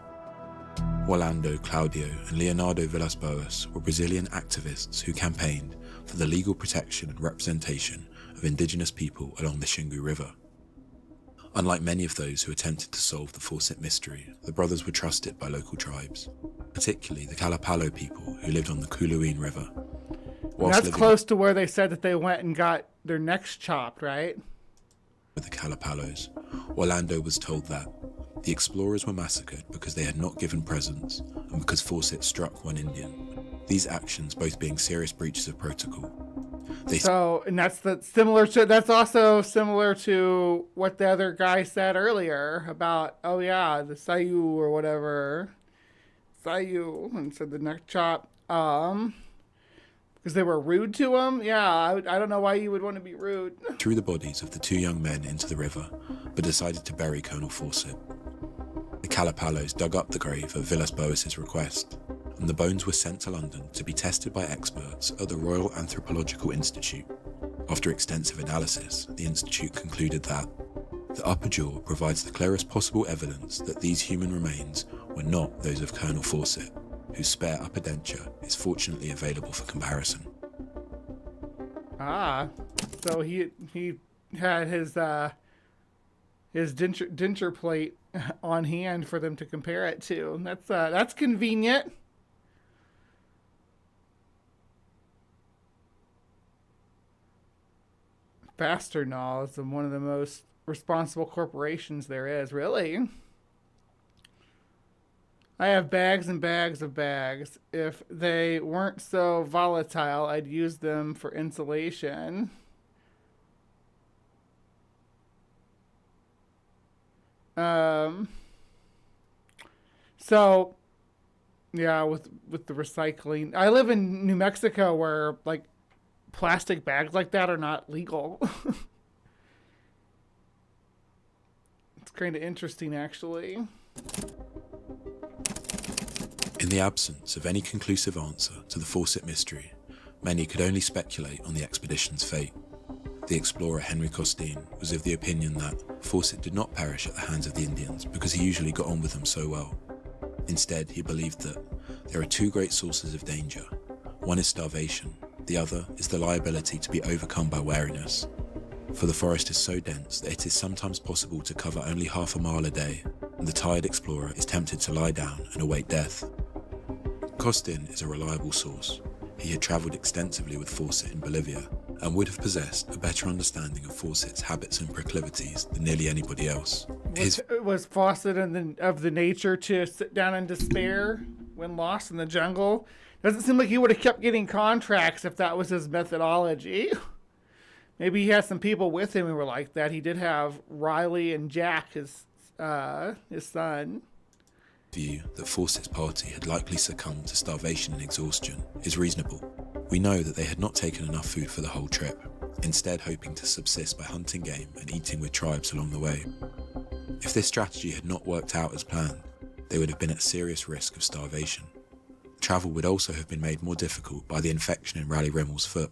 Orlando, Claudio, and Leonardo Villas-Boas were Brazilian activists who campaigned for the legal protection and representation of indigenous people along the Xingu River. Unlike many of those who attempted to solve the Fawcett mystery, the brothers were trusted by local tribes, particularly the Kalapalo people who lived on the Kuluine River. That's close to where they said that they went and got their necks chopped, right? With the Kalapalos, Orlando was told that the explorers were massacred because they had not given presents and because Fawcett struck one Indian. These actions both being serious breaches of protocol. That's also similar to what the other guy said earlier about, oh yeah, the Sayu or whatever. Sayu, and said the neck chop. Because they were rude to him? Yeah, I don't know why you would want to be rude. Threw the bodies of the 2 young men into the river, but decided to bury Colonel Fawcett. The Kalapalos dug up the grave at Villas-Boas' request, and the bones were sent to London to be tested by experts at the Royal Anthropological Institute. After extensive analysis, the institute concluded that the upper jaw provides the clearest possible evidence that these human remains were not those of Colonel Fawcett, whose spare upper denture is fortunately available for comparison. So he had his denture plate on hand for them to compare it to. That's convenient. Bastardnall is one of the most responsible corporations there is, really. I have bags and bags of bags. If they weren't so volatile, I'd use them for insulation. So, yeah, with the recycling. I live in New Mexico where, like, plastic bags like that are not legal. It's kind of interesting, actually. In the absence of any conclusive answer to the Fawcett mystery, many could only speculate on the expedition's fate. The explorer Henry Costin was of the opinion that Fawcett did not perish at the hands of the Indians because he usually got on with them so well. Instead, he believed that there are 2 great sources of danger. One is starvation, the other is the liability to be overcome by wariness. for the forest is so dense that it is sometimes possible to cover only half a mile a day, and the tired explorer is tempted to lie down and await death. Costin is a reliable source. He had travelled extensively with Fawcett in Bolivia, and would have possessed a better understanding of Fawcett's habits and proclivities than nearly anybody else. Was Fawcett of the nature to sit down in despair when lost in the jungle? Doesn't seem like he would have kept getting contracts if that was his methodology. Maybe he had some people with him who were like that. He did have Riley and Jack, his son. View that Fawcett's party had likely succumbed to starvation and exhaustion is reasonable. We know that they had not taken enough food for the whole trip, instead hoping to subsist by hunting game and eating with tribes along the way. If this strategy had not worked out as planned, they would have been at serious risk of starvation. Travel would also have been made more difficult by the infection in Raleigh Rimmel's foot,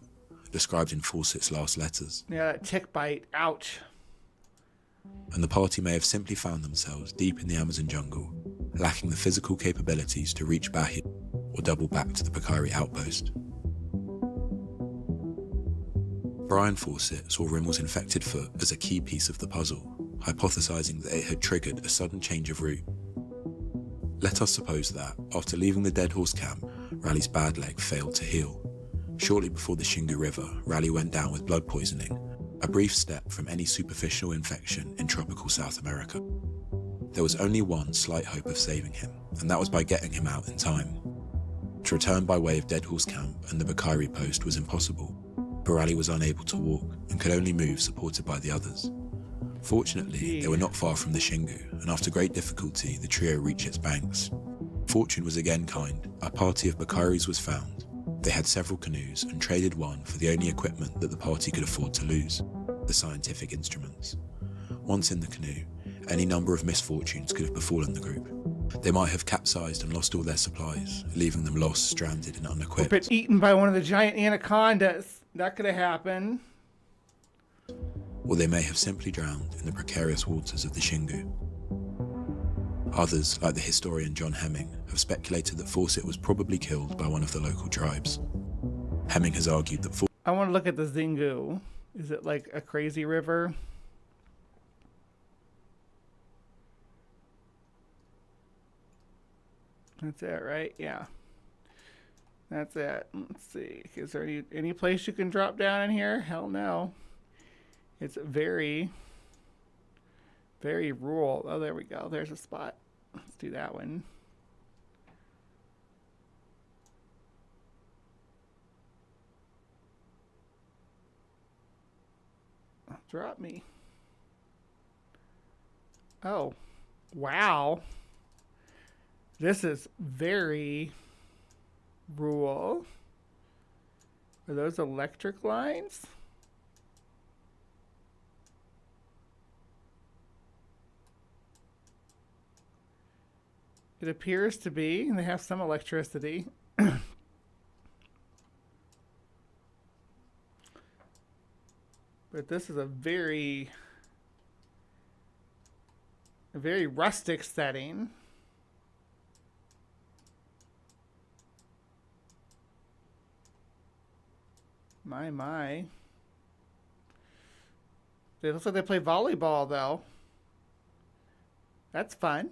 described in Fawcett's last letters. Yeah, that tick bite, ouch. And the party may have simply found themselves deep in the Amazon jungle, lacking the physical capabilities to reach Bahia or double back to the Picari outpost. Brian Fawcett saw Rimmel's infected foot as a key piece of the puzzle, hypothesizing that it had triggered a sudden change of route. Let us suppose that, after leaving the Dead Horse camp, Raleigh's bad leg failed to heal. Shortly before the Xingu River, Raleigh went down with blood poisoning, a brief step from any superficial infection in tropical South America. There was only one slight hope of saving him, and that was by getting him out in time. To return by way of Dead Horse camp and the Picari post was impossible, but Raleigh was unable to walk and could only move supported by the others. Fortunately, they were not far from the Xingu, and after great difficulty, the trio reached its banks. Fortune was again kind. A party of Picaris was found. They had several canoes and traded one for the only equipment that the party could afford to lose, the scientific instruments. Once in the canoe, any number of misfortunes could have befallen the group. They might have capsized and lost all their supplies, leaving them lost, stranded, and unequipped. Or been eaten by one of the giant anacondas. That could have happened. Or they may have simply drowned in the precarious waters of the Xingu. Others, like the historian John Hemming, have speculated that Fawcett was probably killed by one of the local tribes. Hemming has argued that I want to look at the Xingu. Is it like a crazy river? That's it, right? Yeah. That's it. Let's see. Is there any place you can drop down in here? Hell no. It's very, very rural. Oh, there we go. There's a spot. Let's do that one. Drop me. Oh, wow. This is very rural. Are those electric lines? It appears to be, and they have some electricity. But this is a very rustic setting. My. It looks like they play volleyball, though. That's fun.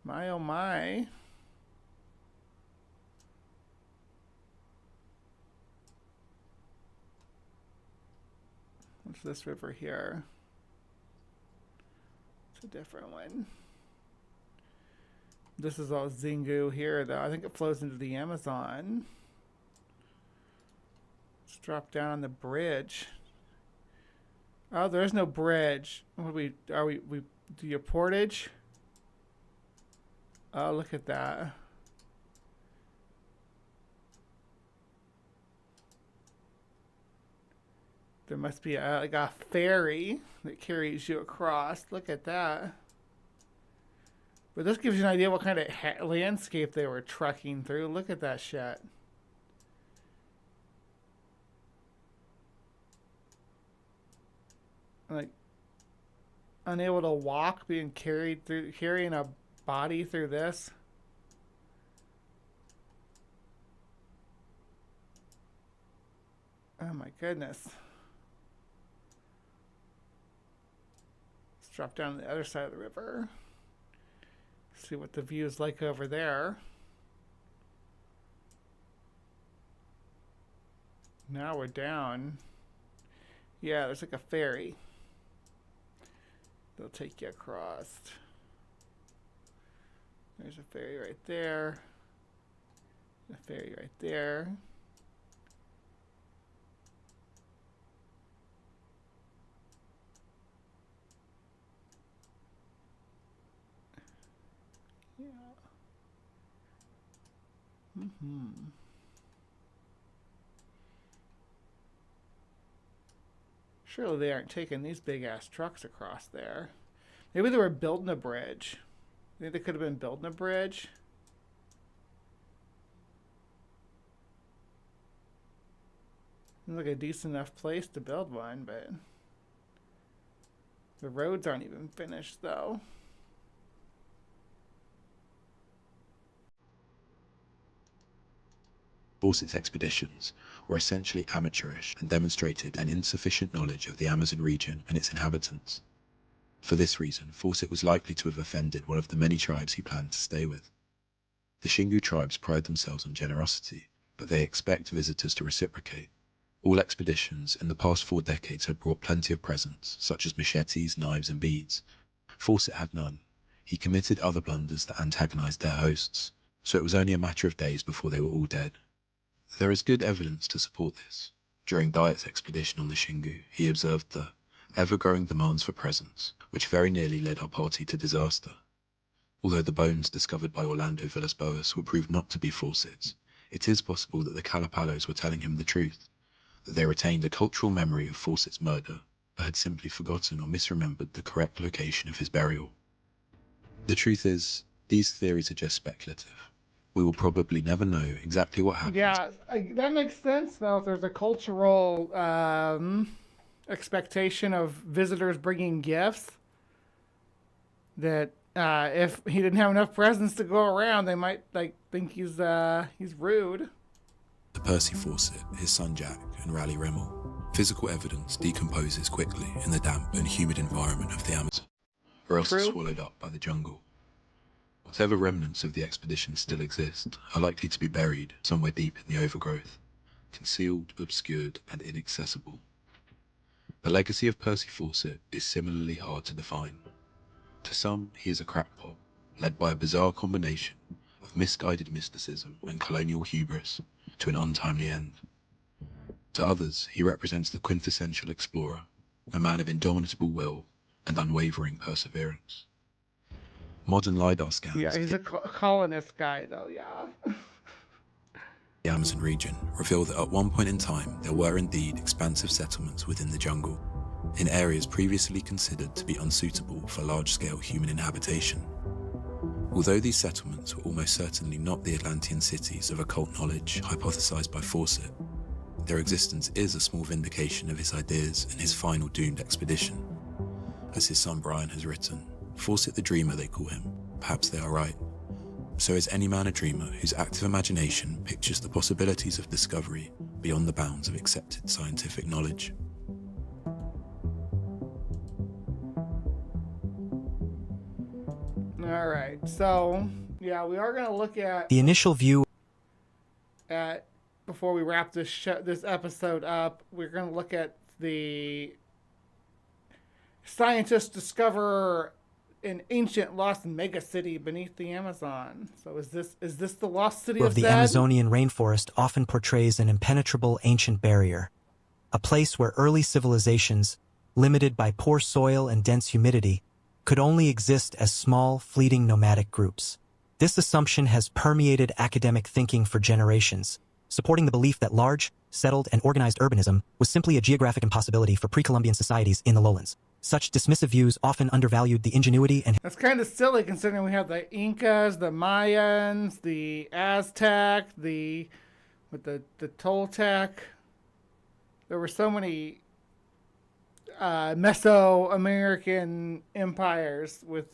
My, oh my. What's this river here? It's a different one. This is all Xingu here, though. I think it flows into the Amazon. Let's drop down on the bridge. Oh, there's no bridge. What we do your portage? Oh, look at that. There must be like a ferry that carries you across. Look at that. But this gives you an idea what kind of landscape they were trucking through. Look at that shit. Like, unable to walk, being carried through, carrying a body through this. Oh my goodness. Let's drop down to the other side of the river. See what the view is like over there. Now we're down. Yeah, there's like a ferry. They'll take you across. There's a ferry right there. A ferry right there. Yeah. Surely they aren't taking these big ass trucks across there. Maybe they were building a bridge. I think they could have been building a bridge. Seems like a decent enough place to build one, but the roads aren't even finished though. Fawcett's expeditions were essentially amateurish and demonstrated an insufficient knowledge of the Amazon region and its inhabitants. For this reason, Fawcett was likely to have offended one of the many tribes he planned to stay with. The Xingu tribes pride themselves on generosity, but they expect visitors to reciprocate. All expeditions in the past 4 decades had brought plenty of presents, such as machetes, knives, and beads. Fawcett had none. He committed other blunders that antagonized their hosts, so it was only a matter of days before they were all dead. There is good evidence to support this. During Diet's expedition on the Xingu, he observed the ever-growing demands for presents, which very nearly led our party to disaster. Although the bones discovered by Orlando Villas-Boas were proved not to be Fawcett's, it is possible that the Kalapalos were telling him the truth, that they retained a cultural memory of Fawcett's murder, but had simply forgotten or misremembered the correct location of his burial. The truth is, these theories are just speculative. We will probably never know exactly what happened. Yeah, that makes sense though. If there's a cultural expectation of visitors bringing gifts, that if he didn't have enough presents to go around, they might think he's rude. To Percy Fawcett, his son Jack, and Raleigh Rimmel, physical evidence decomposes quickly in the damp and humid environment of the Amazon, or else it's swallowed up by the jungle. Whatever remnants of the expedition still exist are likely to be buried somewhere deep in the overgrowth, concealed, obscured, and inaccessible. The legacy of Percy Fawcett is similarly hard to define. To some, he is a crackpot, led by a bizarre combination of misguided mysticism and colonial hubris to an untimely end. To others, he represents the quintessential explorer, a man of indomitable will and unwavering perseverance. Modern LiDAR scans. Yeah, he's a colonist guy, though, yeah. The Amazon region reveal that at one point in time there were indeed expansive settlements within the jungle, in areas previously considered to be unsuitable for large-scale human inhabitation. Although these settlements were almost certainly not the Atlantean cities of occult knowledge hypothesized by Fawcett, their existence is a small vindication of his ideas in his final doomed expedition. As his son Brian has written, Fawcett the dreamer they call him, perhaps they are right. So is any man a dreamer whose active imagination pictures the possibilities of discovery beyond the bounds of accepted scientific knowledge. Alright, so, yeah, we are going to look at the initial view. Before we wrap this episode up, we're going to look at the scientists discover an ancient lost megacity beneath the Amazon. So is this the lost city of the Zed? Amazonian rainforest often portrays an impenetrable ancient barrier, a place where early civilizations, limited by poor soil and dense humidity, could only exist as small, fleeting nomadic groups. This assumption has permeated academic thinking for generations, supporting the belief that large, settled, and organized urbanism was simply a geographic impossibility for pre-Columbian societies in the lowlands. Such dismissive views often undervalued the ingenuity and... That's kind of silly considering we have the Incas, the Mayans, the Aztec, the Toltec. There were so many Mesoamerican empires with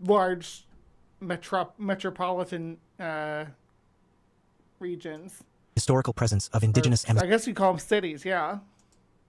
large metropolitan regions. historical presence of indigenous I guess you call them cities, yeah.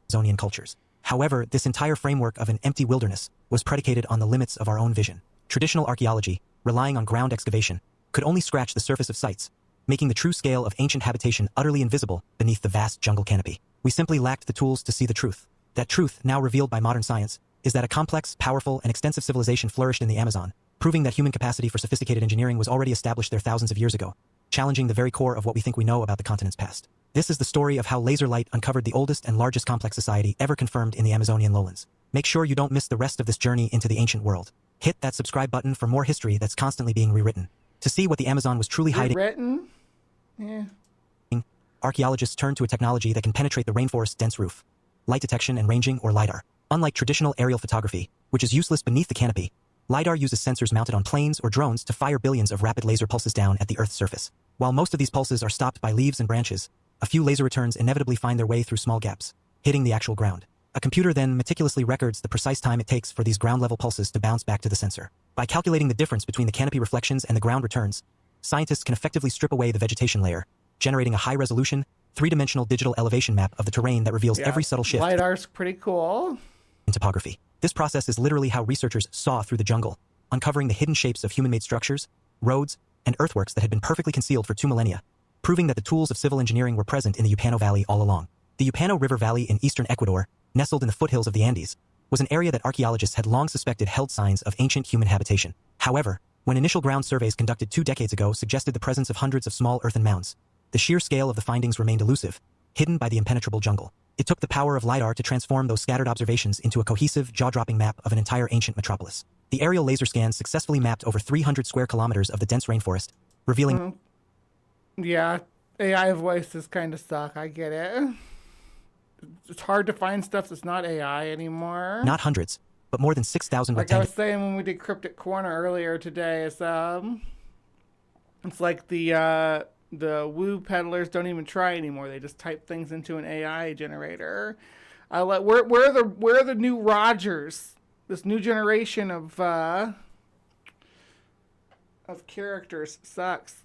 Amazonian cultures. However, this entire framework of an empty wilderness was predicated on the limits of our own vision. Traditional archaeology, relying on ground excavation, could only scratch the surface of sites, making the true scale of ancient habitation utterly invisible beneath the vast jungle canopy. We simply lacked the tools to see the truth. That truth, now revealed by modern science, is that a complex, powerful, and extensive civilization flourished in the Amazon, proving that human capacity for sophisticated engineering was already established there thousands of years ago, challenging the very core of what we think we know about the continent's past. This is the story of how laser light uncovered the oldest and largest complex society ever confirmed in the Amazonian lowlands. Make sure you don't miss the rest of this journey into the ancient world. Hit that subscribe button for more history that's constantly being rewritten. To see what the Amazon was truly hiding, Rewritten? Yeah. archaeologists turn to a technology that can penetrate the rainforest's dense roof. Light detection and ranging, or LiDAR. Unlike traditional aerial photography, which is useless beneath the canopy, LiDAR uses sensors mounted on planes or drones to fire billions of rapid laser pulses down at the Earth's surface. While most of these pulses are stopped by leaves and branches, a few laser returns inevitably find their way through small gaps, hitting the actual ground. A computer then meticulously records the precise time it takes for these ground-level pulses to bounce back to the sensor. By calculating the difference between the canopy reflections and the ground returns, scientists can effectively strip away the vegetation layer, generating a high-resolution, three-dimensional digital elevation map of the terrain that reveals every subtle shift LiDAR's pretty cool. in topography. This process is literally how researchers saw through the jungle, uncovering the hidden shapes of human-made structures, roads, and earthworks that had been perfectly concealed for 2 millennia, proving that the tools of civil engineering were present in the Upano Valley all along. The Upano River Valley in eastern Ecuador, nestled in the foothills of the Andes, was an area that archaeologists had long suspected held signs of ancient human habitation. However, when initial ground surveys conducted 2 decades ago suggested the presence of hundreds of small earthen mounds, the sheer scale of the findings remained elusive, hidden by the impenetrable jungle. It took the power of LiDAR to transform those scattered observations into a cohesive, jaw-dropping map of an entire ancient metropolis. The aerial laser scans successfully mapped over 300 square kilometers of the dense rainforest, revealing... Yeah, AI voices kind of suck. I get it. It's hard to find stuff that's not AI anymore. Not hundreds, but more than 6,000 Like I was saying when we did CrypticCorner earlier today, it's like the woo peddlers don't even try anymore. They just type things into an AI generator. Where are the new Rogers? This new generation of characters sucks.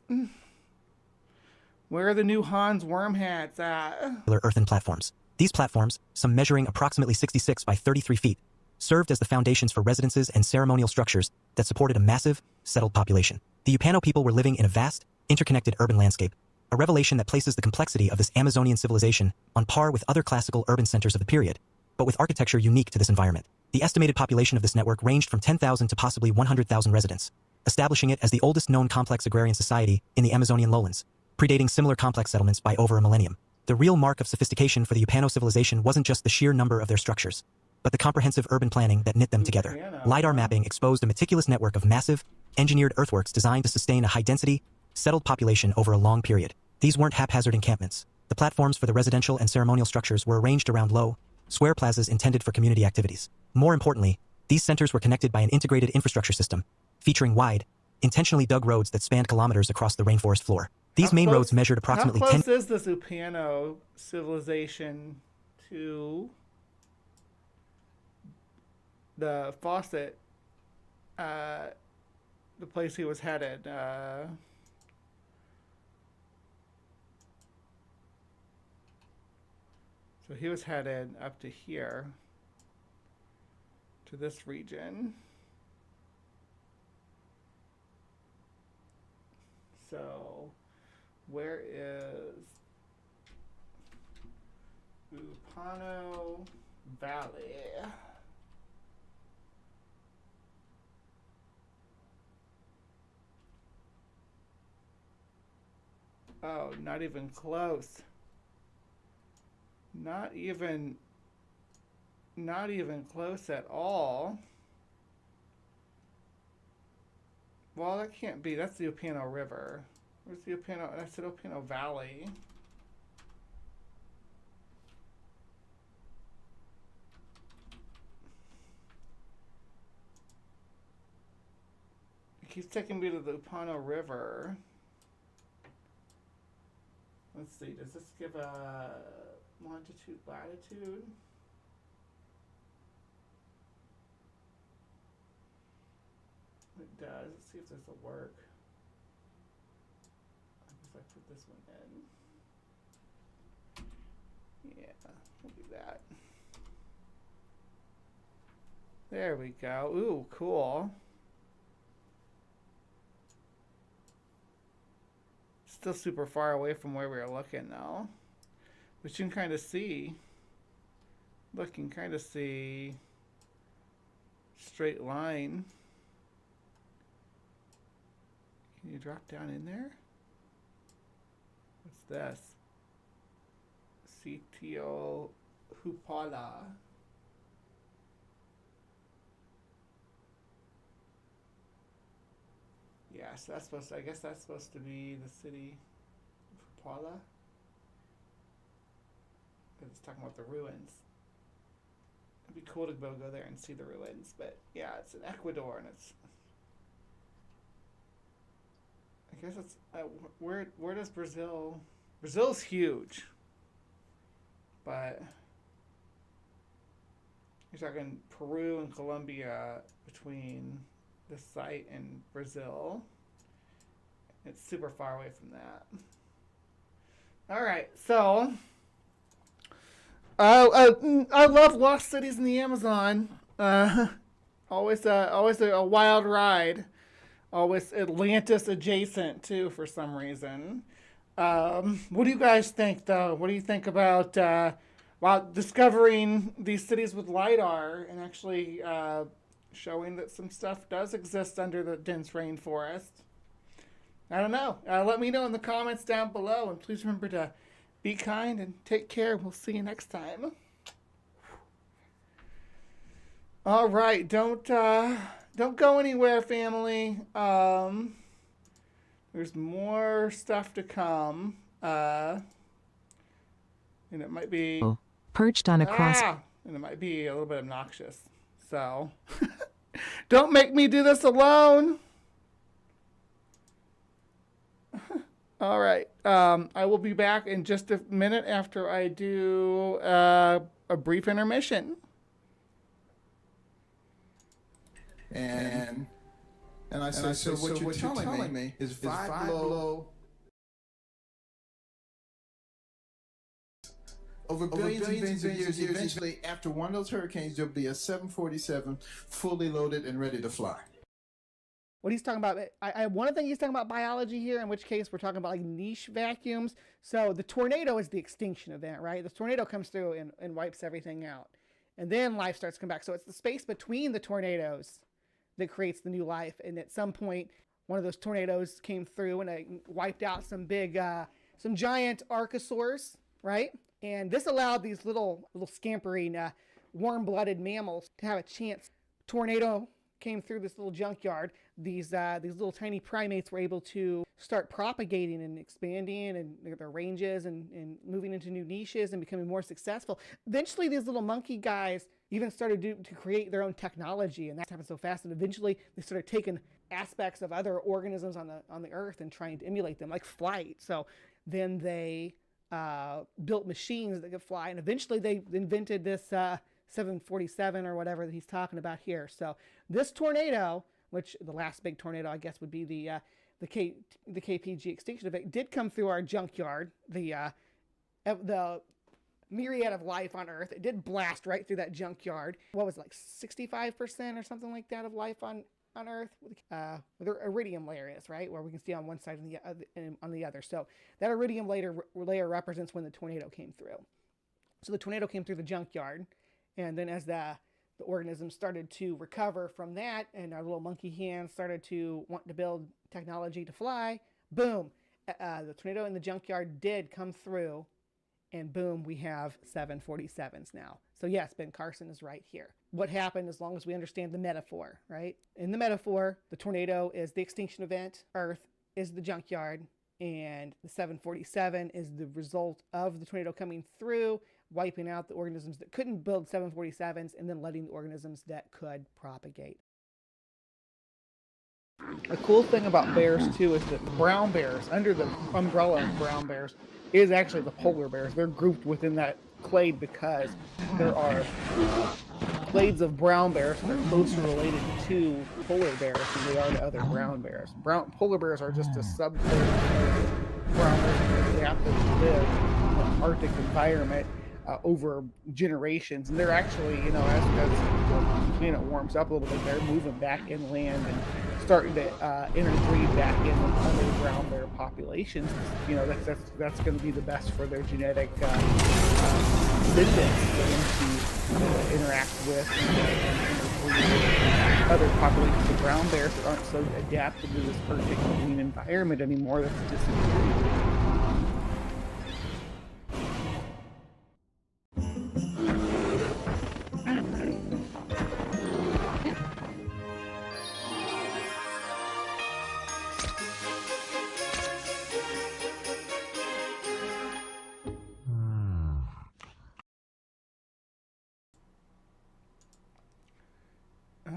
Where are the new Hans Wormhats at? Earthen platforms. These platforms, some measuring approximately 66 by 33 feet, served as the foundations for residences and ceremonial structures that supported a massive, settled population. The Upano people were living in a vast, interconnected urban landscape, a revelation that places the complexity of this Amazonian civilization on par with other classical urban centers of the period, but with architecture unique to this environment. The estimated population of this network ranged from 10,000 to possibly 100,000 residents, establishing it as the oldest known complex agrarian society in the Amazonian lowlands, predating similar complex settlements by over a millennium. The real mark of sophistication for the Upano civilization wasn't just the sheer number of their structures, but the comprehensive urban planning that knit them together. LiDAR mapping exposed a meticulous network of massive, engineered earthworks designed to sustain a high-density, settled population over a long period. These weren't haphazard encampments. The platforms for the residential and ceremonial structures were arranged around low, square plazas intended for community activities. More importantly, these centers were connected by an integrated infrastructure system, featuring wide, intentionally dug roads that spanned kilometers across the rainforest floor. These main roads measured approximately 10... How close is this Upano civilization to the Fawcett, the place he was headed? So he was headed up to here, to this region. So, where is Upano Valley? Oh, not even close. Not even close at all. Well, that can't be. That's the Upano River. Where's the Upano? That's the Upano Valley. It keeps taking me to the Upano River. Let's see. Does this give a longitude, latitude? It does. Let's see if this will work. I guess I put this one in. Yeah, we'll do that. There we go. Ooh, cool. Still super far away from where we were looking though. But you can kind of see. Look, you can kind of see straight line. Can you drop down in there? What's this? Sitio Hupala. Yeah, so that's supposed to, I guess that's supposed to be the city of Hupala. Because it's talking about the ruins. It'd be cool to go there and see the ruins, but yeah, it's in Ecuador, and it's. I guess it's where does Brazil? Brazil's huge, but you're talking Peru and Colombia between the site and Brazil. It's super far away from that. All right, so. I love lost cities in the Amazon. Always a wild ride. Always Atlantis adjacent too for some reason. What do you guys think though? What do you think about discovering these cities with LiDAR and actually showing that some stuff does exist under the dense rainforest? I don't know. Let me know in the comments down below, and please remember to be kind and take care. We'll see you next time. All right, don't go anywhere, family. There's more stuff to come. And it might be perched on a cross. And it might be a little bit obnoxious. So don't make me do this alone. All right. I will be back in just a minute after I do a brief intermission. And I said, so what you're telling me is five below over billions and billions of years. Eventually, after one of those hurricanes, there'll be a 747 fully loaded and ready to fly. What he's talking about, I one thing he's talking about biology here, in which case we're talking about like niche vacuums. So the tornado is the extinction event, right? The tornado comes through and wipes everything out. And then life starts to come back. So it's the space between the tornadoes that creates the new life. And at some point, one of those tornadoes came through and it wiped out some big, some giant archosaurs, right? And this allowed these little scampering, warm-blooded mammals to have a chance. Tornado came through this little junkyard. These little tiny primates were able to start propagating and expanding and their ranges and moving into new niches and becoming more successful. Eventually, these little monkey guys even started to create their own technology, and that happened so fast. And eventually, they started taking aspects of other organisms on the earth and trying to emulate them, like flight. So then they built machines that could fly, and eventually they invented this 747 or whatever that he's talking about here. So this tornado, which the last big tornado I guess would be the KPG extinction event, did come through our junkyard. The myriad of life on Earth, it did blast right through that junkyard. What was it, like 65% or something like that of life on Earth? Where the iridium layer is, right, where we can see on one side and on the other. So that iridium layer represents when the tornado came through. So the tornado came through the junkyard. And then as the organisms started to recover from that, and our little monkey hands started to want to build technology to fly, boom, the tornado in the junkyard did come through, and boom, we have 747s now. So yes, Ben Carson is right here. What happened, as long as we understand the metaphor, right? In the metaphor, the tornado is the extinction event, Earth is the junkyard, and the 747 is the result of the tornado coming through, wiping out the organisms that couldn't build 747s, and then letting the organisms that could propagate. The cool thing about bears, too, is that brown bears, under the umbrella of brown bears, is actually the polar bears. They're grouped within that clade because there are clades of brown bears that are closer related to polar bears than they are to other brown bears. Polar bears are just a subclade of brown bears because they happen to live in an Arctic environment. over generations, and they're actually, as the planet warms up a little bit, they're moving back inland and starting to interbreed back in with other brown bear populations. That's going to be the best for their genetic descendants for them to interact with and interbreed with other populations of brown bears that aren't so adapted to this Arctic marine environment anymore. That's disappearing.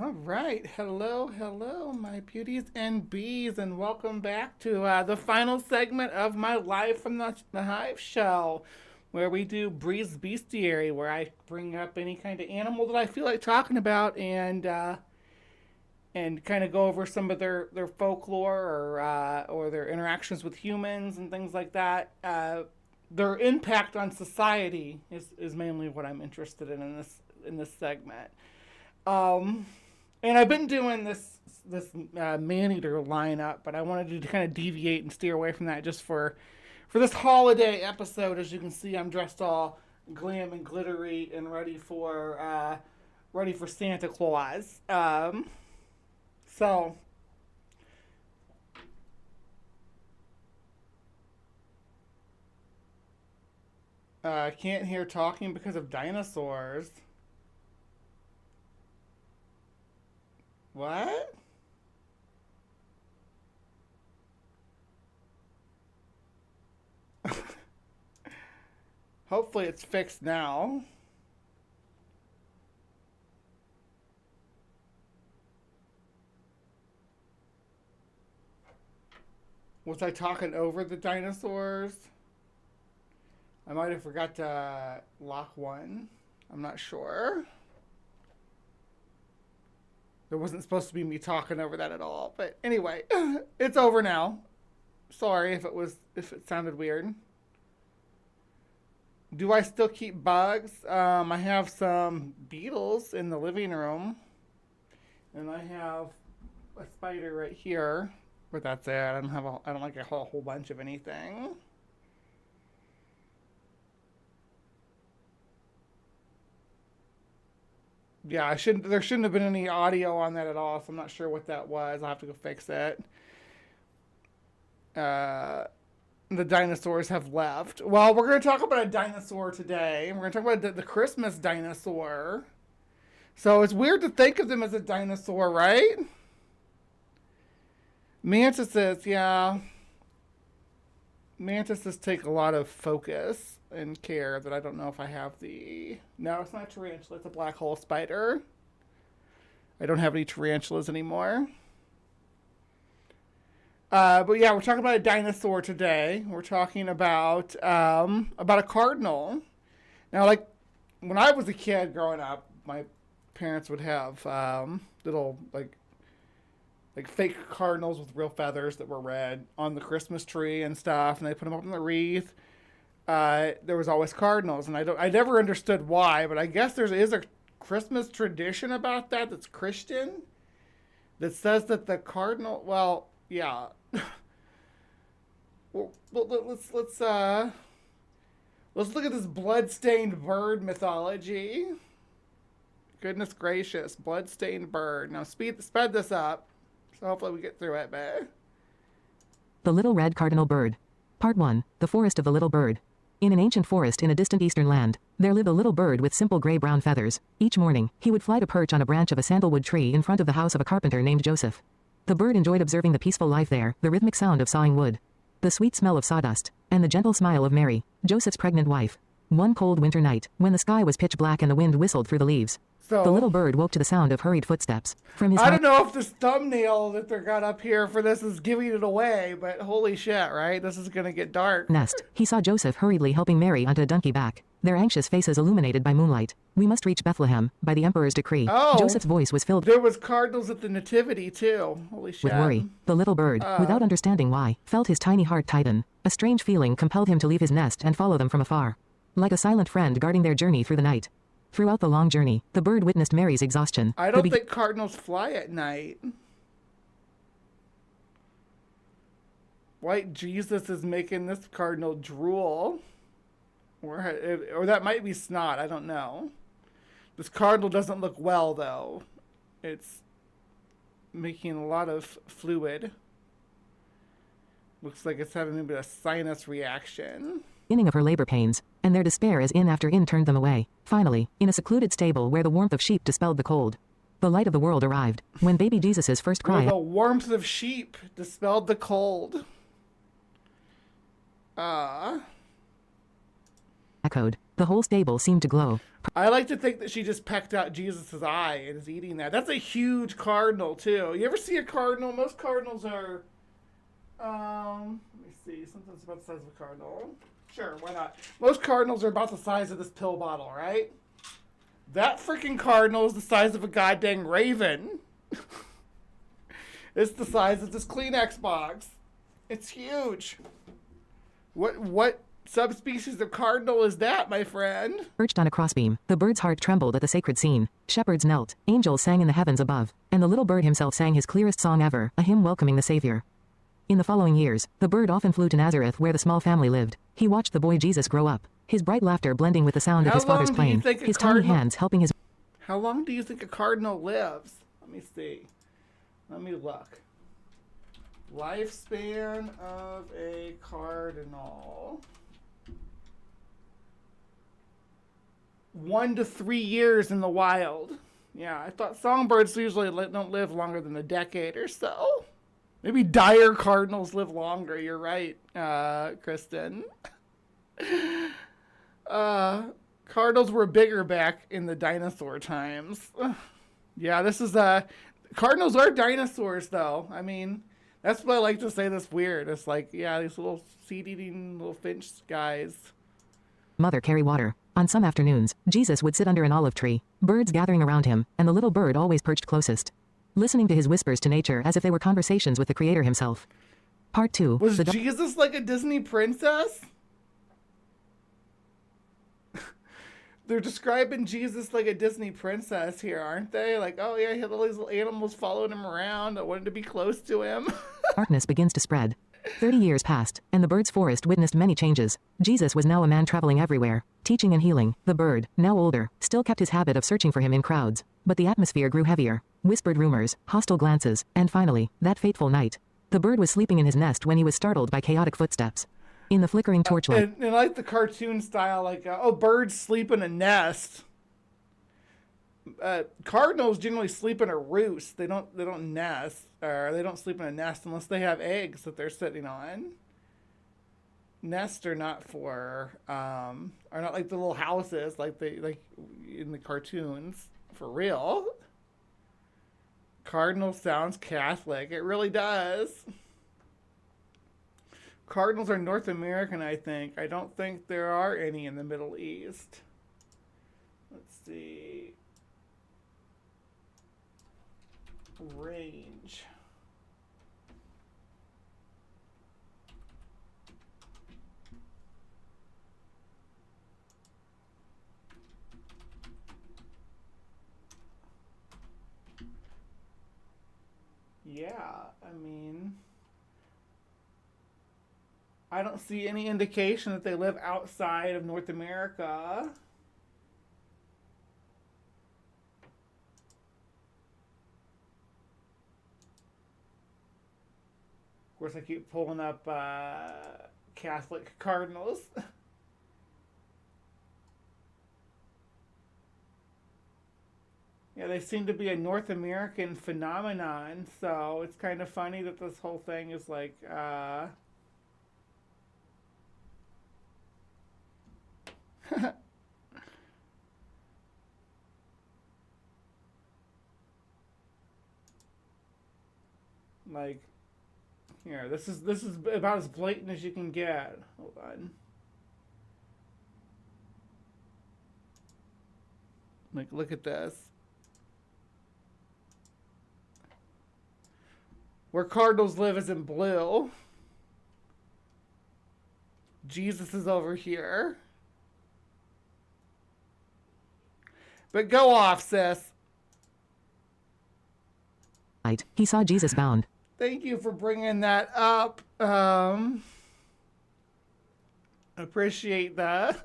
All right, hello, my beauties and bees, and welcome back to the final segment of my Live from the Hive show, where we do Bree's Bestiary, where I bring up any kind of animal that I feel like talking about, and kind of go over some of their folklore or their interactions with humans and things like that. Their impact on society is mainly what I'm interested in this segment. And I've been doing this man-eater lineup, but I wanted to kind of deviate and steer away from that just for this holiday episode. As you can see, I'm dressed all glam and glittery and ready for Santa Claus. So I can't hear talking because of dinosaurs. What? Hopefully it's fixed now. Was I talking over the dinosaurs? I might have forgot to lock one. I'm not sure. There wasn't supposed to be me talking over that at all. But anyway, it's over now. Sorry if it sounded weird. Do I still keep bugs? I have some beetles in the living room. And I have a spider right here. But that's it. I don't like a whole bunch of anything. Yeah, there shouldn't have been any audio on that at all, so I'm not sure what that was. I'll have to go fix it. The dinosaurs have left. Well, we're going to talk about a dinosaur today. We're going to talk about the Christmas dinosaur. So it's weird to think of them as a dinosaur, right? Mantises, yeah. Mantises take a lot of focus and care that I don't know if I have the... No, it's not a tarantula. It's a black hole spider. I don't have any tarantulas anymore. But yeah, we're talking about a dinosaur today. We're talking about a cardinal. Now, like, when I was a kid growing up, my parents would have little, like fake cardinals with real feathers that were red on the Christmas tree and stuff, and they put them up in the wreath. There was always cardinals, and I never understood why, but I guess there is a Christmas tradition about that that's Christian that says that the cardinal, well, yeah. Well, let's look at this blood-stained bird mythology. Goodness gracious, blood-stained bird. Now sped this up, so hopefully we get through it, but... The Little Red Cardinal Bird. Part 1, The Forest of the Little Bird. In an ancient forest in a distant eastern land, there lived a little bird with simple gray-brown feathers. Each morning, he would fly to perch on a branch of a sandalwood tree in front of the house of a carpenter named Joseph. The bird enjoyed observing the peaceful life there, the rhythmic sound of sawing wood, the sweet smell of sawdust, and the gentle smile of Mary, Joseph's pregnant wife. One cold winter night, when the sky was pitch black and the wind whistled through the leaves, the little bird woke to the sound of hurried footsteps. From his I don't know if this thumbnail that they got up here for this is giving it away, but holy shit, right? This is going to get dark. Nest. He saw Joseph hurriedly helping Mary onto a donkey back, their anxious faces illuminated by moonlight. We must reach Bethlehem, by the emperor's decree. Oh, Joseph's voice was filled. There was cardinals at the nativity, too. Holy shit. With worry. The little bird, without understanding why, felt his tiny heart tighten. A strange feeling compelled him to leave his nest and follow them from afar. like a silent friend guarding their journey through the night. Throughout the long journey, the bird witnessed Mary's exhaustion. I don't think cardinals fly at night. White Jesus is making this cardinal drool. Or that might be snot. I don't know. This cardinal doesn't look well, though. It's making a lot of fluid. Looks like it's having maybe a sinus reaction. Beginning of her labor pains, and their despair as inn after inn turned them away. Finally, in a secluded stable where the warmth of sheep dispelled the cold, the light of the world arrived. When baby Jesus's first cry... The warmth of sheep dispelled the cold. Echoed. The whole stable seemed to glow. I like to think that she just pecked out Jesus's eye and is eating that. That's a huge cardinal, too. You ever see a cardinal? Most cardinals are... let me see. Something's about the size of a cardinal. Sure, why not? Most cardinals are about the size of this pill bottle, right? That freaking cardinal is the size of a goddamn raven. It's the size of this Kleenex box. It's huge. What subspecies of cardinal is that, my friend? Perched on a crossbeam, the bird's heart trembled at the sacred scene. Shepherds knelt, angels sang in the heavens above, and the little bird himself sang his clearest song ever, a hymn welcoming the Savior. In the following years, the bird often flew to Nazareth where the small family lived. He watched the boy Jesus grow up, his bright laughter blending with the sound of his father's playing, his tiny hands helping his... How long do you think a cardinal lives? Let me see. Let me look. Lifespan of a cardinal. 1 to 3 years in the wild. Yeah, I thought songbirds usually don't live longer than a decade or so. Maybe dire cardinals live longer. You're right, Kristen. Cardinals were bigger back in the dinosaur times. Yeah, this is cardinals are dinosaurs, though. I mean, that's what I like to say. That's weird. It's like, yeah, these little seed-eating little finch guys. Mother carry water. On some afternoons, Jesus would sit under an olive tree, birds gathering around him, and the little bird always perched closest, listening to his whispers to nature as if they were conversations with the Creator himself. Part 2. Was Jesus like a Disney princess? They're describing Jesus like a Disney princess here, aren't they? Like, oh yeah, he had all these little animals following him around that wanted to be close to him. Darkness begins to spread. 30 years passed, and the bird's forest witnessed many changes. Jesus was now a man traveling everywhere, teaching and healing. The bird, now older, still kept his habit of searching for him in crowds, but the atmosphere grew heavier. Whispered rumors, hostile glances, and finally, that fateful night. The bird was sleeping in his nest when he was startled by chaotic footsteps. In the flickering torchlight. And like the cartoon style, like, birds sleep in a nest. Cardinals generally sleep in a roost. They don't nest, or they don't sleep in a nest unless they have eggs that they're sitting on. Nests are not are not like the little houses like in the cartoons for real. Cardinal sounds Catholic. It really does. Cardinals are North American, I think. I don't think there are any in the Middle East. Let's see. Range. Yeah, I mean, I don't see any indication that they live outside of North America. Of course, I keep pulling up Catholic cardinals. Yeah, they seem to be a North American phenomenon, so it's kind of funny that this whole thing is like, like, here, this is about as blatant as you can get. Hold on. Like, look at this. Where cardinals live is in blue. Jesus is over here. But go off, sis. He saw Jesus bound. Thank you for bringing that up. Appreciate that.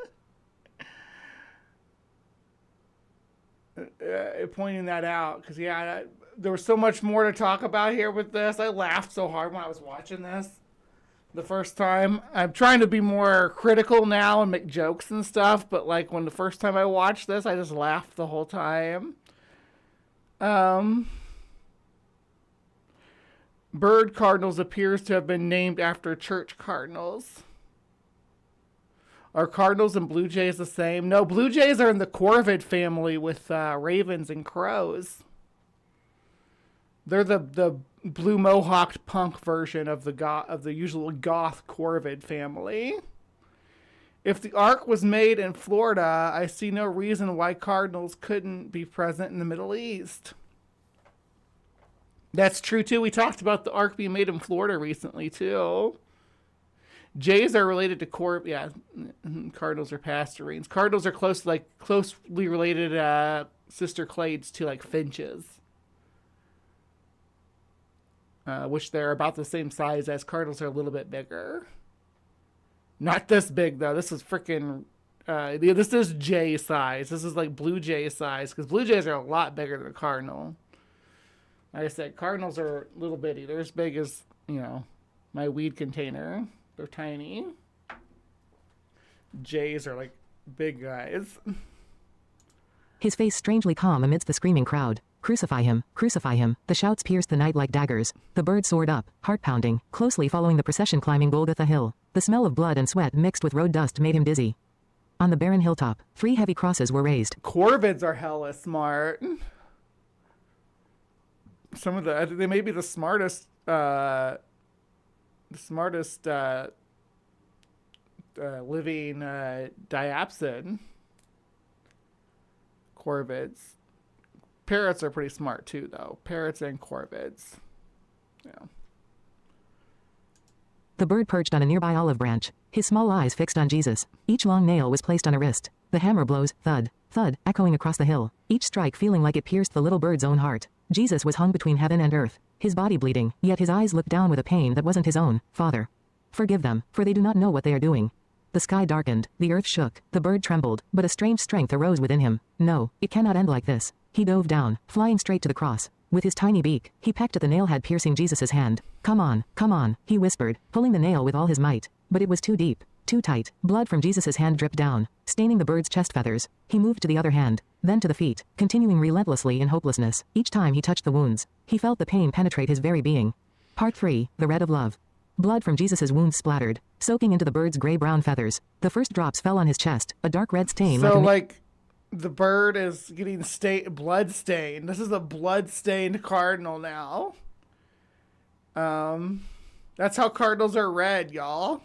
Pointing that out, because yeah, there was so much more to talk about here with this. I laughed so hard when I was watching this the first time. I'm trying to be more critical now and make jokes and stuff, but like when the first time I watched this, I just laughed the whole time. Bird cardinals appears to have been named after church cardinals. Are cardinals and blue jays the same? No, blue jays are in the corvid family with ravens and crows. They're the blue mohawked punk version of the usual goth corvid family. If the Ark was made in Florida, I see no reason why cardinals couldn't be present in the Middle East. That's true too. We talked about the Ark being made in Florida recently too. Jays are related to cardinals are pastorines. Cardinals are closely related sister clades to like finches, which they're about the same size as cardinals. Are a little bit bigger. Not this big though. This is freaking. This is jay size. This is like blue jay size, because blue jays are a lot bigger than a cardinal. Like I said, cardinals are little bitty. They're as big as, my weed container. They're tiny. Jays are like big guys. His face strangely calm amidst the screaming crowd. Crucify him, crucify him. The shouts pierced the night like daggers. The bird soared up, heart pounding, closely following the procession climbing Golgotha Hill. The smell of blood and sweat mixed with road dust made him dizzy. On the barren hilltop, 3 heavy crosses were raised. Corvids are hella smart. They may be the smartest living diapsid. Corvids. Parrots are pretty smart too, though. Parrots and corvids. Yeah. The bird perched on a nearby olive branch, his small eyes fixed on Jesus. Each long nail was placed on a wrist. The hammer blows, thud, thud, echoing across the hill, each strike feeling like it pierced the little bird's own heart. Jesus was hung between heaven and earth, his body bleeding, yet his eyes looked down with a pain that wasn't his own. Father, forgive them, for they do not know what they are doing. The sky darkened, the earth shook, the bird trembled, but a strange strength arose within him. No, it cannot end like this. He dove down, flying straight to the cross. With his tiny beak, he pecked at the nail head piercing Jesus' hand. Come on, he whispered, pulling the nail with all his might. But it was too deep, too tight. Blood from Jesus' hand dripped down, staining the bird's chest feathers. He moved to the other hand, then to the feet, continuing relentlessly in hopelessness. Each time he touched the wounds, he felt the pain penetrate his very being. Part 3, The Red of Love. Blood from Jesus' wounds splattered, soaking into the bird's gray-brown feathers. The first drops fell on his chest, a dark red stain. The bird is getting blood stained. This is a blood stained cardinal now. That's how cardinals are red, y'all.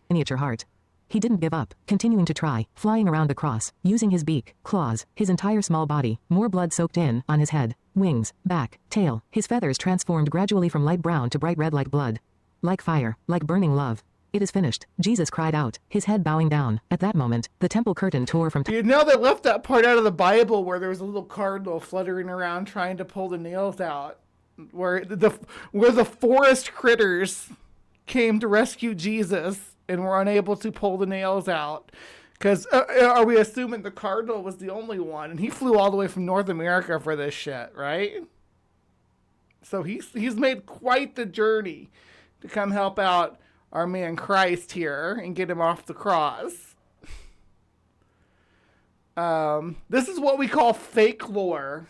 Miniature heart. He didn't give up, continuing to try, flying around the cross, using his beak, claws, his entire small body. More blood soaked in, on his head, wings, back, tail. His feathers transformed gradually from light brown to bright red like blood. Like fire, like burning love. It is finished, Jesus cried out, his head bowing down. At that moment, the temple curtain tore from... They left that part out of the Bible where there was a little cardinal fluttering around trying to pull the nails out. Where the forest critters came to rescue Jesus and were unable to pull the nails out. Because are we assuming the cardinal was the only one? And he flew all the way from North America for this shit, right? So he's made quite the journey to come help out our man Christ here and get him off the cross. This is what we call fake lore.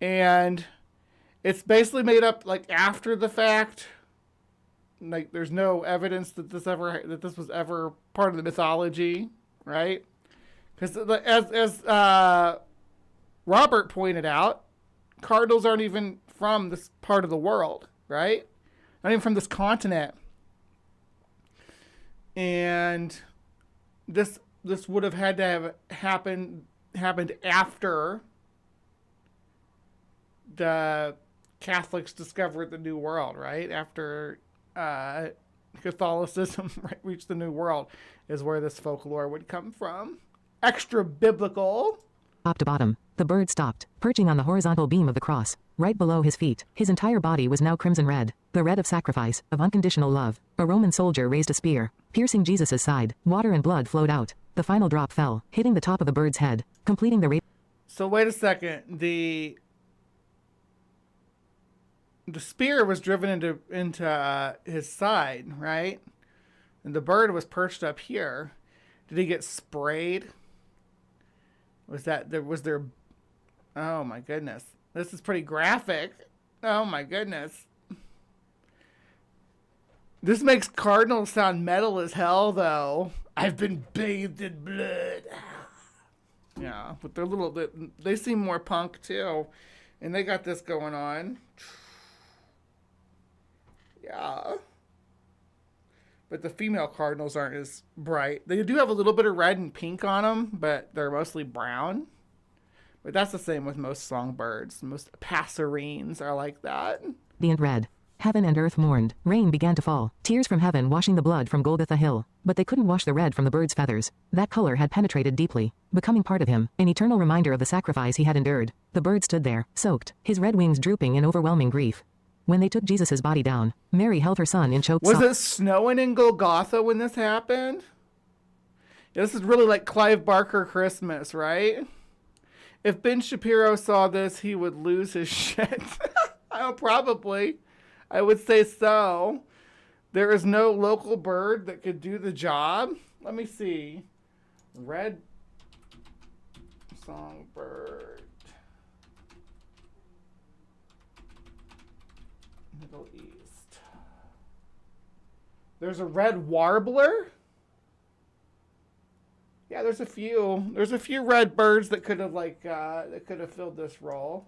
And it's basically made up like after the fact. Like there's no evidence that this was ever part of the mythology, right? Because as Robert pointed out, cardinals aren't even from this part of the world, right? Not even from this continent. And this would have had to have happened after the Catholics discovered the New World, right? After Catholicism reached the New World is where this folklore would come from. extra biblical. Top to bottom, the bird stopped, perching on the horizontal beam of the cross, right below his feet. His entire body was now crimson red, the red of sacrifice, of unconditional love. A Roman soldier raised a spear, piercing Jesus' side. Water and blood flowed out. The final drop fell, hitting the top of the bird's head, completing the rape. So wait a second. The spear was driven into his side, right? And the bird was perched up here. Did he get sprayed? Was there? Oh my goodness. This is pretty graphic. Oh my goodness. This makes Cardinals sound metal as hell, though. I've been bathed in blood. Yeah, but they seem more punk too. And they got this going on. Yeah. But the female Cardinals aren't as bright. They do have a little bit of red and pink on them, but they're mostly brown. But that's the same with most songbirds. Most passerines are like that. The red. Heaven and earth mourned. Rain began to fall. Tears from heaven washing the blood from Golgotha Hill. But they couldn't wash the red from the bird's feathers. That color had penetrated deeply, becoming part of him, an eternal reminder of the sacrifice he had endured. The bird stood there, soaked, his red wings drooping in overwhelming grief. When they took Jesus' body down, Mary held her son in choked. Was it snowing in Golgotha when this happened? Yeah, this is really like Clive Barker Christmas, right? If Ben Shapiro saw this, he would lose his shit. Probably. I would say so. There is no local bird that could do the job. Let me see. Red songbird. Middle East. There's a red warbler. Yeah, there's a few. There's a few red birds that could have filled this role.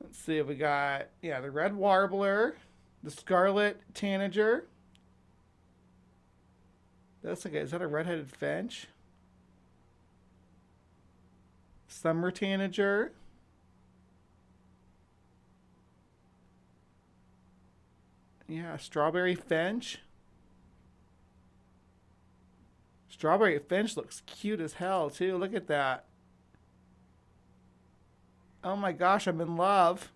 Let's see if we got, the red warbler, the scarlet tanager. That's okay. Is that a red-headed finch? Summer tanager. Yeah, strawberry finch. Strawberry finch looks cute as hell, too. Look at that. Oh my gosh, I'm in love.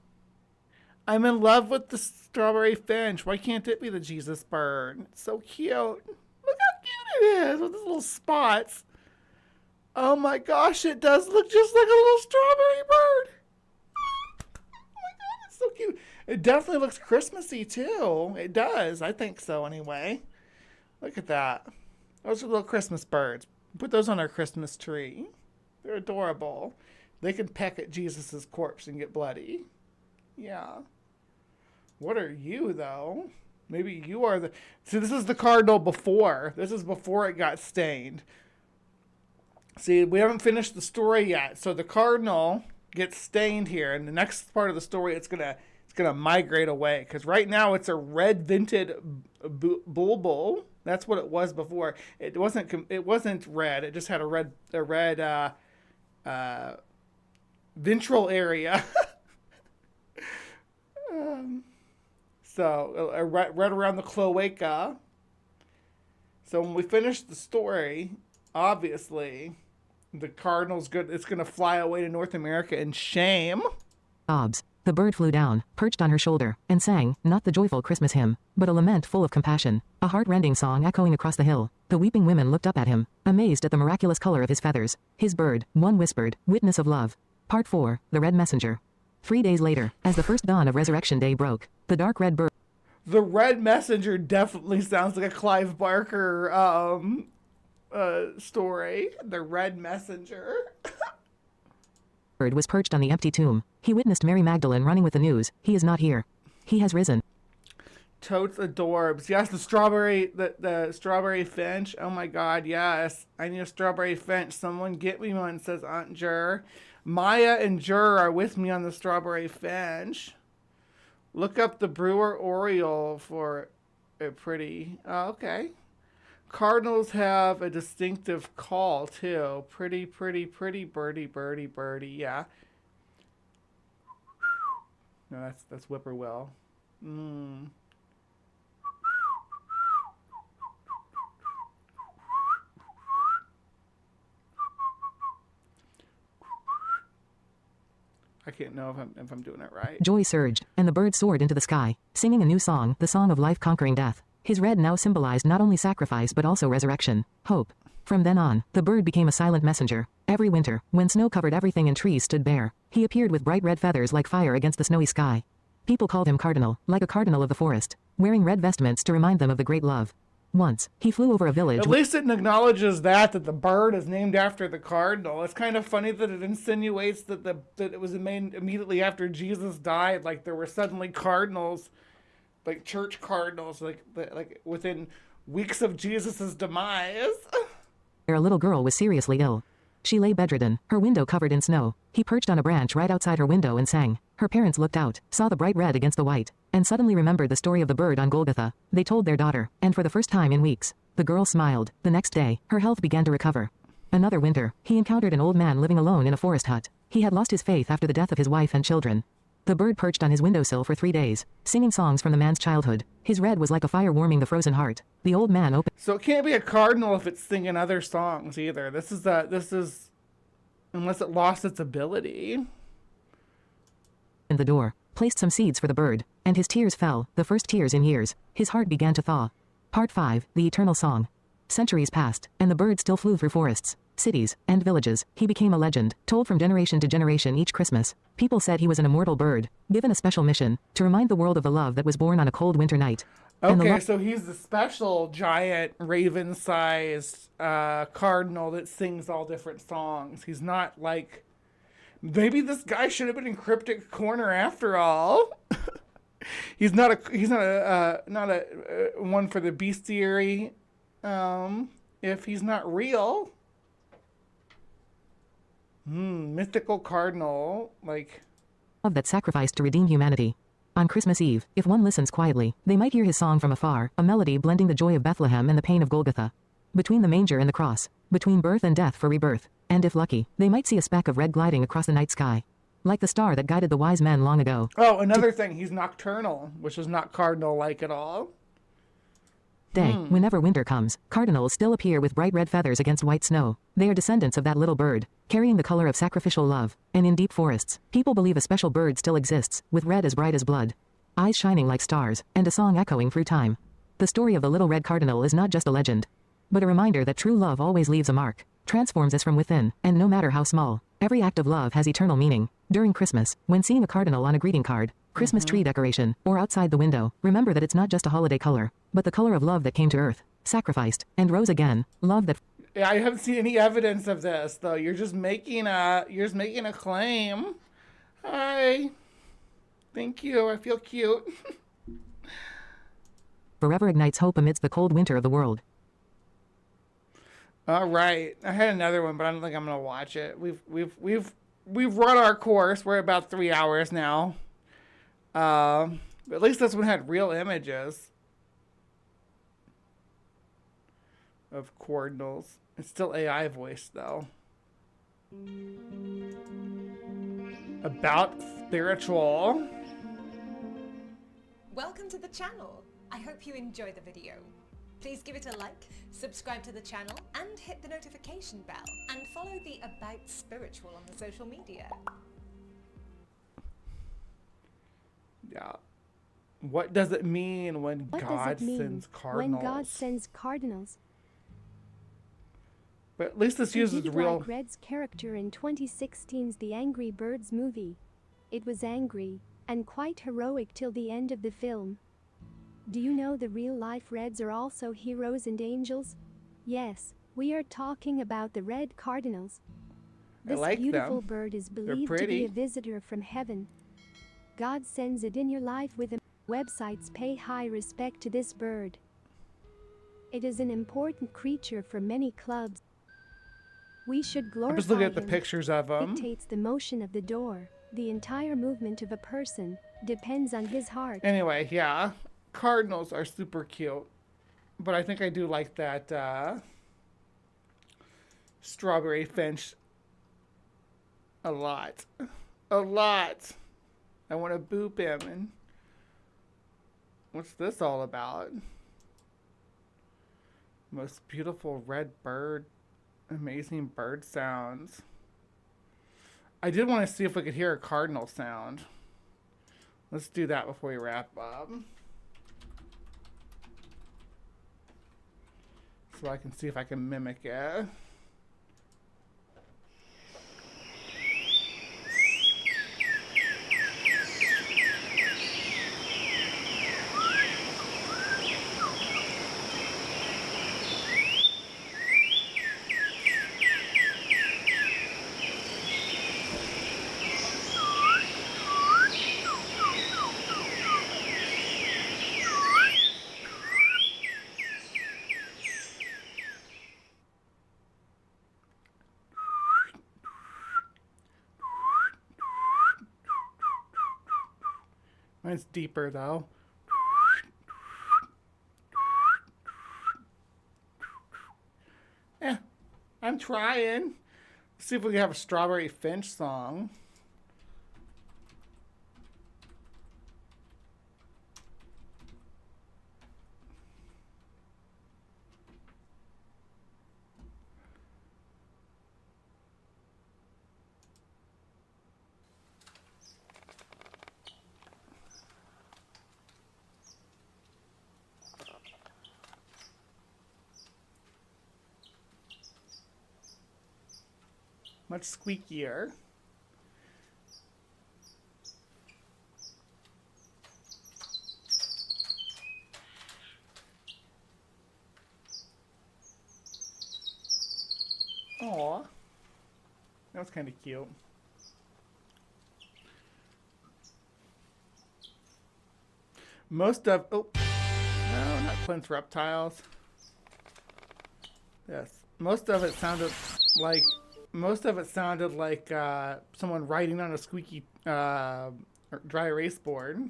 I'm in love with the strawberry finch. Why can't it be the Jesus bird? It's so cute. Look how cute it is with these little spots. Oh my gosh, it does look just like a little strawberry bird. Oh my god, it's so cute. It definitely looks Christmassy too. It does. I think so anyway. Look at that. Those are little Christmas birds. Put those on our Christmas tree. They're adorable. They can peck at Jesus' corpse and get bloody. Yeah. What are you, though? Maybe you are the... See, this is the cardinal before. This is before it got stained. See, we haven't finished the story yet. So the cardinal gets stained here. And the next part of the story, it's gonna migrate away. Because right now, it's a red-vented bulbul. That's what it was before. It wasn't red. It just had a red ventral area. So right around the cloaca. So when we finish the story, obviously the cardinal's good. It's going to fly away to North America in shame. Obs. The bird flew down, perched on her shoulder, and sang, not the joyful Christmas hymn, but a lament full of compassion, a heart-rending song echoing across the hill. The weeping women looked up at him, amazed at the miraculous color of his feathers. His bird, one whispered, witness of love. Part 4, The Red Messenger. 3 days later, as the first dawn of Resurrection Day broke, the dark red bird... The Red Messenger definitely sounds like a Clive Barker story. The Red Messenger. Bird was perched on the empty tomb. He witnessed Mary Magdalene running with the news. He is not here. He has risen. Totes adorbs. Yes, the strawberry finch. Oh my god, yes. I need a strawberry finch. Someone get me one, says Aunt Jur. Maya and Jur are with me on the strawberry finch. Look up the Brewer Oriole for a pretty... Oh, okay. Cardinals have a distinctive call, too. Pretty, pretty, pretty birdie, birdie, birdie. Yeah. No, that's whippoorwill. I can't know if I'm doing it right. Joy surged, and the bird soared into the sky, singing a new song, the song of life conquering death. His red now symbolized not only sacrifice but also resurrection, hope. From then on, the bird became a silent messenger. Every winter, when snow covered everything and trees stood bare, he appeared with bright red feathers like fire against the snowy sky. People called him Cardinal, like a cardinal of the forest, wearing red vestments to remind them of the great love. Once, he flew over a village. At least it acknowledges that the bird is named after the cardinal. It's kind of funny that it insinuates that that it was made immediately after Jesus died. Like there were suddenly cardinals, like church cardinals, like within weeks of Jesus's demise. Where a little girl was seriously ill. She lay bedridden, her window covered in snow. He perched on a branch right outside her window and sang. Her parents looked out, saw the bright red against the white, and suddenly remembered the story of the bird on Golgotha. They told their daughter, and for the first time in weeks, the girl smiled. The next day, her health began to recover. Another winter, he encountered an old man living alone in a forest hut. He had lost his faith after the death of his wife and children. The bird perched on his windowsill for 3 days, singing songs from the man's childhood. His red was like a fire warming the frozen heart. The old man opened. So it can't be a cardinal if it's singing other songs either. This is unless it lost its ability. In the door, placed some seeds for the bird, and his tears fell, the first tears in years. His heart began to thaw. Part 5, The Eternal Song. Centuries passed, and the bird still flew through forests, cities, and villages. He became a legend, told from generation to generation each Christmas. People said he was an immortal bird, given a special mission, to remind the world of the love that was born on a cold winter night. Okay, so he's the special giant raven-sized cardinal that sings all different songs. He's not like... Maybe this guy should have been in CrypticCorner after all. He's not a one for the bestiary. If he's not real. Mythical cardinal, like... Love that sacrificed to redeem humanity. On Christmas Eve, if one listens quietly, they might hear his song from afar, a melody blending the joy of Bethlehem and the pain of Golgotha. Between the manger and the cross, between birth and death for rebirth, and if lucky, they might see a speck of red gliding across the night sky. Like the star that guided the wise men long ago. Oh, another thing, he's nocturnal, which is not cardinal-like at all. Whenever winter comes, cardinals still appear with bright red feathers against white snow. They are descendants of that little bird, carrying the color of sacrificial love. And in deep forests, people believe a special bird still exists, with red as bright as blood, eyes shining like stars, and a song echoing through time. The story of the little red cardinal is not just a legend, but a reminder that true love always leaves a mark, transforms us from within, and no matter how small, every act of love has eternal meaning. During Christmas, when seeing a cardinal on a greeting card, Christmas tree decoration, or outside the window, remember that it's not just a holiday color, but the color of love that came to earth, sacrificed, and rose again. Love that... I haven't seen any evidence of this, though. You're just making a claim. Hi. Thank you. I feel cute. forever ignites hope amidst the cold winter of the world. All right. I had another one, but I don't think I'm gonna watch it. We've run our course. We're about 3 hours now. At least this one had real images of cardinals. It's still AI voice though. About spiritual. Welcome to the channel. I hope you enjoy the video. Please give it a like, subscribe to the channel, and hit the notification bell. And follow the About Spiritual on the social media. Yeah. What does it mean when God sends cardinals? When God sends cardinals. But at least this uses real... like Red's character in 2016's The Angry Birds movie. It was angry, and quite heroic till the end of the film. Do you know the real-life Reds are also heroes and angels? Yes, we are talking about the Red Cardinals. This beautiful bird is believed to be a visitor from heaven. God sends it in your life with him. Websites pay high respect to this bird. It is an important creature for many clubs. We should glorify him. I'm just looking at the pictures of him. Dictates the motion of the door. The entire movement of a person depends on his heart. Anyway, yeah. Cardinals are super cute. But I think I do like that strawberry finch a lot. A lot. I want to boop him. And what's this all about? Most beautiful red bird. Amazing bird sounds. I did want to see if we could hear a cardinal sound. Let's do that before we wrap up. So I can see if I can mimic it. Mine's deeper though. Yeah, I'm trying. See if we can have a Strawberry Finch song. Much squeakier. Aw. That was kind of cute. Most of... Oh. No, not Clint's Reptiles. Yes. Most of it sounded like... someone riding on a squeaky dry erase board.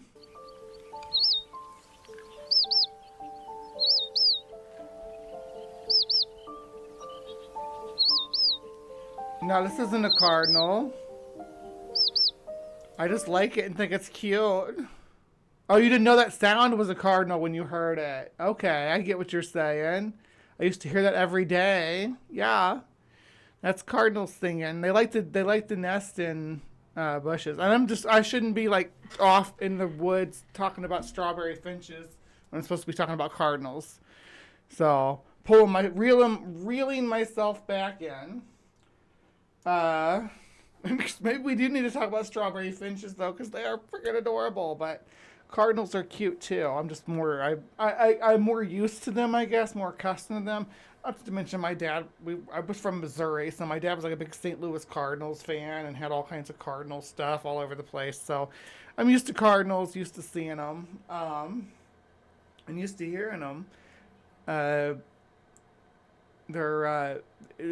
No, this isn't a cardinal. I just like it and think it's cute. Oh, you didn't know that sound was a cardinal when you heard it. Okay, I get what you're saying. I used to hear that every day. Yeah. That's cardinals singing. They like to nest in bushes. And I shouldn't be like off in the woods talking about strawberry finches when I'm supposed to be talking about cardinals. So reeling myself back in. Maybe we do need to talk about strawberry finches though, because they are freaking adorable. But cardinals are cute too. I'm just I'm more used to them, I guess, more accustomed to them. Not to mention my dad, I was from Missouri, so my dad was like a big St. Louis Cardinals fan and had all kinds of Cardinal stuff all over the place. So I'm used to Cardinals, used to seeing them, and used to hearing them.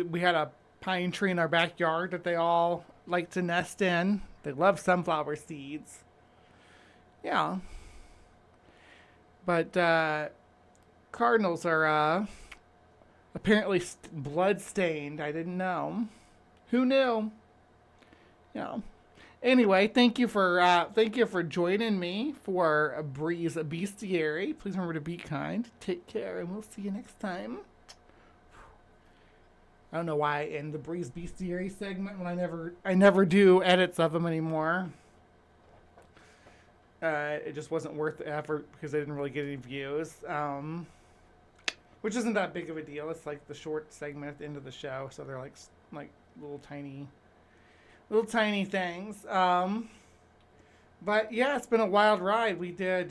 We had a pine tree in our backyard that they all like to nest in. They love sunflower seeds. Yeah. But cardinals are... apparently blood stained. I didn't know. Who knew? Yeah. Anyway, thank you for joining me for a Breeze Bestiary. Please remember to be kind. Take care, and we'll see you next time. I don't know why I end the Breeze Bestiary segment when I never do edits of them anymore. It just wasn't worth the effort because I didn't really get any views. Which isn't that big of a deal. It's like the short segment at the end of the show, so they're like little tiny things. But yeah, it's been a wild ride. We did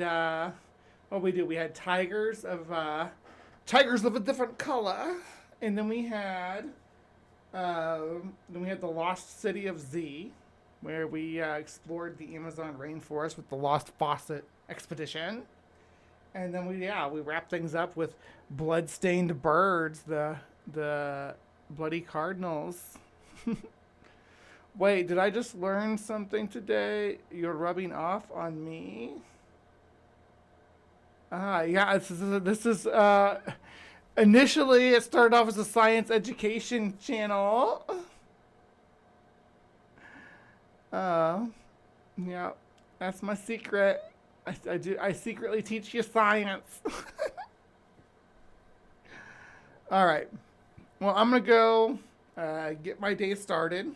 we had tigers of a different color, and then we had the lost city of Z, where we explored the Amazon rainforest with the Lost Faucet expedition. And then we wrap things up with blood-stained birds, the bloody cardinals. Wait, did I just learn something today? You're rubbing off on me? Yeah, this is initially it started off as a science education channel. Yeah, that's my secret. I secretly teach you science. All right. Well, I'm going to go get my day started.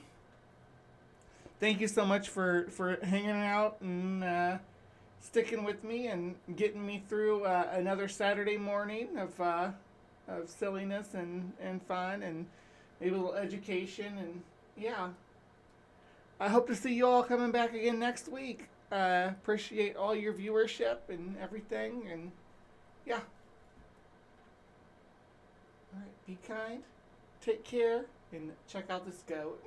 thank you so much for hanging out and sticking with me and getting me through another Saturday morning of silliness and fun and maybe a little education. And yeah, I hope to see you all coming back again next week. Appreciate all your viewership and everything. And yeah. All right, be kind, take care, and check out this goat.